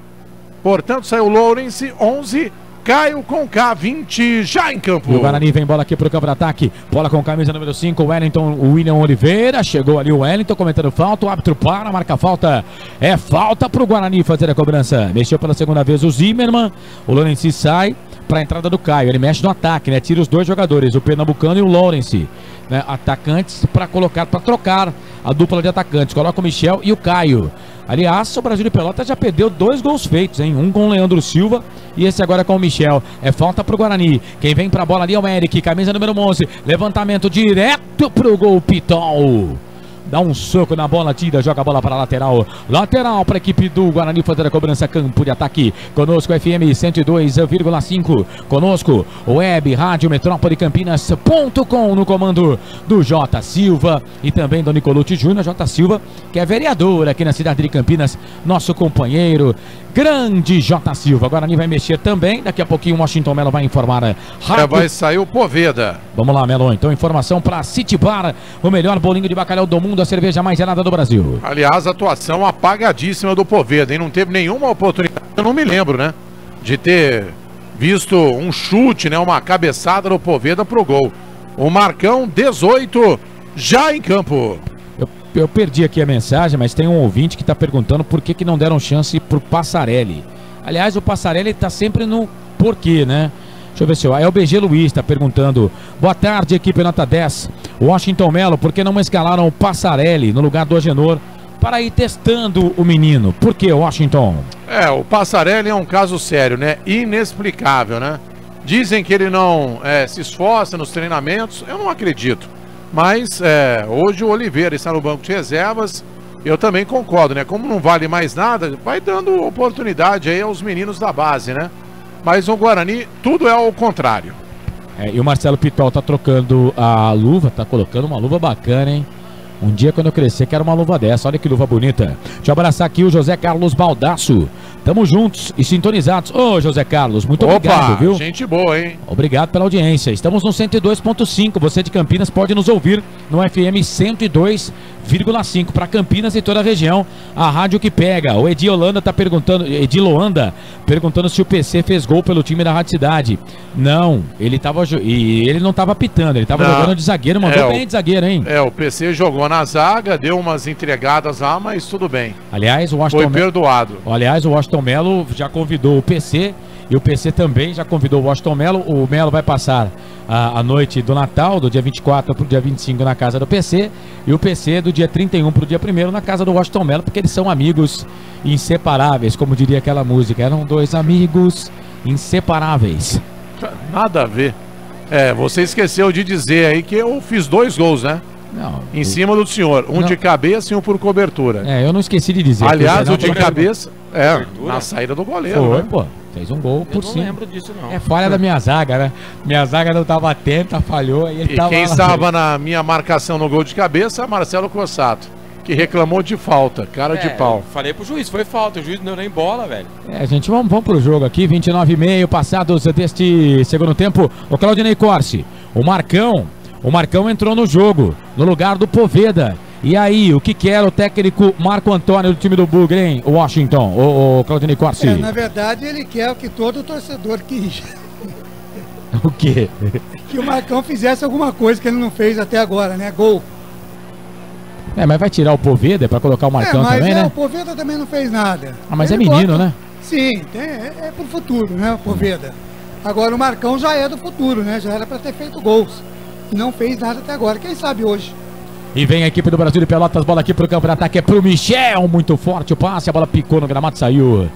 Portanto, saiu Lawrence, 11, Caio com K, 20, já em campo. E o Guarani vem bola aqui pro campo de ataque, bola com camisa número 5, o William Oliveira, chegou ali o Wellington cometendo falta, o árbitro para, marca falta, é falta pro Guarani fazer a cobrança. Mexeu pela segunda vez o Zimmermann, o Lorenzi sai para a entrada do Caio, ele mexe no ataque, né? Tira os dois jogadores, o Pernambucano e o Lawrence, né? Atacantes para trocar a dupla de atacantes, coloca o Michel e o Caio. Aliás, o Brasil de Pelotas já perdeu 2 gols feitos, hein? Um com o Leandro Silva e esse agora com o Michel. É falta pro Guarani. Quem vem pra bola ali é o Eric, camisa número 11. Levantamento direto pro gol, Pitol. dá um soco na bola, tira, joga a bola para a lateral. Lateral para a equipe do Guarani fazer a cobrança, campo de ataque. Conosco FM 102,5. Conosco, web, rádio Metrópole Campinas.com no comando do J. Silva e também do Nicolucci Júnior. J. Silva, que é vereador aqui na cidade de Campinas, nosso companheiro, grande J. Silva. Guarani vai mexer também. Daqui a pouquinho o Washington Melo vai informar. Vai sair o Poveda. Vamos lá, Melo. Então, informação para City Bar, o melhor bolinho de bacalhau do mundo, a cerveja mais gelada do Brasil. Aliás, atuação apagadíssima do Poveda, hein? Não teve nenhuma oportunidade, eu não me lembro, né? De ter visto um chute, né? Uma cabeçada do Poveda pro gol. O Marcão, 18, já em campo. Eu perdi aqui a mensagem, mas tem um ouvinte que está perguntando por que não deram chance pro Passarelli. Aliás, o Passarelli está sempre no porquê, né? Deixa eu ver se é o BG Luiz, está perguntando. Boa tarde, equipe nota 10. Washington Melo, por que não escalaram o Passarelli no lugar do Agenor para ir testando o menino? Por que, Washington? O Passarelli é um caso sério, né? Inexplicável, né? Dizem que ele não se esforça nos treinamentos, eu não acredito. Mas hoje o Oliveira está no banco de reservas, eu também concordo, né? Como não vale mais nada, vai dando oportunidade aí aos meninos da base, né? Mas o Guarani, tudo é ao contrário. E o Marcelo Pitol tá trocando a luva, tá colocando uma luva bacana, hein? Um dia quando eu crescer quero uma luva dessa, olha que luva bonita. Deixa eu abraçar aqui o José Carlos Baldasso. Tamo juntos e sintonizados. Ô, José Carlos, muito obrigado, viu? Gente boa, hein? Obrigado pela audiência. Estamos no 102.5. Você de Campinas pode nos ouvir no FM 102,5 para Campinas e toda a região. A rádio que pega. O Edi Holanda tá perguntando, Edi Loanda, perguntando se o PC fez gol pelo time da Rádio Cidade. Não, ele não tava pitando, ele tava jogando de zagueiro, mandou bem de zagueiro, hein? O PC jogou na zaga, deu umas entregadas lá, mas tudo bem. Aliás, o Washington foi perdoado. Aliás, o Washington Melo já convidou o PC e o PC também já convidou o Washington Melo. O Melo vai passar a noite do Natal, do dia 24 para o dia 25 na casa do PC, e o PC do dia 31 para o dia 1º na casa do Washington Melo, porque eles são amigos inseparáveis, como diria aquela música. Eram dois amigos inseparáveis. Nada a ver. Você esqueceu de dizer aí que eu fiz 2 gols, né? Não, em cima do senhor, um de cabeça e um por cobertura. Eu não esqueci de dizer. Aliás, o de cabeça na saída do goleiro. Foi, né? pô. Fez um gol por cima. Eu não lembro disso, não. É falha da minha zaga, né? Minha zaga não estava atenta, falhou. E quem estava na minha marcação no gol de cabeça, Marcelo Cossato, que reclamou de falta, cara de pau. Falei pro juiz, foi falta, o juiz não deu nem bola, velho. Gente, vamos pro jogo aqui, 29,5 passados deste segundo tempo. O Claudinei Corsi, o Marcão entrou no jogo, no lugar do Poveda. E aí, o que quer o técnico Marco Antônio do time do Bugre, hein? Washington, o Claudinei Corsi. Na verdade, ele quer o que todo torcedor quis. O quê? Que o Marcão fizesse alguma coisa que ele não fez até agora, né? Gol. Mas vai tirar o Poveda pra colocar o Marcão também, né? O Poveda também não fez nada. Mas ele é menino, né? Sim, é pro futuro, né? O Poveda. Agora o Marcão já é do futuro, né? Já era pra ter feito gols. E não fez nada até agora. Quem sabe hoje? E vem a equipe do Brasil de Pelotas, bola aqui pro campo de ataque, é pro Michel, muito forte o passe, a bola picou no gramado, saiu.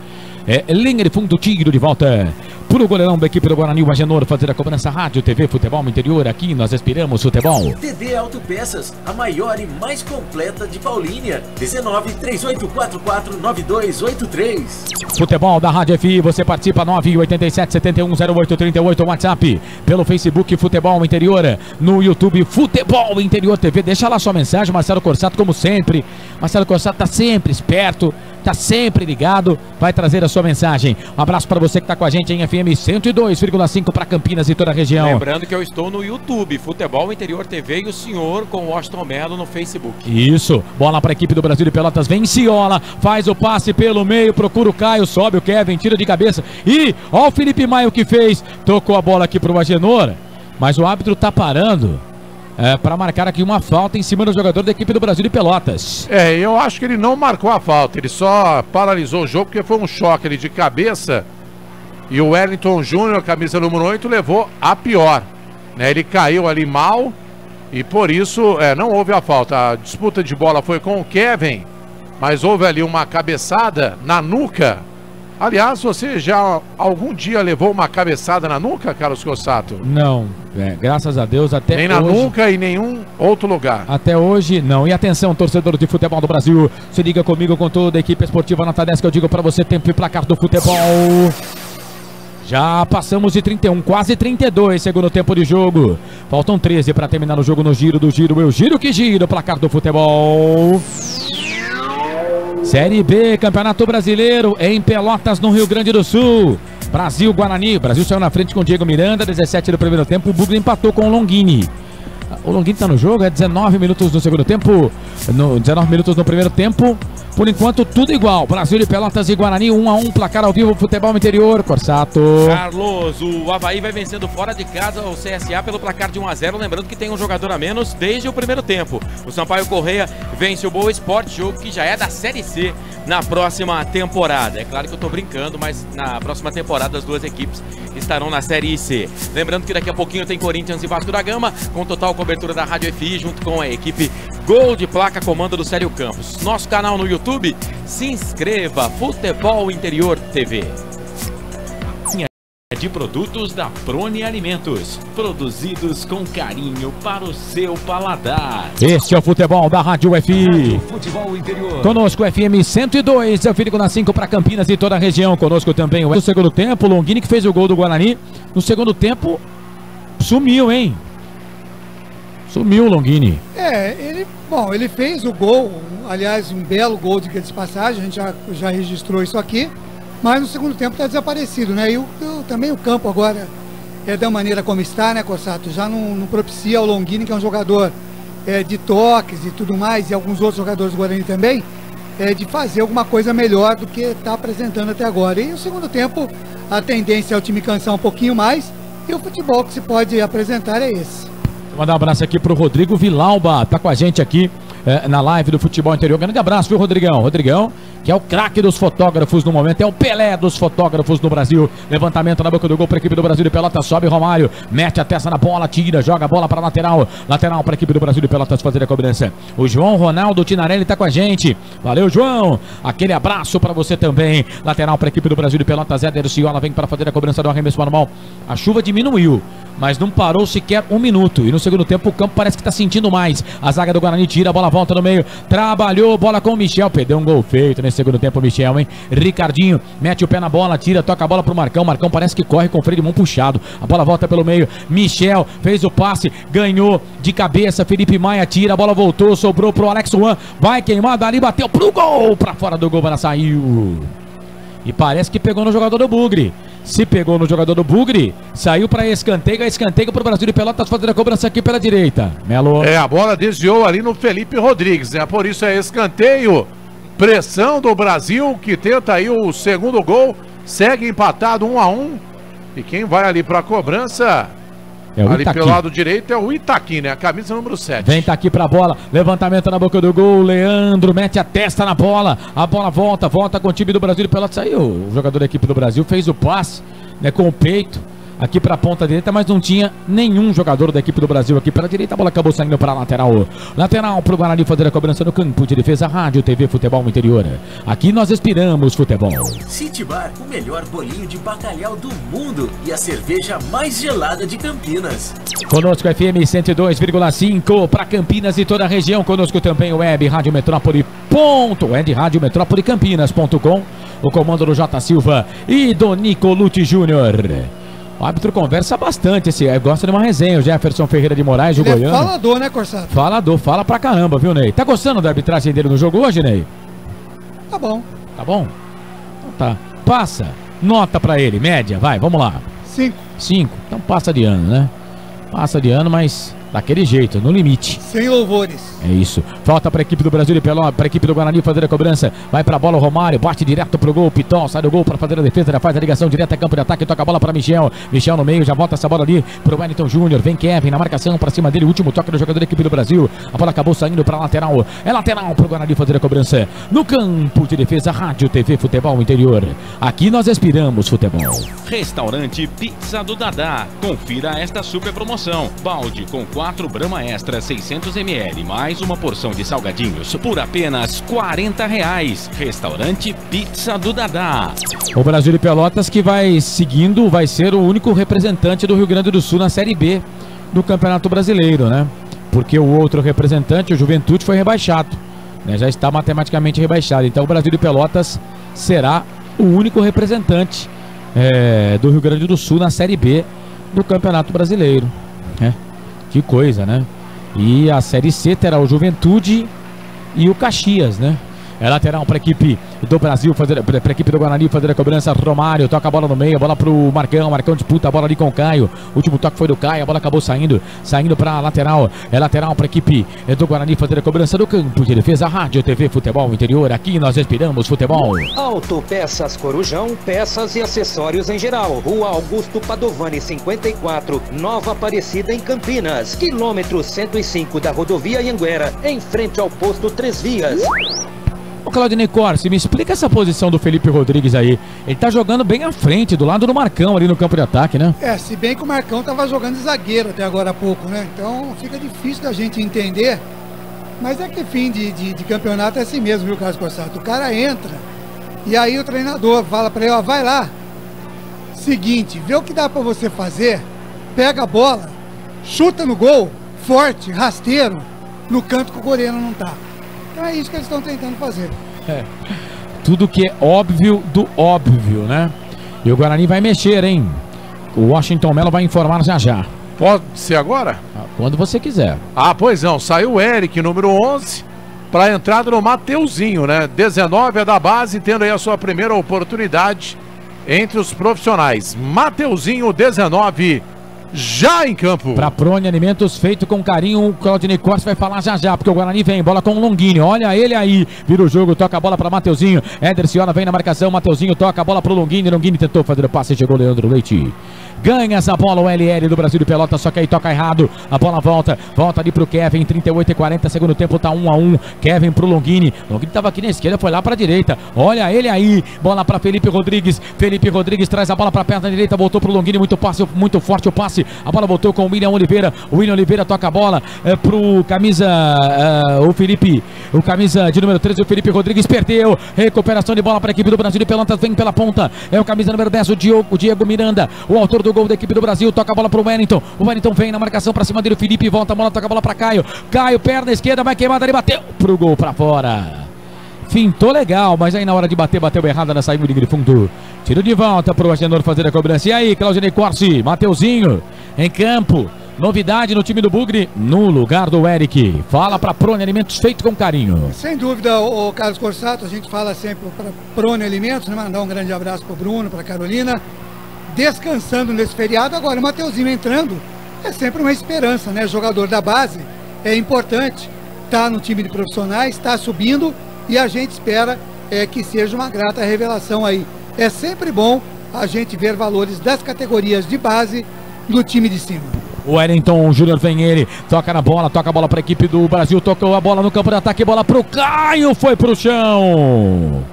Linha de fundo, tiro de volta pro goleirão da equipe do Guarani, o Agenor, fazer a cobrança. Rádio, TV, futebol interior, aqui nós respiramos futebol. TD Autopeças, a maior e mais completa de Paulínia. 19 3844 9283. Futebol da Rádio FI, você participa 987 71 0838, WhatsApp, pelo Facebook Futebol Interior, no YouTube Futebol Interior TV. Deixa lá sua mensagem, Marcelo Corsato, como sempre. Marcelo Corsato tá sempre esperto, tá sempre ligado, vai trazer a sua mensagem. Um abraço para você que tá com a gente em FM 102,5 para Campinas e toda a região. Lembrando que eu estou no YouTube, Futebol Interior TV, e o senhor com o Washington Melo no Facebook. Isso, bola para a equipe do Brasil de Pelotas, vem Ciola, faz o passe pelo meio, procura o Caio, sobe o Kevin, tira de cabeça e ó o Felipe Maio que fez, tocou a bola aqui pro Agenor, mas o árbitro tá parando para marcar aqui uma falta em cima do jogador da equipe do Brasil de Pelotas. Eu acho que ele não marcou a falta, ele só paralisou o jogo porque foi um choque ali de cabeça e o Wellington Júnior, camisa número 8, levou a pior, né? Ele caiu ali mal e por isso não houve a falta. A disputa de bola foi com o Kevin, mas houve ali uma cabeçada na nuca Aliás, você já algum dia levou uma cabeçada na nuca, Carlos Cossato? Não, graças a Deus até nem hoje. Nem na nuca e nenhum outro lugar. Até hoje, não. E atenção, torcedor de futebol do Brasil, se liga comigo com toda a equipe esportiva nota 10 que eu digo pra você, tempo e placar do futebol. Já passamos de 31, quase 32, segundo tempo de jogo. Faltam 13 para terminar o jogo no giro do giro. Eu giro que giro, placar do futebol. Série B, Campeonato Brasileiro, em Pelotas, no Rio Grande do Sul. Brasil, Guarani. O Brasil saiu na frente com o Diego Miranda, 17 do primeiro tempo. O Bugre empatou com o Longini. O Longini tá no jogo, 19 minutos no segundo tempo. 19 minutos no primeiro tempo. Por enquanto, tudo igual. Brasil de Pelotas e Guarani, 1-1, placar ao vivo, futebol interior. Corsato. Carlos, o Avaí vai vencendo fora de casa o CSA pelo placar de 1-0. Lembrando que tem um jogador a menos desde o primeiro tempo. O Sampaio Correia vence o Boa Esporte, jogo que já é da Série C na próxima temporada. É claro que eu tô brincando, mas na próxima temporada as duas equipes estarão na Série C. Lembrando que daqui a pouquinho tem Corinthians e Vasco da Gama, com total cobertura da Rádio FI, junto com a equipe Gol de Placa, comando do Célio Campos. Nosso canal no YouTube, se inscreva, Futebol Interior TV. De produtos da Prone Alimentos, produzidos com carinho para o seu paladar. Este é o futebol da Rádio FI. Futebol Interior. Conosco FM 102, eu fico na 5 para Campinas e toda a região. Conosco também o segundo tempo, Longini que fez o gol do Guarani. No segundo tempo, sumiu, hein? Sumiu o Longini. Ele fez o gol, aliás, um belo gol de passagem, a gente já registrou isso aqui. Mas no segundo tempo está desaparecido, né? E também o campo agora, da maneira como está, né, Corsato? Já não propicia ao Longini, que é um jogador de toques e tudo mais, e alguns outros jogadores do Guarani também, de fazer alguma coisa melhor do que está apresentando até agora. E no segundo tempo, a tendência é o time cansar um pouquinho mais, e o futebol que se pode apresentar é esse. Vou mandar um abraço aqui pro Rodrigo Vilauba, tá com a gente aqui na live do Futebol Interior. Grande abraço, viu, Rodrigão? Rodrigão, que é o craque dos fotógrafos no momento, é o Pelé dos fotógrafos no Brasil. Levantamento na boca do gol para a equipe do Brasil de Pelotas, sobe Romário, mete a testa na bola, tira, joga a bola para lateral para a equipe do Brasil de Pelotas fazer a cobrança. O João Ronaldo Tinarelli tá com a gente. Valeu, João. Aquele abraço para você também. Lateral para a equipe do Brasil de Pelotas, Éder Ciola vem para fazer a cobrança do arremesso manual. A chuva diminuiu, mas não parou sequer um minuto. E no segundo tempo o campo parece que está sentindo mais. A zaga do Guarani tira, a bola volta no meio. Trabalhou, bola com o Michel. Perdeu um gol feito nesse segundo tempo, Michel, hein? Ricardinho mete o pé na bola, tira, toca a bola pro Marcão. Marcão parece que corre com o freio de mão puxado. A bola volta pelo meio. Michel fez o passe, ganhou de cabeça. Felipe Maia tira, a bola voltou, sobrou pro Alex Juan. Vai queimado ali, bateu pro gol. Pra fora do gol, ela saiu. E parece que pegou no jogador do Bugre. Se pegou no jogador do Bugre, saiu para escanteio pro Brasil de Pelotas fazer a cobrança aqui pela direita. Melo. A bola desviou ali no Felipe Rodrigues, né? Por isso é escanteio. Pressão do Brasil, que tenta aí o segundo gol. Segue empatado 1-1. E quem vai ali para a cobrança... ali Itaqui. pelo lado direito é o Itaqui, né? A camisa número 7. Vem Itaqui pra bola, levantamento na boca do gol, Leandro mete a testa na bola, a bola volta com o time do Brasil de Pelotas. Saiu, o jogador da equipe do Brasil fez o passe, né, com o peito, aqui pra ponta direita, mas não tinha nenhum jogador da equipe do Brasil aqui pela direita. A bola acabou saindo para lateral. Lateral pro Guarani fazer a cobrança no campo de defesa. Rádio TV Futebol Interior. Aqui nós inspiramos futebol. City Bar, o melhor bolinho de bacalhau do mundo e a cerveja mais gelada de Campinas. Conosco FM 102,5 para Campinas e toda a região. Conosco também o Web Rádio Metrópole. Rádio Metrópole Campinas.com. O comando do J. Silva e do Nicolucci Júnior. O árbitro conversa bastante, gosta de uma resenha, o Jefferson Ferreira de Moraes, o goiano. É falador, né, Corsato? Falador, fala pra caramba, viu, Ney? Tá gostando da arbitragem dele no jogo hoje, Ney? Tá bom. Tá bom? Então tá. Passa. Nota pra ele, média, vai, vamos lá. 5. Então passa de ano, né? Passa de ano, mas daquele jeito, no limite. Sem louvores. É isso. Falta para a equipe do Brasil de Pelotas, para a equipe do Guarani fazer a cobrança. Vai para a bola o Romário, bate direto pro gol. Pitol sai do gol para fazer a defesa, já faz a ligação direta a campo de ataque, toca a bola para Michel. Michel no meio, já volta essa bola ali pro Wellington Júnior. Vem Kevin na marcação para cima dele, último toque do jogador da equipe do Brasil. A bola acabou saindo para lateral. É lateral pro Guarani fazer a cobrança. No campo de defesa, Rádio TV Futebol Interior. Aqui nós inspiramos futebol. Restaurante Pizza do Dadá. Confira esta super promoção. Balde com 4 4 Brahma Extra 600 ml, mais uma porção de salgadinhos por apenas R$40. Restaurante Pizza do Dadá. O Brasil de Pelotas que vai seguindo, vai ser o único representante do Rio Grande do Sul na Série B do Campeonato Brasileiro, né? Porque o outro representante, o Juventude, foi rebaixado, né? Já está matematicamente rebaixado. Então o Brasil de Pelotas será o único representante do Rio Grande do Sul na Série B do Campeonato Brasileiro, né? Que coisa, né? E a Série C terá o Juventude e o Caxias, né? É lateral para a equipe do Brasil, para a equipe do Guarani fazer a cobrança. Romário toca a bola no meio, a bola pro Marcão. Marcão disputa a bola ali com o Caio. O último toque foi do Caio, a bola acabou saindo para a lateral. É lateral para a equipe do Guarani fazer a cobrança do campo de defesa. Rádio TV Futebol Interior, aqui nós respiramos futebol. Autopeças Corujão, peças e acessórios em geral. Rua Augusto Padovani 54, Nova Aparecida em Campinas. Quilômetro 105 da rodovia Anhanguera, em frente ao posto 3 Vias. Ô Claudinei Corsi, me explica essa posição do Felipe Rodrigues aí. Ele tá jogando bem à frente, do lado do Marcão ali no campo de ataque, né? Se bem que o Marcão tava jogando de zagueiro até agora há pouco, né? Então fica difícil da gente entender. Mas é que fim de campeonato é assim mesmo, viu, Carlos Corsato? O cara entra e aí o treinador fala pra ele, ó, vai lá. Seguinte, vê o que dá pra você fazer, pega a bola, chuta no gol, forte, rasteiro, no canto que o goleiro não tá. Então é isso que eles estão tentando fazer. Tudo que é óbvio do óbvio, né? E o Guarani vai mexer, hein? O Washington Melo vai informar já já. Pode ser agora? Quando você quiser. Pois não. Saiu o Eric, número 11, para a entrada no Mateuzinho, né? 19 é da base, tendo aí a sua primeira oportunidade entre os profissionais. Mateuzinho, 19, já em campo. Pra Prone Alimentos, feito com carinho, o Claudinei Corsi vai falar já já, porque o Guarani vem, bola com o Longini, olha ele aí, vira o jogo, toca a bola pra Mateuzinho, Éder Ciona vem na marcação, Mateuzinho toca a bola pro Longini, Longini tentou fazer o passe, chegou Leandro Leite. Ganha essa bola o LL do Brasil de Pelotas, só que aí toca errado, a bola volta ali pro Kevin, 38 e 40, segundo tempo tá 1-1, Kevin pro Longini, Longini tava aqui na esquerda, foi lá pra direita, olha ele aí, bola pra Felipe Rodrigues traz a bola pra perna direita, voltou pro Longini, muito forte o passe, a bola voltou com o William Oliveira toca a bola pro camisa, o camisa de número 13, o Felipe Rodrigues perdeu, recuperação de bola para a equipe do Brasil de Pelotas, vem pela ponta, é o camisa número 10, o Diego Miranda, o autor do gol da equipe do Brasil, toca a bola pro Wellington, o Wellington vem na marcação para cima dele, o Felipe volta a bola, toca a bola para Caio, perna esquerda, vai queimada, ele bateu pro gol para fora. Fintou legal, mas aí na hora de bateu errado na saída de fundo. Tiro de volta pro Agenor fazer a cobrança. E aí, Claudinei Corsi, Mateuzinho em campo. Novidade no time do Bugre, no lugar do Eric. Fala pra Prone Alimentos, feito com carinho. Sem dúvida, o Carlos Corsato, a gente fala sempre pra Prone Alimentos, né? Mandar um grande abraço pro Bruno, pra Carolina. Descansando nesse feriado. Agora, o Mateuzinho entrando é sempre uma esperança, né? Jogador da base, é importante. Tá no time de profissionais, tá subindo. E a gente espera que seja uma grata revelação aí. É sempre bom a gente ver valores das categorias de base do time de cima. O Wellington Júnior vem ele, toca a bola para a equipe do Brasil, tocou a bola no campo de ataque, bola pro Caio, foi pro chão,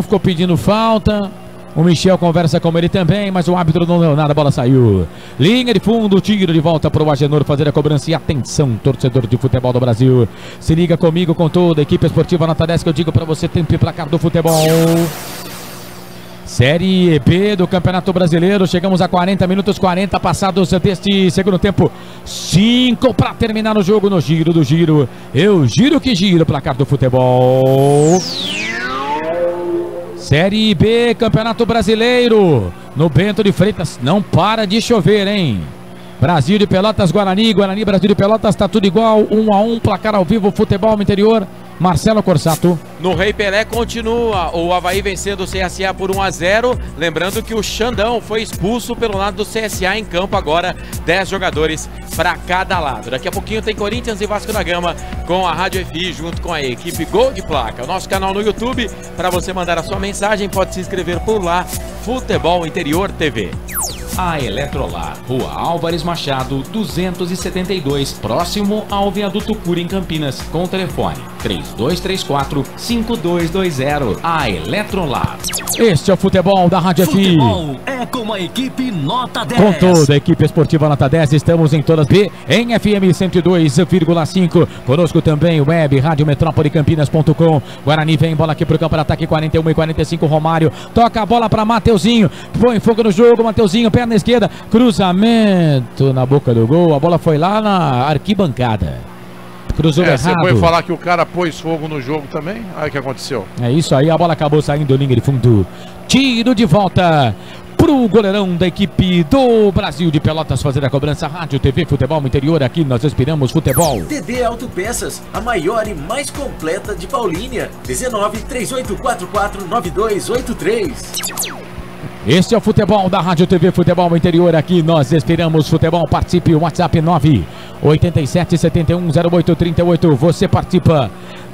ficou pedindo falta. O Michel conversa com ele também, mas o árbitro não deu nada, a bola saiu. Linha de fundo, tiro de volta para o Agenor fazer a cobrança. E atenção, torcedor de futebol do Brasil, se liga comigo, com toda a equipe esportiva nota 10 que eu digo para você, tempo e placar do futebol. Série B do Campeonato Brasileiro, chegamos a 40 minutos, 40 passados deste segundo tempo. 5 para terminar o jogo no giro do giro. Eu giro que giro, placar do futebol. Série B, Campeonato Brasileiro, no Bento de Freitas, não para de chover, hein? Brasil de Pelotas, Guarani, Brasil de Pelotas, tá tudo igual, 1-1, placar ao vivo, futebol no interior. Marcelo Corsato. No Rei Pelé continua o Avaí vencendo o CSA por 1-0. Lembrando que o Xandão foi expulso pelo lado do CSA em campo agora. 10 jogadores para cada lado. Daqui a pouquinho tem Corinthians e Vasco da Gama com a Rádio FI junto com a equipe Gol de Placa. O nosso canal no YouTube, para você mandar a sua mensagem, pode se inscrever por lá, Futebol Interior TV. A Eletrolar, Rua Álvares Machado, 272, próximo ao Viaduto Cura em Campinas, com o telefone 3234-5220. A Eletrolar. Este é o futebol da Rádio FI. Futebol é com a equipe Nota 10. Com toda a equipe esportiva Nota 10, estamos em todas B, em FM 102,5. Conosco também, web, Rádio Metrópole Campinas.com. Guarani vem, bola aqui pro campo de ataque, 41 e 45, Romário. Toca a bola para Mateuzinho, põe fogo no jogo, Mateuzinho, perna esquerda, cruzamento na boca do gol. A bola foi lá na arquibancada. Cruzou errado. Você foi falar que o cara pôs fogo no jogo também? Aí o que aconteceu? É isso aí, a bola acabou saindo linha de fundo. Tiro de volta pro goleirão da equipe do Brasil de Pelotas fazer a cobrança. Rádio, TV, Futebol Interior, aqui nós inspiramos futebol. DD Autopeças, a maior e mais completa de Paulínia. 19-3844-9283. Este é o futebol da Rádio TV Futebol Interior, aqui nós esperamos futebol. Participe, WhatsApp 987710838. Você participa,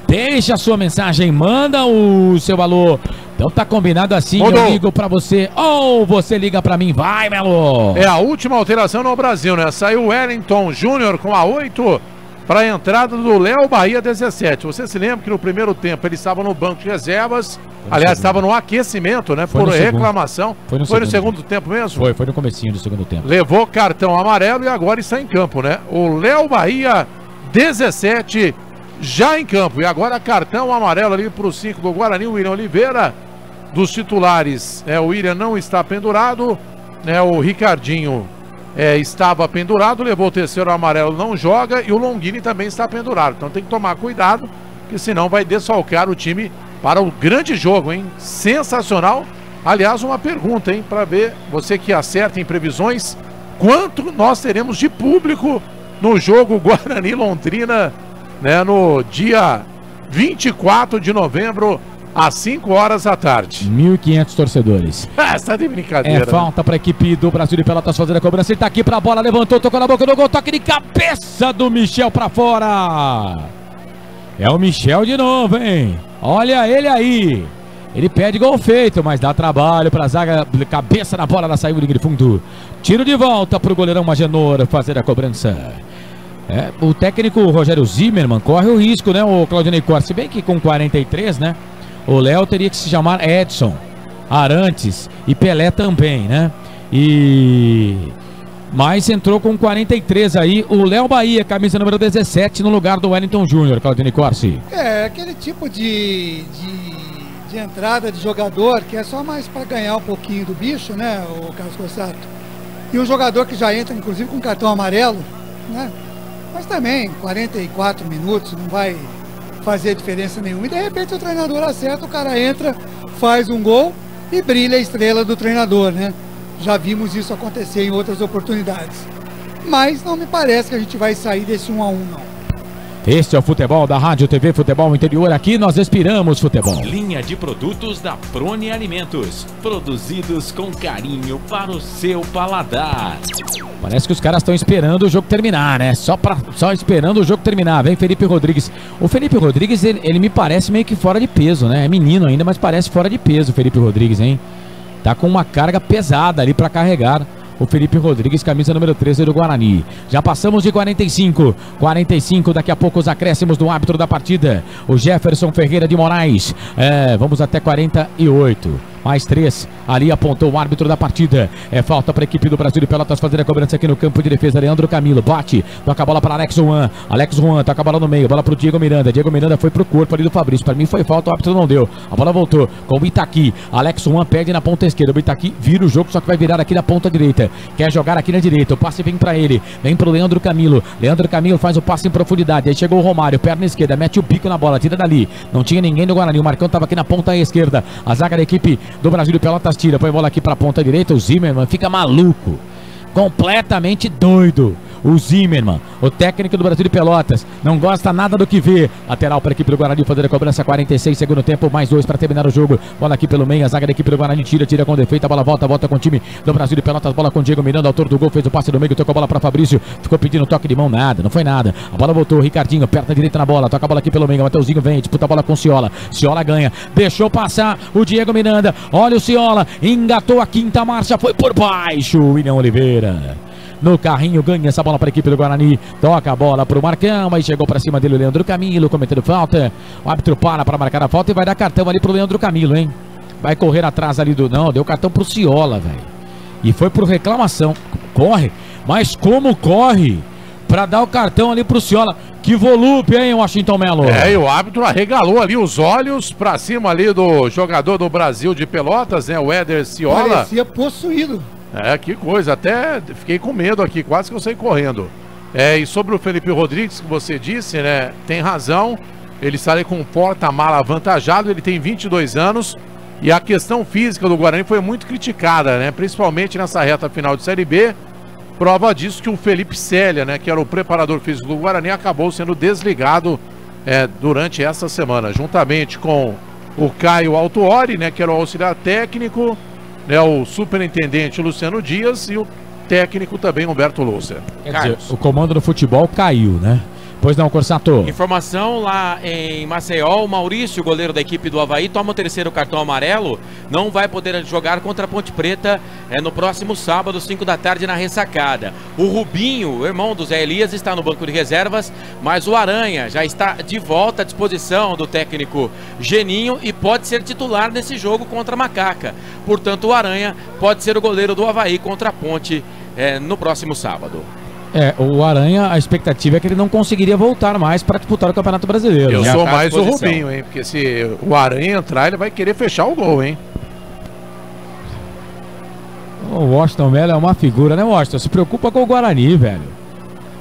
deixa a sua mensagem, manda o seu alô. Então tá combinado assim, eu ligo pra você ou você liga pra mim, vai, Melo. É a última alteração no Brasil, né? Saiu o Wellington Júnior com a 8 para a entrada do Léo Bahia 17. Você se lembra que no primeiro tempo ele estava no banco de reservas, aliás, estava no aquecimento, né? Por reclamação. Foi no segundo tempo mesmo? Foi no comecinho do segundo tempo. Levou cartão amarelo e agora está em campo, né? O Léo Bahia 17 já em campo. E agora cartão amarelo ali para o 5 do Guarani, o William Oliveira. Dos titulares, o William não está pendurado, né? O Ricardinho estava pendurado, levou o terceiro amarelo, não joga, e o Longini também está pendurado. Então tem que tomar cuidado, porque senão vai desfalcar o time para o grande jogo, hein? Sensacional. Aliás, uma pergunta, hein? Para ver, você que acerta em previsões, quanto nós teremos de público no jogo Guarani-Londrina, né? No dia 24 de novembro, às 5 horas da tarde. 1.500 torcedores. Você tá de brincadeira. Falta para a equipe do Brasil de Pelotas fazer a cobrança. Ele tá aqui para a bola, levantou, tocou na boca do gol, toque de cabeça do Michel para fora. É o Michel de novo, hein? Olha ele aí. Ele pede gol feito, mas dá trabalho para a zaga. Cabeça na bola, ela saiu de fundo. Tiro de volta para o goleirão Magenor fazer a cobrança. O técnico Rogério Zimmermann corre o risco, né, o Claudinei Costa? Se bem que com 43, né? O Léo teria que se chamar Edson, Arantes e Pelé também, né? Mas entrou com 43 aí o Léo Bahia, camisa número 17, no lugar do Wellington Júnior, Claudinei Corsi. Aquele tipo de entrada de jogador que é só mais para ganhar um pouquinho do bicho, né, o Carlos Cossato? E um jogador que já entra, inclusive, com cartão amarelo, né? Mas também, 44 minutos, não vai fazer diferença nenhuma. E de repente o treinador acerta, o cara entra, faz um gol e brilha a estrela do treinador, né? Já vimos isso acontecer em outras oportunidades. Mas não me parece que a gente vai sair desse 1 a 1, não. Este é o futebol da Rádio TV Futebol Interior, aqui nós inspiramos futebol. Linha de produtos da Prone Alimentos, produzidos com carinho para o seu paladar. Parece que os caras estão esperando o jogo terminar, né? Só esperando o jogo terminar. Vem Felipe Rodrigues. O Felipe Rodrigues, ele me parece meio que fora de peso, né? É menino ainda, mas parece fora de peso o Felipe Rodrigues, hein? Tá com uma carga pesada ali para carregar. O Felipe Rodrigues, camisa número 13 do Guarani. Já passamos de 45. 45, daqui a pouco os acréscimos do árbitro da partida. O Jefferson Ferreira de Moraes. Vamos até 48. Mais 3, ali apontou o árbitro da partida. Falta para a equipe do Brasil de Pelotas fazer a cobrança aqui no campo de defesa. Leandro Camilo bate, toca a bola para Alex Juan. Alex Juan toca a bola no meio, bola para o Diego Miranda. Diego Miranda foi pro corpo ali do Fabrício. Para mim foi falta, o árbitro não deu. A bola voltou com o Itaqui. Alex Juan perde na ponta esquerda. O Itaqui vira o jogo, só que vai virar aqui na ponta direita. Quer jogar aqui na direita, o passe vem para ele. Vem pro Leandro Camilo. Leandro Camilo faz o passe em profundidade. Aí chegou o Romário, perna esquerda, mete o bico na bola, tira dali. Não tinha ninguém do Guarani. O Marcão tava aqui na ponta esquerda. A zaga da equipe do Brasil de Pelotas tira, põe a bola aqui pra ponta direita. O Zimmermann fica maluco, completamente doido. O Zimmermann, o técnico do Brasil de Pelotas, não gosta nada do que vê. Lateral para a equipe do Guarani fazer a cobrança, 46, segundo tempo, mais 2 para terminar o jogo. Bola aqui pelo meio, a zaga da equipe do Guarani tira com defeito, a bola volta com o time do Brasil de Pelotas, bola com o Diego Miranda, autor do gol, fez o passe do meio, tocou a bola para Fabrício, ficou pedindo toque de mão, nada, não foi nada. A bola voltou, Ricardinho, perna direita na bola, toca a bola aqui pelo meio, Mateuzinho vem, disputa a bola com o Ciola, Ciola ganha, deixou passar o Diego Miranda, olha o Ciola, engatou a quinta marcha, foi por baixo, William Oliveira. No carrinho, ganha essa bola para a equipe do Guarani. Toca a bola para o Marcão. Aí chegou para cima dele o Leandro Camilo, cometendo falta. O árbitro para marcar a falta e vai dar cartão ali para o Leandro Camilo, hein? Vai correr atrás ali do... Não, deu cartão para o Ciola, velho. e foi por reclamação. Corre, mas como corre para dar o cartão ali pro Ciola. Que volúpio, hein, Washington Melo? E o árbitro arregalou ali os olhos pra cima ali do jogador do Brasil de Pelotas, né, o Éder Ciola. Parecia possuído. Que coisa, até fiquei com medo aqui, quase que eu saí correndo. E sobre o Felipe Rodrigues, que você disse, né, tem razão, ele sai com um porta-mala avantajado, ele tem 22 anos, e a questão física do Guarani foi muito criticada, né, principalmente nessa reta final de Série B. Prova disso que o Felipe Célia, né, que era o preparador físico do Guarani, acabou sendo desligado durante essa semana, juntamente com o Caio Altuori, né, que era o auxiliar técnico, né, o superintendente Luciano Dias e o técnico também Humberto Louser. Quer dizer, o comando do futebol caiu, né? Pois não, Corsato. Informação lá em Maceió, o Maurício, goleiro da equipe do Avaí, toma o terceiro cartão amarelo, não vai poder jogar contra a Ponte Preta no próximo sábado, 5 da tarde, na ressacada. O Rubinho, o irmão do Zé Elias, está no banco de reservas, mas o Aranha já está de volta à disposição do técnico Geninho e pode ser titular nesse jogo contra a Macaca. Portanto, o Aranha pode ser o goleiro do Avaí contra a Ponte no próximo sábado. O Aranha, a expectativa é que ele não conseguiria voltar mais para disputar o Campeonato Brasileiro. Eu sou mais o Rubinho, hein? Porque se o Aranha entrar, ele vai querer fechar o gol, hein? O Washington Melo é uma figura, né, Washington? Se preocupa com o Guarani, velho.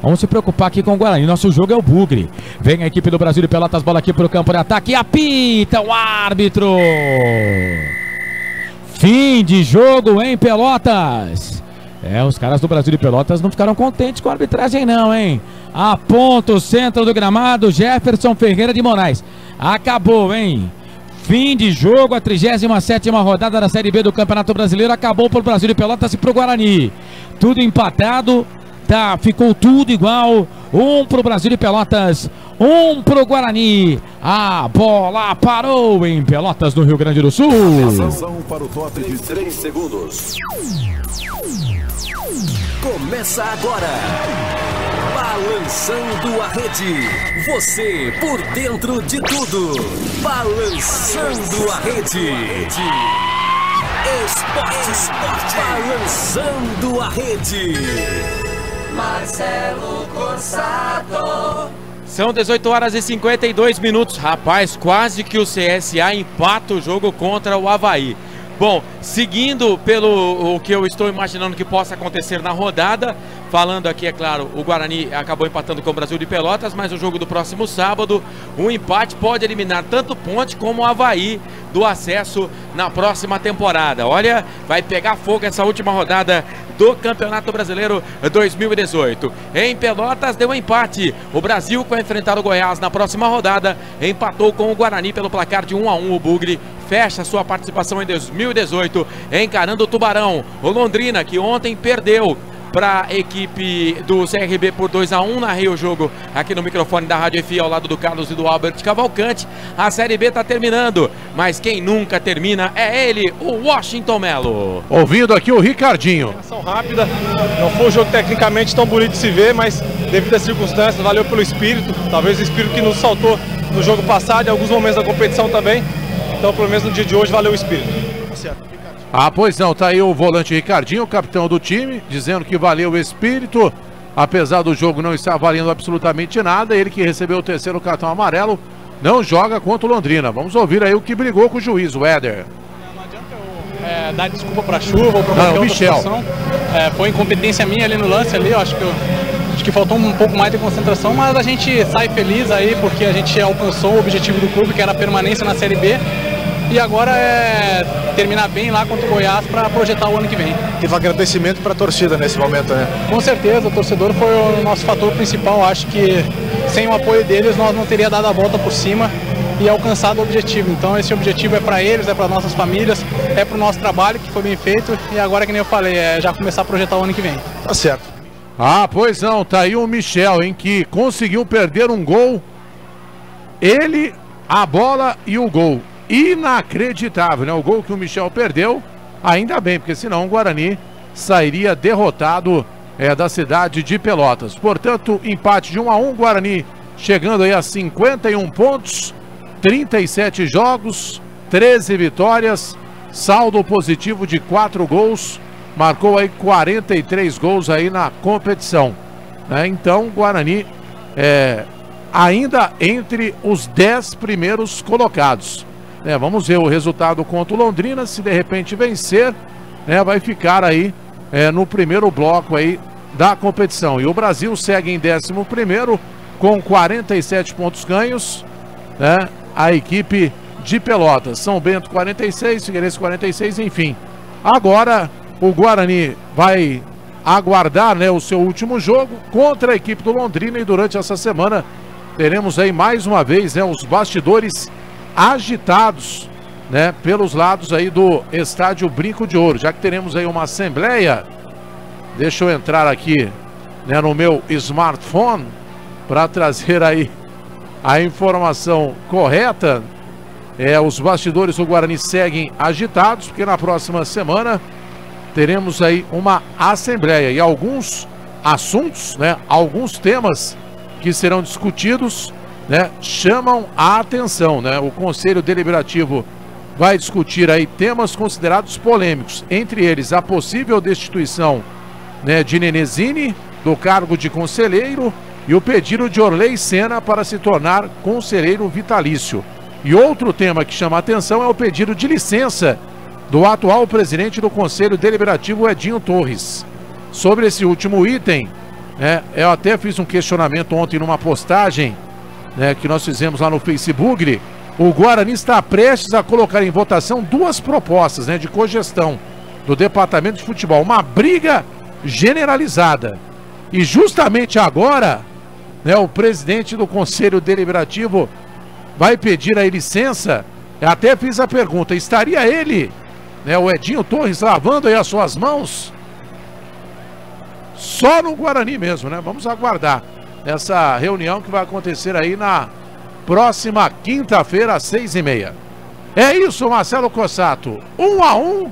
Vamos se preocupar aqui com o Guarani. Nosso jogo é o Bugre. Vem a equipe do Brasil de Pelotas, bola aqui pro campo de ataque. Apita o árbitro. Fim de jogo em Pelotas. Os caras do Brasil de Pelotas não ficaram contentes com a arbitragem não, hein? Aponta o centro do gramado, Jefferson Ferreira de Moraes. Acabou, hein? Fim de jogo, a 37ª rodada da Série B do Campeonato Brasileiro. Acabou pro Brasil de Pelotas e pro Guarani. Tudo empatado, ficou tudo igual. 1 pro Brasil de Pelotas, 1 pro Guarani. A bola parou em Pelotas, no Rio Grande do Sul. Atenção para o top de 3 segundos. Começa agora, Balançando a Rede. Você por dentro de tudo. Balançando a Rede. Esporte. Balançando a Rede. Marcelo Corsato. São 18 horas e 52 minutos. Rapaz, quase que o CSA empata o jogo contra o Avaí. Bom, seguindo pelo o que eu estou imaginando que possa acontecer na rodada, falando aqui, é claro, o Guarani acabou empatando com o Brasil de Pelotas, mas o jogo do próximo sábado, um empate pode eliminar tanto o Ponte como o Avaí do acesso na próxima temporada. Olha, vai pegar fogo essa última rodada do Campeonato Brasileiro 2018. Em Pelotas deu empate. O Brasil vai enfrentar o Goiás na próxima rodada. Empatou com o Guarani pelo placar de 1-1. O Bugre fecha sua participação em 2018 encarando o Tubarão. O Londrina, que ontem perdeu para a equipe do CRB por 2-1. Narrei o jogo aqui no microfone da Rádio FI ao lado do Carlos e do Albert Cavalcante. A Série B está terminando, mas quem nunca termina é ele, o Washington Melo. Ouvindo aqui o Ricardinho. Ação rápida, não foi um jogo tecnicamente tão bonito de se ver, mas devido às circunstâncias, valeu pelo espírito. Talvez o espírito que nos saltou no jogo passado e em alguns momentos da competição também. Então, pelo menos no dia de hoje, valeu o espírito. Tá certo. Pois não, tá aí o volante Ricardinho, o capitão do time, dizendo que valeu o espírito, apesar do jogo não estar valendo absolutamente nada. Ele que recebeu o terceiro cartão amarelo, não joga contra o Londrina. Vamos ouvir aí o que brigou com o juiz, o Éder. Não adianta eu dar desculpa pra chuva ou pra qualquer outra situação. Foi incompetência minha ali no lance ali, eu acho que faltou um pouco mais de concentração, mas a gente sai feliz aí porque a gente alcançou o objetivo do clube, que era a permanência na Série B. E agora é terminar bem lá contra o Goiás para projetar o ano que vem. Teve um agradecimento para a torcida nesse momento, né? Com certeza, o torcedor foi o nosso fator principal. Acho que sem o apoio deles nós não teríamos dado a volta por cima e alcançado o objetivo. Então esse objetivo é para eles, é para nossas famílias, é para o nosso trabalho que foi bem feito. E agora, que nem eu falei, é já começar a projetar o ano que vem. Tá certo. Pois não, tá aí o Michel, hein, que conseguiu perder um gol. Ele, a bola e o gol. Inacreditável, né? O gol que o Michel perdeu, ainda bem, porque senão o Guarani sairia derrotado da cidade de Pelotas. Portanto, empate de 1-1, Guarani chegando aí a 51 pontos, 37 jogos, 13 vitórias, saldo positivo de 4 gols marcou aí 43 gols aí na competição, né? Então, Guarani ainda entre os 10 primeiros colocados, né? Vamos ver o resultado contra o Londrina, se de repente vencer, né, vai ficar aí no primeiro bloco aí da competição. E o Brasil segue em 11º com 47 pontos ganhos, né? A equipe de Pelotas, São Bento 46, Figueirense 46, enfim. Agora o Guarani vai aguardar, né, o seu último jogo contra a equipe do Londrina, e durante essa semana teremos aí mais uma vez, né, os bastidores agitados, né, pelos lados aí do estádio Brinco de Ouro, já que teremos aí uma assembleia. Deixa eu entrar aqui, né, no meu smartphone para trazer aí a informação correta. Os bastidores do Guarani seguem agitados, porque na próxima semana teremos aí uma assembleia e alguns assuntos, né, alguns temas que serão discutidos, né, chamam a atenção, né? O Conselho Deliberativo vai discutir aí temas considerados polêmicos, entre eles a possível destituição, né, de Nenezini do cargo de conselheiro e o pedido de Orley Senna para se tornar conselheiro vitalício. E outro tema que chama a atenção é o pedido de licença do atual presidente do Conselho Deliberativo, Edinho Torres. Sobre esse último item, né, eu até fiz um questionamento ontem numa postagem, né, que nós fizemos lá no Facebook. O Guarani está prestes a colocar em votação duas propostas, né, de cogestão do Departamento de Futebol. Uma briga generalizada. E justamente agora, né, o presidente do Conselho Deliberativo vai pedir aí licença. Eu até fiz a pergunta, estaria ele, né, o Edinho Torres, lavando aí as suas mãos? Só no Guarani mesmo, né? Vamos aguardar essa reunião que vai acontecer aí na próxima quinta-feira, às 6h30. É isso, Marcelo Cossato. 1-1,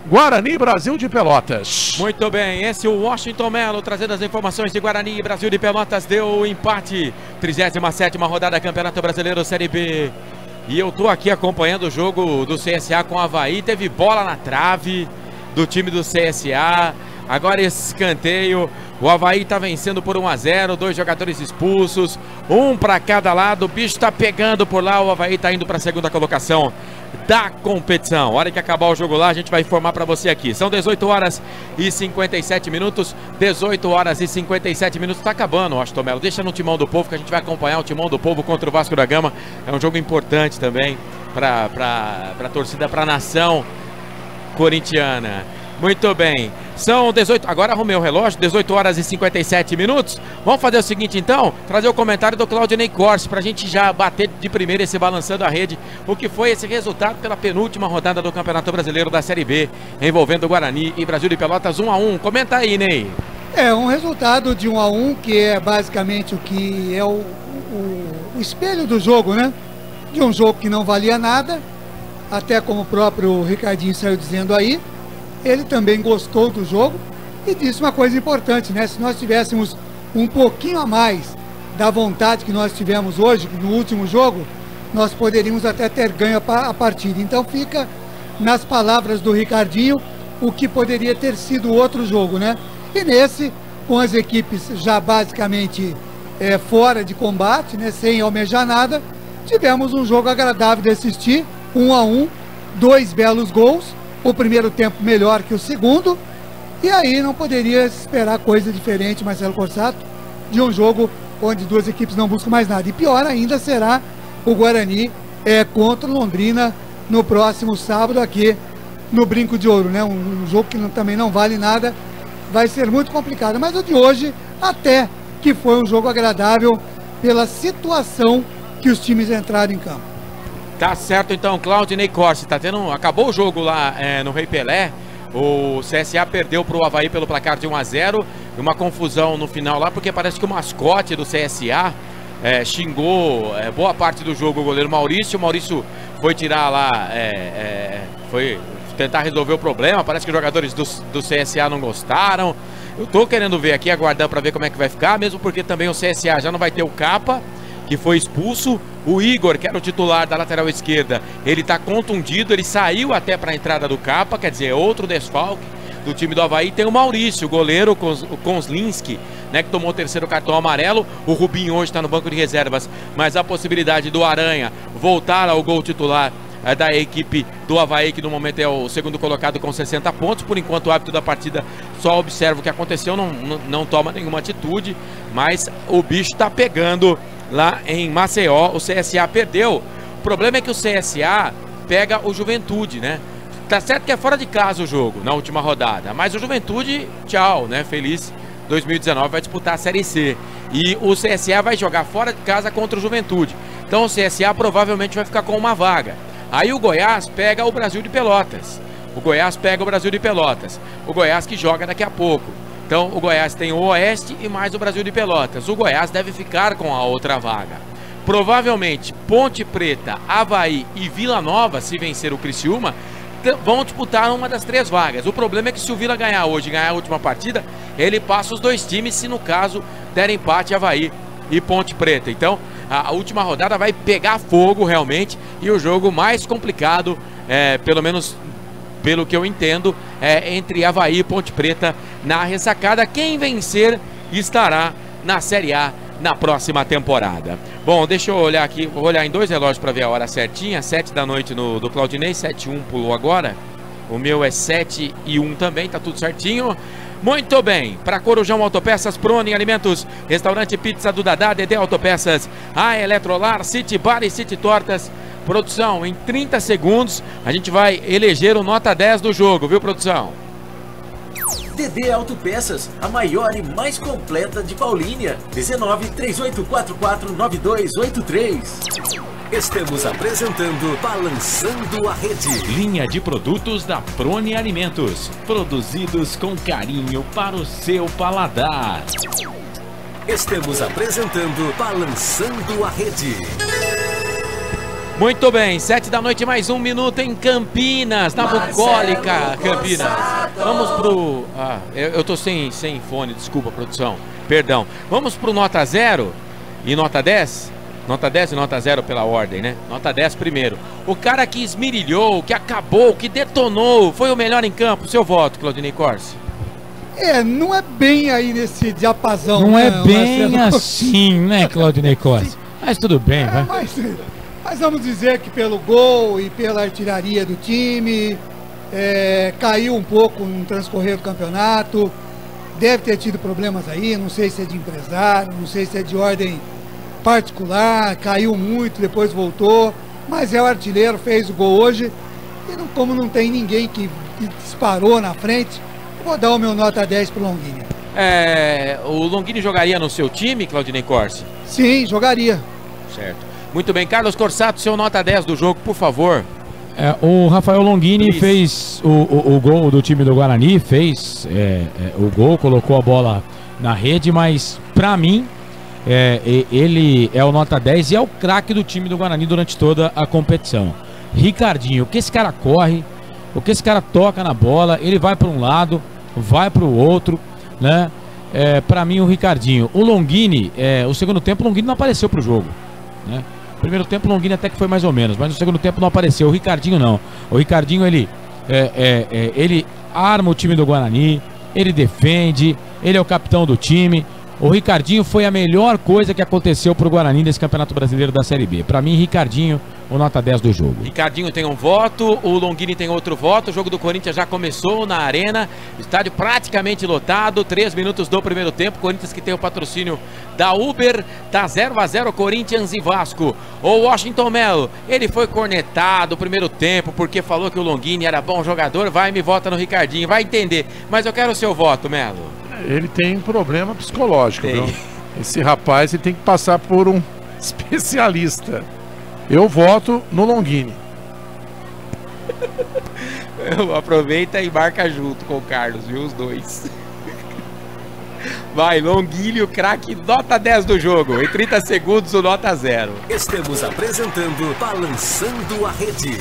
Guarani Brasil de Pelotas. Muito bem, esse é o Washington Melo trazendo as informações de Guarani. Brasil de Pelotas deu o empate. 37ª rodada Campeonato Brasileiro Série B. E eu tô aqui acompanhando o jogo do CSA com o Avaí. Teve bola na trave do time do CSA. Agora escanteio. O Avaí tá vencendo por 1-0, 2 jogadores expulsos, um para cada lado. O bicho tá pegando por lá. O Avaí tá indo para a segunda colocação da competição. Hora que acabar o jogo lá, a gente vai informar para você aqui. São 18 horas e 57 minutos. 18 horas e 57 minutos. Tá acabando, Washington Melo. Deixa no Timão do Povo que a gente vai acompanhar o Timão do Povo contra o Vasco da Gama. É um jogo importante também para a torcida, para a nação corintiana. Muito bem, são 18, agora arrumei o relógio, 18 horas e 57 minutos. Vamos fazer o seguinte então, trazer o comentário do Claudinei Corsi pra gente já bater de primeira esse balançando a rede, o que foi esse resultado pela penúltima rodada do Campeonato Brasileiro da Série B, envolvendo Guarani e Brasil de Pelotas. 1-1, comenta aí, Ney. É um resultado de 1-1 que é basicamente o que é o espelho do jogo, né? De um jogo que não valia nada, até como o próprio Ricardinho saiu dizendo aí. Ele também gostou do jogo e disse uma coisa importante, né? Se nós tivéssemos um pouquinho a mais da vontade que nós tivemos hoje, no último jogo, nós poderíamos até ter ganho a partida. Então fica nas palavras do Ricardinho o que poderia ter sido outro jogo, né? E nesse, com as equipes já basicamente fora de combate, né? Sem almejar nada, tivemos um jogo agradável de assistir, 1-1, 2 belos gols. O primeiro tempo melhor que o segundo, e aí não poderia esperar coisa diferente, Marcelo Corsato, de um jogo onde duas equipes não buscam mais nada. E pior ainda será o Guarani contra o Londrina no próximo sábado aqui no Brinco de Ouro, né? Um jogo que também não vale nada, vai ser muito complicado. Mas o de hoje até que foi um jogo agradável pela situação que os times entraram em campo. Tá certo então, Claudinei Corsi, acabou o jogo lá no Rei Pelé. O CSA perdeu para o Avaí pelo placar de 1-0, uma confusão no final lá, porque parece que o mascote do CSA xingou boa parte do jogo o goleiro Maurício. O Maurício foi tirar lá, foi tentar resolver o problema. Parece que os jogadores do CSA não gostaram. Eu tô querendo ver aqui, aguardando para ver como é que vai ficar, mesmo porque também o CSA já não vai ter o Capa, que foi expulso. O Igor, que era o titular da lateral esquerda, ele tá contundido, ele saiu até para a entrada do Capa, quer dizer, outro desfalque. do time do Avaí tem o Maurício, o goleiro, o Konslinski, né, que tomou o terceiro cartão amarelo. O Rubinho hoje está no banco de reservas, mas a possibilidade do Aranha voltar ao gol titular da equipe do Avaí, que no momento é o segundo colocado com 60 pontos. Por enquanto o árbitro da partida só observa o que aconteceu, não toma nenhuma atitude, mas o bicho está pegando lá em Maceió. O CSA perdeu. O problema é que o CSA pega o Juventude, né? Tá certo que é fora de casa o jogo na última rodada, mas o Juventude, tchau, né? Feliz 2019, vai disputar a Série C. E o CSA vai jogar fora de casa contra o Juventude. Então o CSA provavelmente vai ficar com uma vaga. Aí o Goiás pega o Brasil de Pelotas. O Goiás pega o Brasil de Pelotas. O Goiás que joga daqui a pouco. Então o Goiás tem o Oeste e mais o Brasil de Pelotas. O Goiás deve ficar com a outra vaga. Provavelmente Ponte Preta, Avaí e Vila Nova, se vencer o Criciúma, vão disputar uma das 3 vagas. O problema é que se o Vila ganhar hoje, ganhar a última partida, ele passa os 2 times, se no caso der empate Avaí e Ponte Preta. Então a última rodada vai pegar fogo realmente, e o jogo mais complicado, pelo menos pelo que eu entendo, é entre Avaí e Ponte Preta na ressacada. Quem vencer estará na Série A na próxima temporada. Bom, deixa eu olhar aqui, vou olhar em 2 relógios para ver a hora certinha. 7 da noite do Claudinei, 7:01 pulou agora. O meu é 7:01 também, tá tudo certinho. Muito bem, para Corujão Autopeças, Prone Alimentos, Restaurante Pizza do Dadá, Dedé Autopeças, a Eletrolar, City Bar e City Tortas. Produção, em 30 segundos a gente vai eleger o nota 10 do jogo, viu, produção? Dedé Autopeças, a maior e mais completa de Paulínia. 19-3844-9283. Estamos apresentando Balançando a Rede. Linha de produtos da Prone Alimentos, produzidos com carinho para o seu paladar. Estamos apresentando Balançando a Rede. Muito bem, 7 da noite, mais 1 minuto em Campinas, na bucólica Campinas. Vamos pro... eu tô sem fone, desculpa, produção, perdão. Vamos pro nota 0 e nota 10? Nota 10 e nota 0 pela ordem, né? Nota 10 primeiro. O cara que esmirilhou, que acabou, que detonou, foi o melhor em campo. Seu voto, Claudinei Corsi. Não é bem aí nesse diapasão. Não é bem assim, né, Claudinei Corsi? Mas tudo bem, vai. Mas vamos dizer que pelo gol e pela artilharia do time, caiu um pouco no transcorrer do campeonato, deve ter tido problemas aí, não sei se é de empresário, não sei se é de ordem particular, caiu muito, depois voltou, mas é o artilheiro, fez o gol hoje, e como não tem ninguém que disparou na frente, vou dar o meu nota 10 pro Longini. O Longini jogaria no seu time, Claudinei Corsi? Sim, jogaria. Certo. Muito bem, Carlos Corsato, seu nota 10 do jogo, por favor. O Rafael Longini fez o gol do time do Guarani, fez o gol, colocou a bola na rede, mas pra mim ele é o nota 10 e é o craque do time do Guarani durante toda a competição. Ricardinho, o que esse cara corre, o que esse cara toca na bola, ele vai para um lado, vai para o outro, né? Pra mim o Ricardinho. O Longini, o segundo tempo o Longini não apareceu pro jogo, né? Primeiro tempo o Longini até que foi mais ou menos, mas no segundo tempo não apareceu. O Ricardinho não. O Ricardinho ele arma o time do Guarani, ele defende, ele é o capitão do time. O Ricardinho foi a melhor coisa que aconteceu pro Guarani nesse Campeonato Brasileiro da Série B. Pra mim, Ricardinho, o nota 10 do jogo. Ricardinho tem um voto, o Longini tem outro voto. O jogo do Corinthians já começou na Arena, estádio praticamente lotado, 3 minutos do primeiro tempo. Corinthians que tem o patrocínio da Uber, tá 0-0 Corinthians e Vasco. O Washington Melo, ele foi cornetado no primeiro tempo porque falou que o Longini era bom jogador. Vai e me vota no Ricardinho, vai entender. Mas eu quero o seu voto, Melo. Ele tem um problema psicológico, viu? Esse rapaz ele tem que passar por um especialista. Eu voto no Longini. Aproveita e marca junto com o Carlos, viu? Os dois. Vai, Longini, o craque, nota 10 do jogo. Em 30 segundos, o nota 0. Estamos apresentando Balançando a Rede.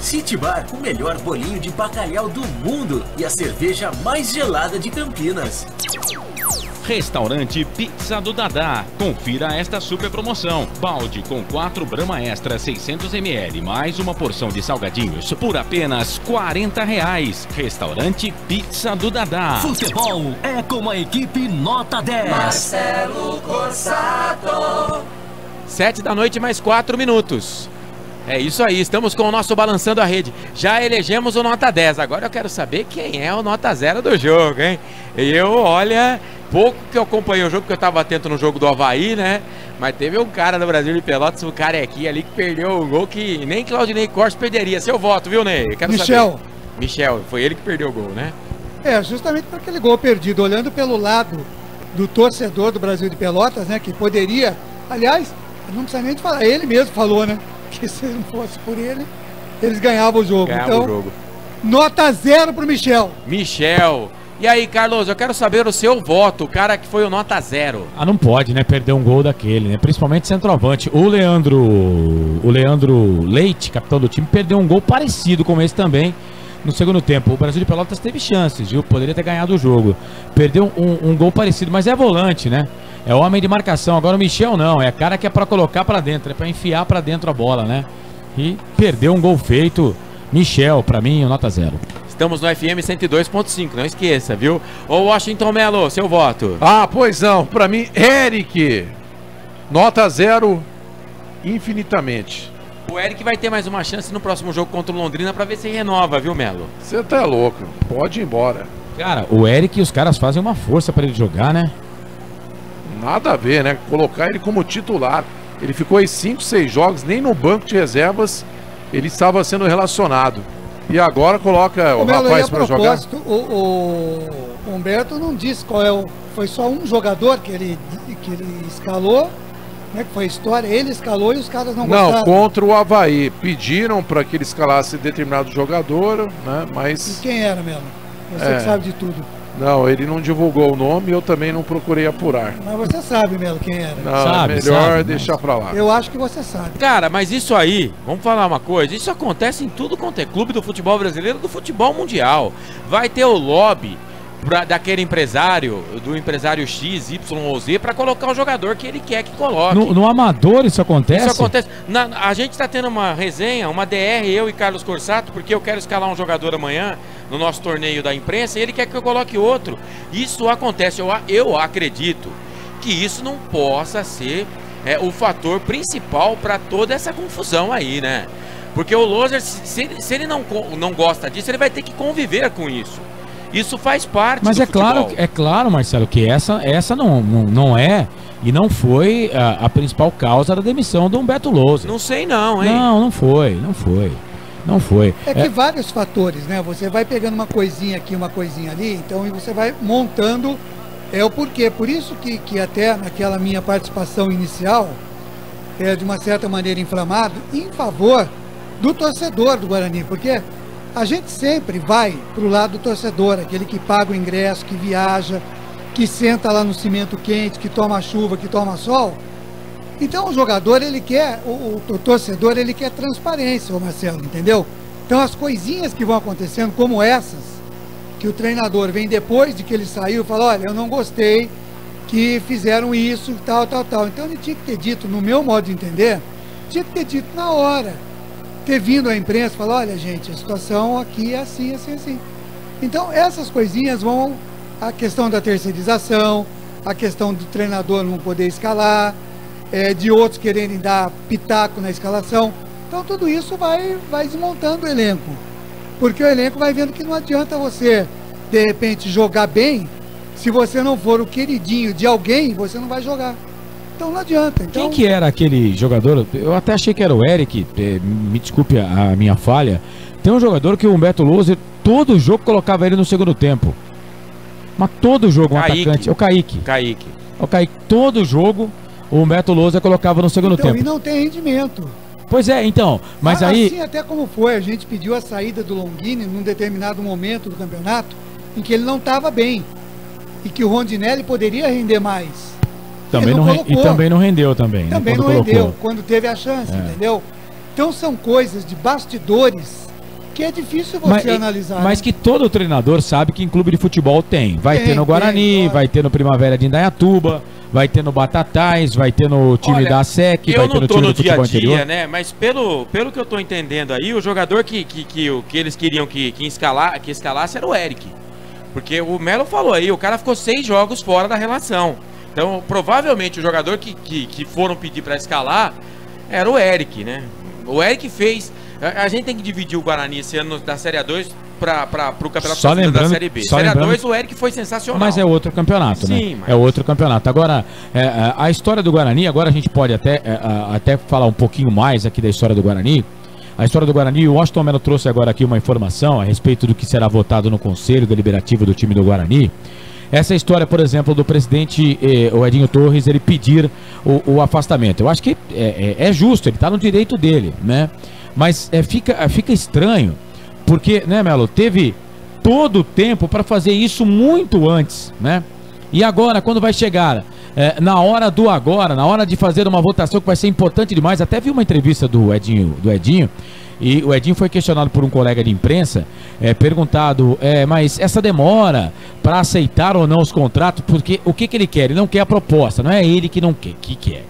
City Bar, o melhor bolinho de bacalhau do mundo e a cerveja mais gelada de Campinas. Restaurante Pizza do Dadá. Confira esta super promoção. Balde com 4 Brahma Extra 600 ml mais uma porção de salgadinhos por apenas R$40. Restaurante Pizza do Dadá. Futebol é com a equipe Nota 10. Marcelo Corsato. 7 da noite mais 4 minutos. É isso aí, estamos com o nosso Balançando a Rede. Já elegemos o Nota 10, agora eu quero saber quem é o Nota 0 do jogo, hein? Olha, pouco que eu acompanhei o jogo, porque eu estava atento no jogo do Avaí, né? Mas teve um cara do Brasil de Pelotas, um carequinha ali que perdeu o gol que nem Claudinei Cortes perderia. Seu voto, viu, Ney? Quero Michel. saber. Michel, foi ele que perdeu o gol, né? Justamente por aquele gol perdido, olhando pelo lado do torcedor do Brasil de Pelotas, né? Que poderia, aliás, não precisa nem de falar, ele mesmo falou, né? Que se não fosse por ele, eles ganhavam o jogo. Nota 0 pro Michel. Michel. E aí, Carlos, eu quero saber o seu voto, o cara que foi o Nota 0. Não pode, né, perder um gol daquele, né? Principalmente centroavante. O Leandro Leite, capitão do time, perdeu um gol parecido com esse também no segundo tempo. O Brasil de Pelotas teve chances, viu? Poderia ter ganhado o jogo. Perdeu um gol parecido, mas é volante, né? É homem de marcação. Agora o Michel não, é cara que é pra colocar pra dentro, é pra enfiar pra dentro a bola, né? E perdeu um gol feito. Michel, pra mim, Nota 0. Estamos no FM 102.5, não esqueça, viu? Ô Washington Melo, seu voto. Pois não, pra mim, Eric. Nota 0, infinitamente. O Eric vai ter mais uma chance no próximo jogo contra o Londrina pra ver se renova, viu, Melo? Você tá louco, pode ir embora. Cara, o Eric, os caras fazem uma força pra ele jogar, né? Nada a ver, né? Colocar ele como titular. Ele ficou aí 5, 6 jogos, nem no banco de reservas ele estava sendo relacionado. E agora coloca o rapaz para jogar. O Humberto não disse qual é foi só um jogador que ele escalou, né? Que foi a história, ele escalou e os caras não gostaram. Não, contra o Avaí. Pediram para que ele escalasse determinado jogador, né? Mas... E quem era mesmo? Você que sabe de tudo. Não, ele não divulgou o nome e eu também não procurei apurar. Mas você sabe mesmo quem era. Não, sabe, é melhor deixar pra lá. Eu acho que você sabe. Cara, mas isso aí, vamos falar uma coisa, isso acontece em tudo quanto é clube do futebol brasileiro, do futebol mundial. Vai ter o lobby daquele empresário, do empresário X, Y ou Z, pra colocar o jogador que ele quer que coloque. No amador isso acontece? Isso acontece. A gente tá tendo uma resenha, uma DR, eu e Carlos Corsato, porque eu quero escalar um jogador amanhã no nosso torneio da imprensa e ele quer que eu coloque outro. Isso acontece. Eu acredito que isso não possa ser o fator principal para toda essa confusão aí, né? Porque o Loser, se ele não gosta disso, ele vai ter que conviver com isso. Isso faz parte do futebol. É claro, Marcelo, que essa não é e não foi a principal causa da demissão do Humberto Louser. Não sei não, hein? Não foi. É que vários fatores, né? Você vai pegando uma coisinha aqui, uma coisinha ali, então você vai montando o porquê. Por isso que até naquela minha participação inicial, de uma certa maneira inflamado, em favor do torcedor do Guarani, porque a gente sempre vai pro lado do torcedor, aquele que paga o ingresso, que viaja, que senta lá no cimento quente, que toma chuva, que toma sol. Então o jogador, ele quer, o torcedor, ele quer transparência, ô Marcelo, entendeu? Então as coisinhas que vão acontecendo, como essas, que o treinador vem depois de que ele saiu e fala, olha, eu não gostei que fizeram isso, tal. Então ele tinha que ter dito, no meu modo de entender, tinha que ter dito na hora. Ter vindo à imprensa e falar, olha gente, a situação aqui é assim. Então essas coisinhas vão, a questão da terceirização, a questão do treinador não poder escalar, de outros quererem dar pitaco na escalação. Então tudo isso vai desmontando o elenco, porque o elenco vai vendo que não adianta você de repente jogar bem, se você não for o queridinho de alguém, você não vai jogar. Então não adianta. Então... Quem que era aquele jogador? Eu até achei que era o Eric, me desculpe a minha falha. Tem um jogador que o Humberto Louser, todo jogo colocava ele no segundo tempo. Mas todo jogo, um atacante. O Kaique. O Kaique, todo jogo, o Humberto Louser colocava no segundo tempo. E não tem rendimento. Pois é, então, mas aí... Assim até como foi, a gente pediu a saída do Longini num determinado momento do campeonato, em que ele não estava bem. E que o Rondinelli poderia render mais. Também também não rendeu também. Também não rendeu, quando teve a chance, entendeu? Então são coisas de bastidores que é difícil você analisar. Mas que todo treinador sabe que em clube de futebol tem. Vai ter no Guarani, vai ter no Primavera de Indaiatuba, vai ter no Batatais, vai ter no time da SEC, vai ter no time do futebol interior. Né? Mas pelo que eu tô entendendo aí, o jogador que eles queriam que escalasse era o Eric. Porque o Melo falou aí, o cara ficou 6 jogos fora da relação. Então, provavelmente, o jogador que foram pedir para escalar era o Eric, né? O Eric fez... A gente tem que dividir o Guarani esse ano da Série A2 para o Campeonato Brasileiro da Série B. Série A2, o Eric foi sensacional. Mas é outro campeonato, né? Sim, mas... É outro campeonato. Agora, a história do Guarani, agora a gente pode até falar um pouquinho mais aqui da história do Guarani. A história do Guarani, o Washington Melo trouxe agora aqui uma informação a respeito do que será votado no Conselho Deliberativo do time do Guarani. Essa história, por exemplo, do presidente o Edinho Torres, ele pedir o afastamento. Eu acho que é justo, ele está no direito dele, né? Mas fica estranho, porque, né, Melo, teve todo o tempo para fazer isso muito antes, né? E agora, quando vai chegar na hora do agora, na hora de fazer uma votação que vai ser importante demais, até vi uma entrevista do Edinho, e o Edinho foi questionado por um colega de imprensa, perguntado, mas essa demora para aceitar ou não os contratos, porque o que ele quer? Ele não quer a proposta, não é ele que não quer, que quer.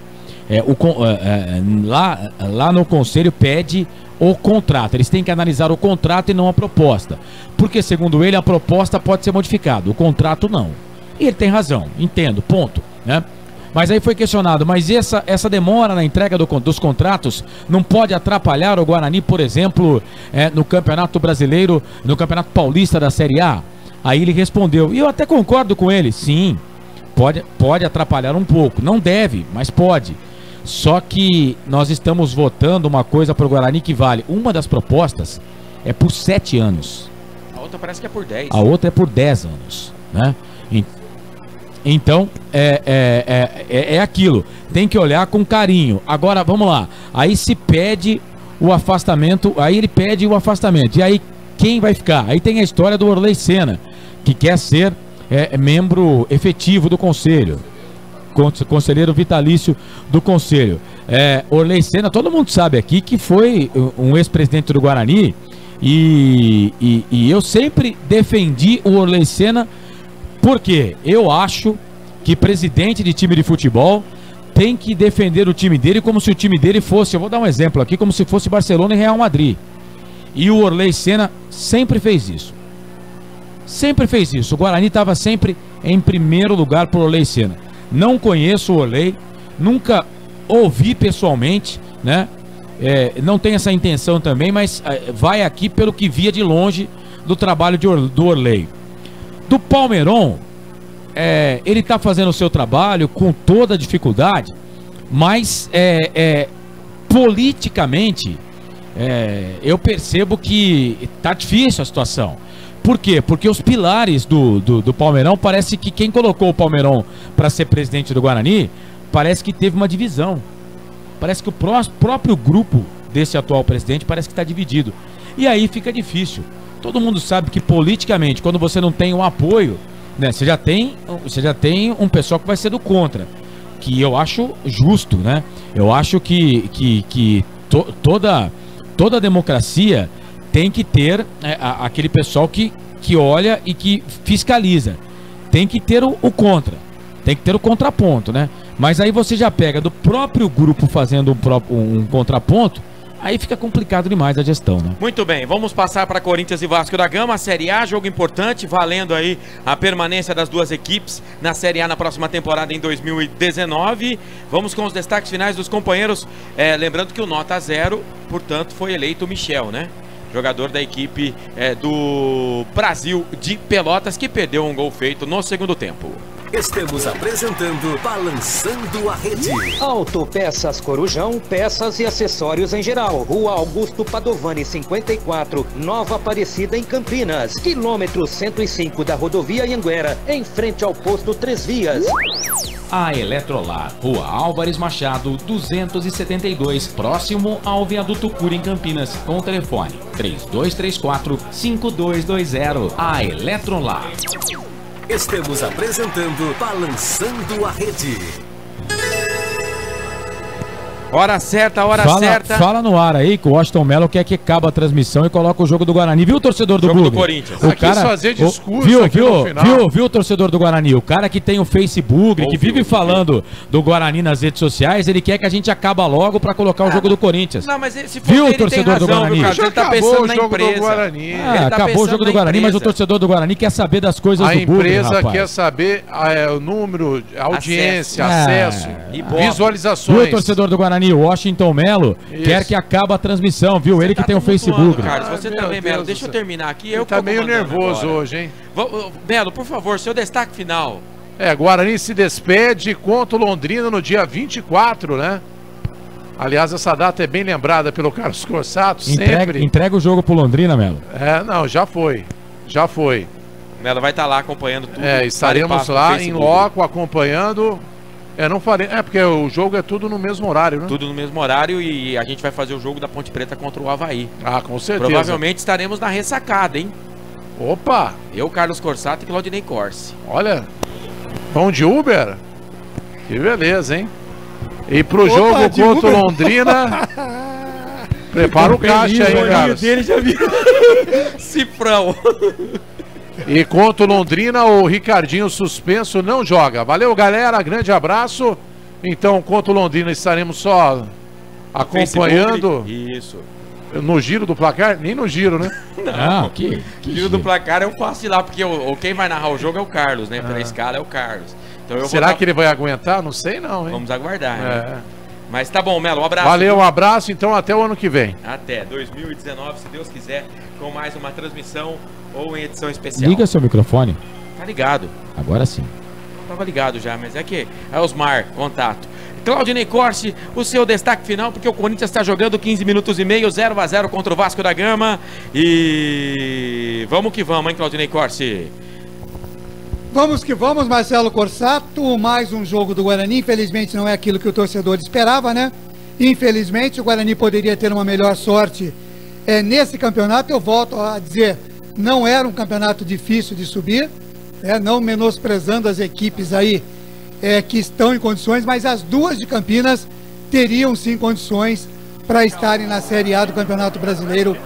Lá no conselho pede o contrato, eles têm que analisar o contrato e não a proposta, porque segundo ele a proposta pode ser modificada, o contrato não. E ele tem razão, entendo, ponto, né? Mas aí foi questionado, mas essa demora na entrega dos contratos não pode atrapalhar o Guarani, por exemplo, no Campeonato Brasileiro, no Campeonato Paulista da Série A? Aí ele respondeu, e eu até concordo com ele, sim, pode atrapalhar um pouco, não deve, mas pode. Só que nós estamos votando uma coisa para o Guarani que vale. Uma das propostas é por 7 anos. A outra parece que é por 10. A outra é por 10 anos, né? Então, é aquilo. Tem que olhar com carinho. Agora, vamos lá. Aí se pede o afastamento, aí ele pede o afastamento. E aí, quem vai ficar? Aí tem a história do Orley Senna, que quer ser membro efetivo do Conselho. Conselheiro vitalício do Conselho. Orley Senna, todo mundo sabe aqui que foi um ex-presidente do Guarani e eu sempre defendi o Orley Senna porque eu acho que presidente de time de futebol tem que defender o time dele como se o time dele fosse, eu vou dar um exemplo aqui, como se fosse Barcelona e Real Madrid. E o Orley Senna sempre fez isso. Sempre fez isso. O Guarani estava sempre em primeiro lugar por Orley Senna. Não conheço o Orley, nunca ouvi pessoalmente, né? Não tem essa intenção também, mas vai aqui pelo que via de longe do trabalho do Orley. Do Palmeiron, ele está fazendo o seu trabalho com toda a dificuldade, mas politicamente eu percebo que está difícil a situação. Por quê? Porque os pilares do Palmeirão, parece que quem colocou o Palmeirão para ser presidente do Guarani, parece que teve uma divisão. Parece que o próprio grupo desse atual presidente parece que está dividido. E aí fica difícil. Todo mundo sabe que politicamente, quando você não tem um apoio, né, você já tem um pessoal que vai ser do contra. Que eu acho justo, né? Eu acho que toda democracia tem que ter aquele pessoal que olha e que fiscaliza. Tem que ter o contra. Tem que ter o contraponto, né? Mas aí você já pega do próprio grupo fazendo um contraponto, aí fica complicado demais a gestão, né? Muito bem, vamos passar para Corinthians e Vasco da Gama, Série A, jogo importante, valendo aí a permanência das duas equipes na Série A na próxima temporada em 2019. Vamos com os destaques finais dos companheiros, lembrando que o nota 0, portanto, foi eleito o Michel, né? Jogador da equipe do Brasil de Pelotas, que perdeu um gol feito no segundo tempo. Estamos apresentando Balançando a Rede. Autopeças Corujão, peças e acessórios em geral. Rua Augusto Padovani, 54, Nova Aparecida, em Campinas. Quilômetro 105 da rodovia Anhanguera, em frente ao posto 3 Vias. A Eletrolar, Rua Álvares Machado, 272, próximo ao Viaduto Cura, em Campinas, com o telefone 3234-5220. A Eletrolar. Estamos apresentando Balançando a Rede. Hora certa, Fala no ar aí que o Washington Mello quer que acabe a transmissão e coloca o jogo do Guarani. Viu, torcedor do Jogo do Corinthians. O cara fazer discurso viu, torcedor do Guarani? O cara que tem o Facebook, que vive falando do Guarani nas redes sociais, ele quer que a gente acaba logo pra colocar o jogo do Corinthians. Não, mas se for viu, ele, torcedor do Guarani? Ele tá pensando na empresa. Acabou o jogo do Guarani, mas o torcedor do Guarani quer saber das coisas do Burger, A empresa rapaz. quer saber o número, audiência, acesso visualizações. Viu, torcedor do Guarani? O Washington Mello quer que acabe a transmissão, viu? Ele que tem o Facebook. Carlos, você também, Melo. Deixa eu terminar aqui. Eu tá meio nervoso hoje, hein? Melo, por favor, seu destaque final. Guarani se despede contra o Londrina no dia 24, né? Aliás, essa data é bem lembrada pelo Carlos Corsato, sempre. Entrega o jogo pro Londrina, Melo. Não, já foi. Melo vai estar lá acompanhando tudo. Estaremos lá em loco acompanhando. Não falei. Porque o jogo é tudo no mesmo horário, né? Tudo no mesmo horário e a gente vai fazer o jogo da Ponte Preta contra o Avaí. Com certeza. Provavelmente estaremos na ressacada, hein? Opa! Eu, Carlos Corsato e Claudinei Corsi. Olha, vão de Uber? Que beleza, hein? E pro jogo contra o Londrina... Prepara o caixa aí, Carlos. Dele já viu. Cifrão. E contra o Londrina, o Ricardinho suspenso não joga. Valeu, galera. Grande abraço. Então, contra o Londrina, estaremos só acompanhando. Isso. No giro do placar? Nem no giro, né? Não, que giro do placar eu faço de lá, porque quem vai narrar o jogo é o Carlos, né? Pela escala é o Carlos. Então será que ele vai aguentar? Não sei não, hein? Vamos aguardar, né? Mas tá bom, Melo, um abraço. Valeu, um abraço, então até o ano que vem. Até 2019, se Deus quiser, com mais uma transmissão ou em edição especial. Liga seu microfone. Tá ligado. Agora sim. Tava ligado já, mas é que é Osmar, contato. Claudinei Corsi, o seu destaque final, porque o Corinthians está jogando 15 minutos e meio, 0-0 contra o Vasco da Gama. E vamos que vamos, hein, Claudinei Corsi? Vamos que vamos, Marcelo Corsato. Mais um jogo do Guarani. Infelizmente não é aquilo que o torcedor esperava, né? Infelizmente o Guarani poderia ter uma melhor sorte nesse campeonato. Eu volto a dizer, não era um campeonato difícil de subir, não menosprezando as equipes aí que estão em condições, mas as duas de Campinas teriam sim condições para estarem na Série A do Campeonato Brasileiro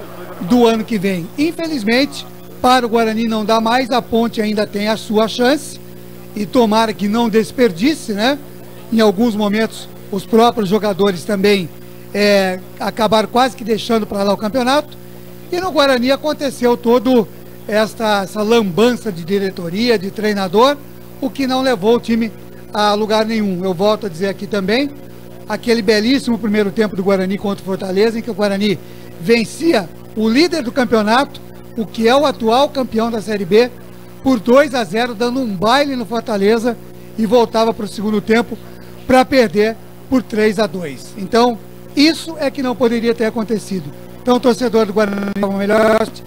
do ano que vem. Infelizmente, para o Guarani não dá mais, a Ponte ainda tem a sua chance e tomara que não desperdice, né? Em alguns momentos os próprios jogadores também acabaram quase que deixando para lá o campeonato. E no Guarani aconteceu todo essa lambança de diretoria, de treinador, o que não levou o time a lugar nenhum. Eu volto a dizer aqui também, aquele belíssimo primeiro tempo do Guarani contra o Fortaleza, em que o Guarani vencia o líder do campeonato, o que é o atual campeão da Série B, por 2-0, dando um baile no Fortaleza, e voltava para o segundo tempo para perder por 3-2. Então, isso é que não poderia ter acontecido. Então, o torcedor do Guarani, uma melhor sorte.